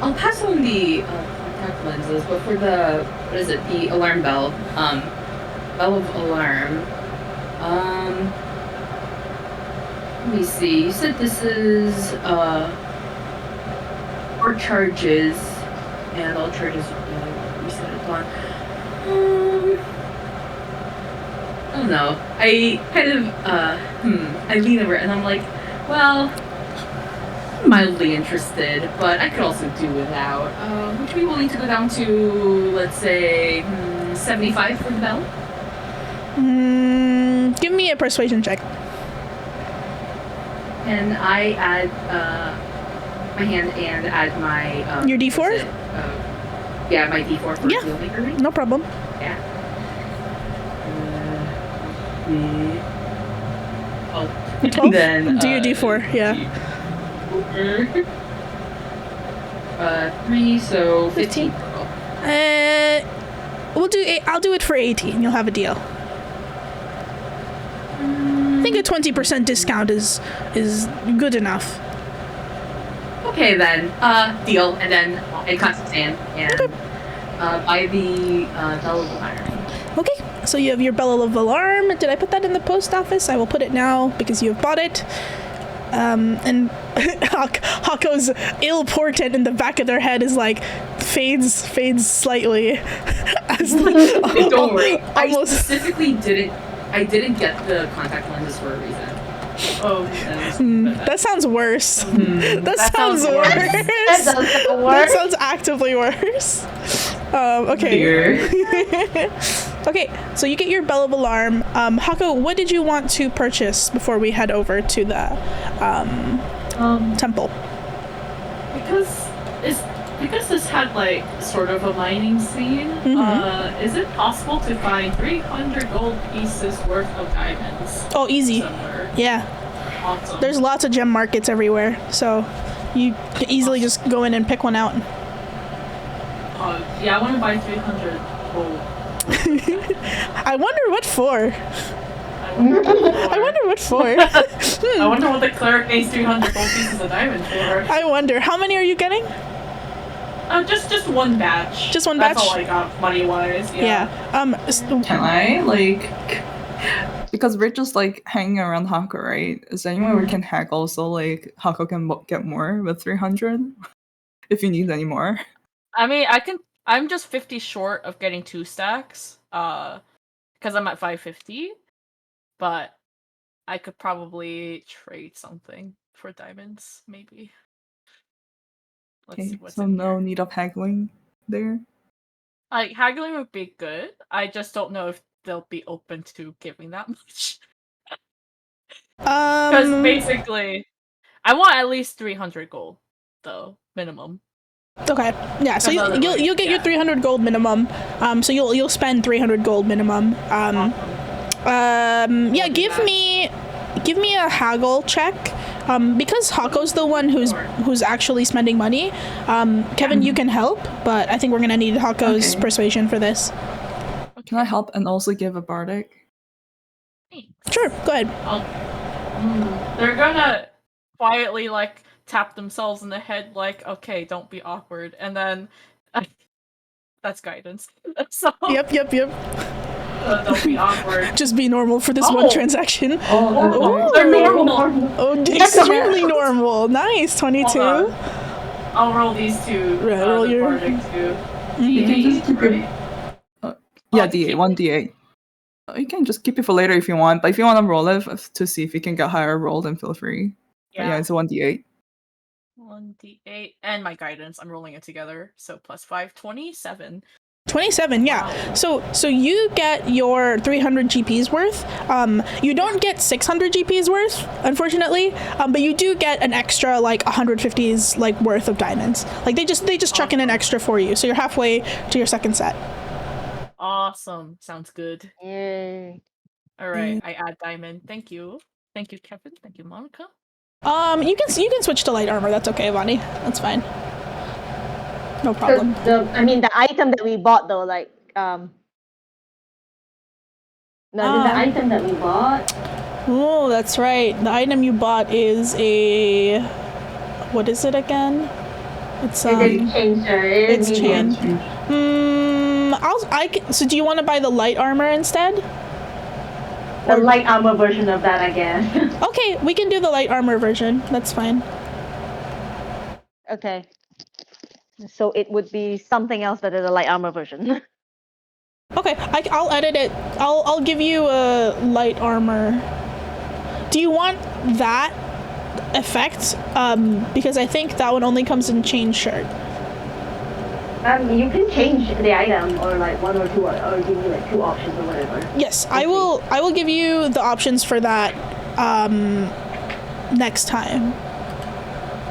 I'll pass on the contact lenses, but for the, what is it, the alarm bell, bell of alarm, let me see, you said this is, 4 charges, and all charges, reset it on, I don't know, I kind of, I lean over and I'm like, well, mildly interested, but I could also do without. Would you be willing to go down to, let's say, 75 for the bell? Give me a persuasion check. And I add my hand and add my Your D4? what is it? Yeah, my D4 for Yeah. deal maker ring. No problem. Yeah. Oh. 12? Then Do your D4, yeah. 3, so 15. I'll do it for 18. You'll have a deal. I think a 20% discount is good enough. Okay then, deal, and then I contact Sam and buy the bell of alarm. Okay, so you have your bell of alarm. Did I put that in the post office? I will put it now because you have bought it. And Hako's ill portent in the back of their head is like fades slightly. As Don't worry, I almost specifically didn't get the contact lenses for a reason. Oh, that sounds worse. That sounds sounds worse. worse. That does sound That worse. sounds actively worse. Okay. Okay, so you get your bell of alarm. Hako, what did you want to purchase before we head over to the temple? Because this had like sort of a mining scene, is it possible to find 300 gold pieces worth of diamonds Oh, easy. somewhere? Yeah. Awesome. There's lots of gem markets everywhere, so you can easily just go in and pick one out. Yeah, I want to buy 300 gold I wonder what for. I wonder what for. I wonder what the cleric needs 300 gold pieces of diamond for. I wonder, how many are you getting? Just one batch. Just one batch? That's all I got money-wise, yeah. Can I, like... Because we're just, like, hanging around Hako, right? Is there anyone we can haggle so, like, Hako can get more with 300? If you need any more. I mean, I'm just 50 short of getting 2 stacks, because I'm at 550. But I could probably trade something for diamonds, maybe. Let's see what's so in no here. need of haggling there? Like, haggling would be good. I just don't know if they'll be open to giving that much. Because basically, I want at least 300 gold, though, minimum. Okay, yeah. So you'll get your 300 gold minimum. So you'll spend 300 gold minimum. Yeah. Give me a haggle check. Because Hako's the one who's actually spending money. Kevin, you can help, but I think we're gonna need Hako's persuasion for this. Can I help and also give a bardic? Sure, go ahead. They're gonna quietly, like, tap themselves in the head, like, okay, don't be awkward, and then that's guidance. So Yep. don't be awkward. Just be normal for this one transaction. They're normal. Oh, extremely normal. Nice, 22. I'll roll these two. Roll the your. bardic too. You can just keep right? Yeah, D8, 1d8. You can just keep it for later if you want, but if you want to roll it to see if you can get higher roll, then feel free. But yeah, it's a 1d8. 1d8 and my guidance. I'm rolling it together. So plus 5, 27. 27, yeah. Wow. So you get your 300 GPs worth. You don't get 600 GPs worth, unfortunately. But you do get an extra like 150s like worth of diamonds. Like they just chuck in an extra for you. So you're halfway to your second set. Awesome. Sounds good. Yay. All right, I add diamond. Thank you. Thank you, Kevin. Thank you, Monica. You can switch to light armor. That's okay, Vani. That's fine. No problem. The item that we bought though, like the item that we bought. Oh, that's right. The item you bought is a. What is it again? It's changed, sir. It's changed. So do you want to buy the light armor instead? The light armor version of that, I guess. Okay, we can do the light armor version. That's fine. Okay. So it would be something else that is a light armor version. Okay, I'll edit it. I'll give you a light armor. Do you want that effect? Because I think that one only comes in chain shirt. You can change the item or like one or two, or give me like 2 options or whatever. Yes, I will give you the options for that next time.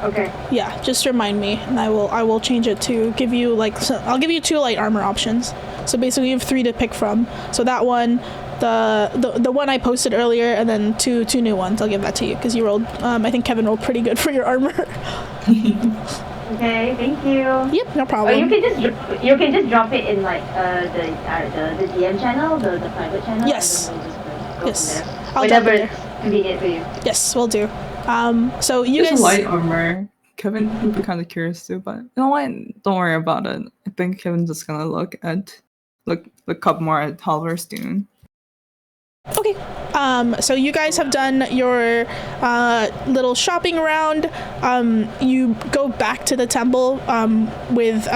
Okay. Yeah, just remind me, and I will change it to give you I'll give you 2 light armor options. So basically, you have 3 to pick from. So that one, the one I posted earlier, and then two new ones. I'll give that to you because you rolled. I think Kevin rolled pretty good for your armor. Okay, thank you. Yep, no problem. Or you can just drop it in like the DM channel, the private channel. Yes. And then we'll just go from there. I'll Whenever it's convenient for you. Yes, we'll do. So you There's guys. light armor. Kevin would be kind of curious too, but you know what? Don't worry about it. I think Kevin's just gonna look up more at Halverstone. Okay. So you guys have done your little shopping round. You go back to the temple with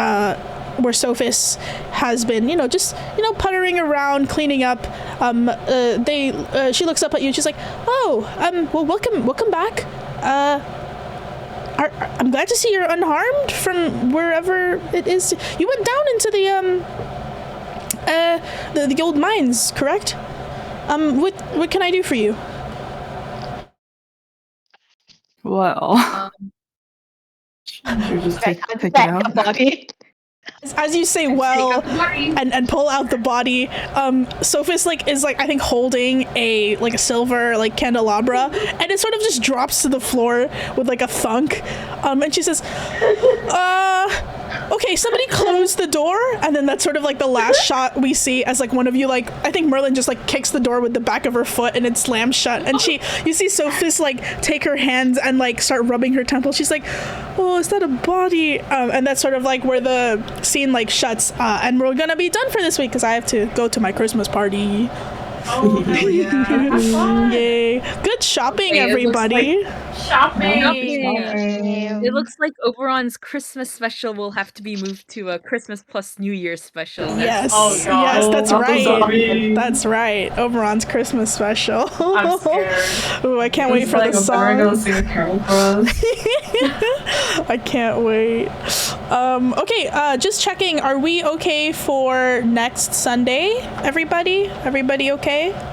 where Sophis has been, just puttering around, cleaning up. She looks up at you and she's like, "Oh, well, welcome back. I'm glad to see you're unharmed from wherever it is. You went down into the old mines, correct? What can I do for you?" Well, just take it out. Body. As you say well and pull out the body, Sophis is I think holding a silver candelabra, and it sort of just drops to the floor with a thunk. And she says, Okay, somebody closed the door, and then that's sort of like the last shot we see as like one of you, like, I think Merlin just like kicks the door with the back of her foot and it slams shut, and you see Sophis like take her hands and like start rubbing her temple. She's like, oh, is that a body? And that's sort of like where the scene like shuts, and we're gonna be done for this week because I have to go to my Christmas party. Oh, hell yeah. Have fun. Yay. Good shopping, everybody. Shopping. It looks like Oberon's Christmas special will have to be moved to a Christmas plus New Year's special. Yes, Oh, God. yes, that's I'm right. sorry. That's right. Oberon's Christmas special. I'm scared. Ooh, I can't wait for the song. Gonna sing a carol for us. I can't wait. Okay, just checking. Are we okay for next Sunday, everybody? Everybody okay?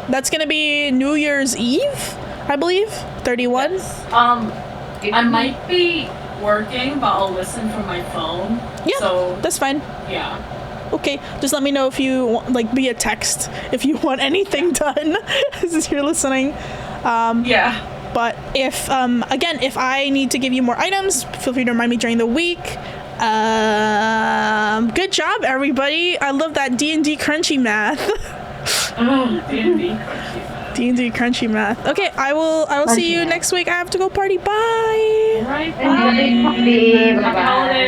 That's gonna be New Year's Eve, I believe. 31. Yes. I might be working, but I'll listen from my phone. Yeah, So, that's fine. yeah. Okay, just let me know if you want, like, via text if you want anything done as you're listening. Yeah. But if again, if I need to give you more items, feel free to remind me during the week. Good job, everybody. I love that D&D crunchy math. Oh, D&D crunchy. D&D crunchy math. Okay, I will see you next week. I have to go party. Bye. Right, Happy bye. holiday. Happy holidays.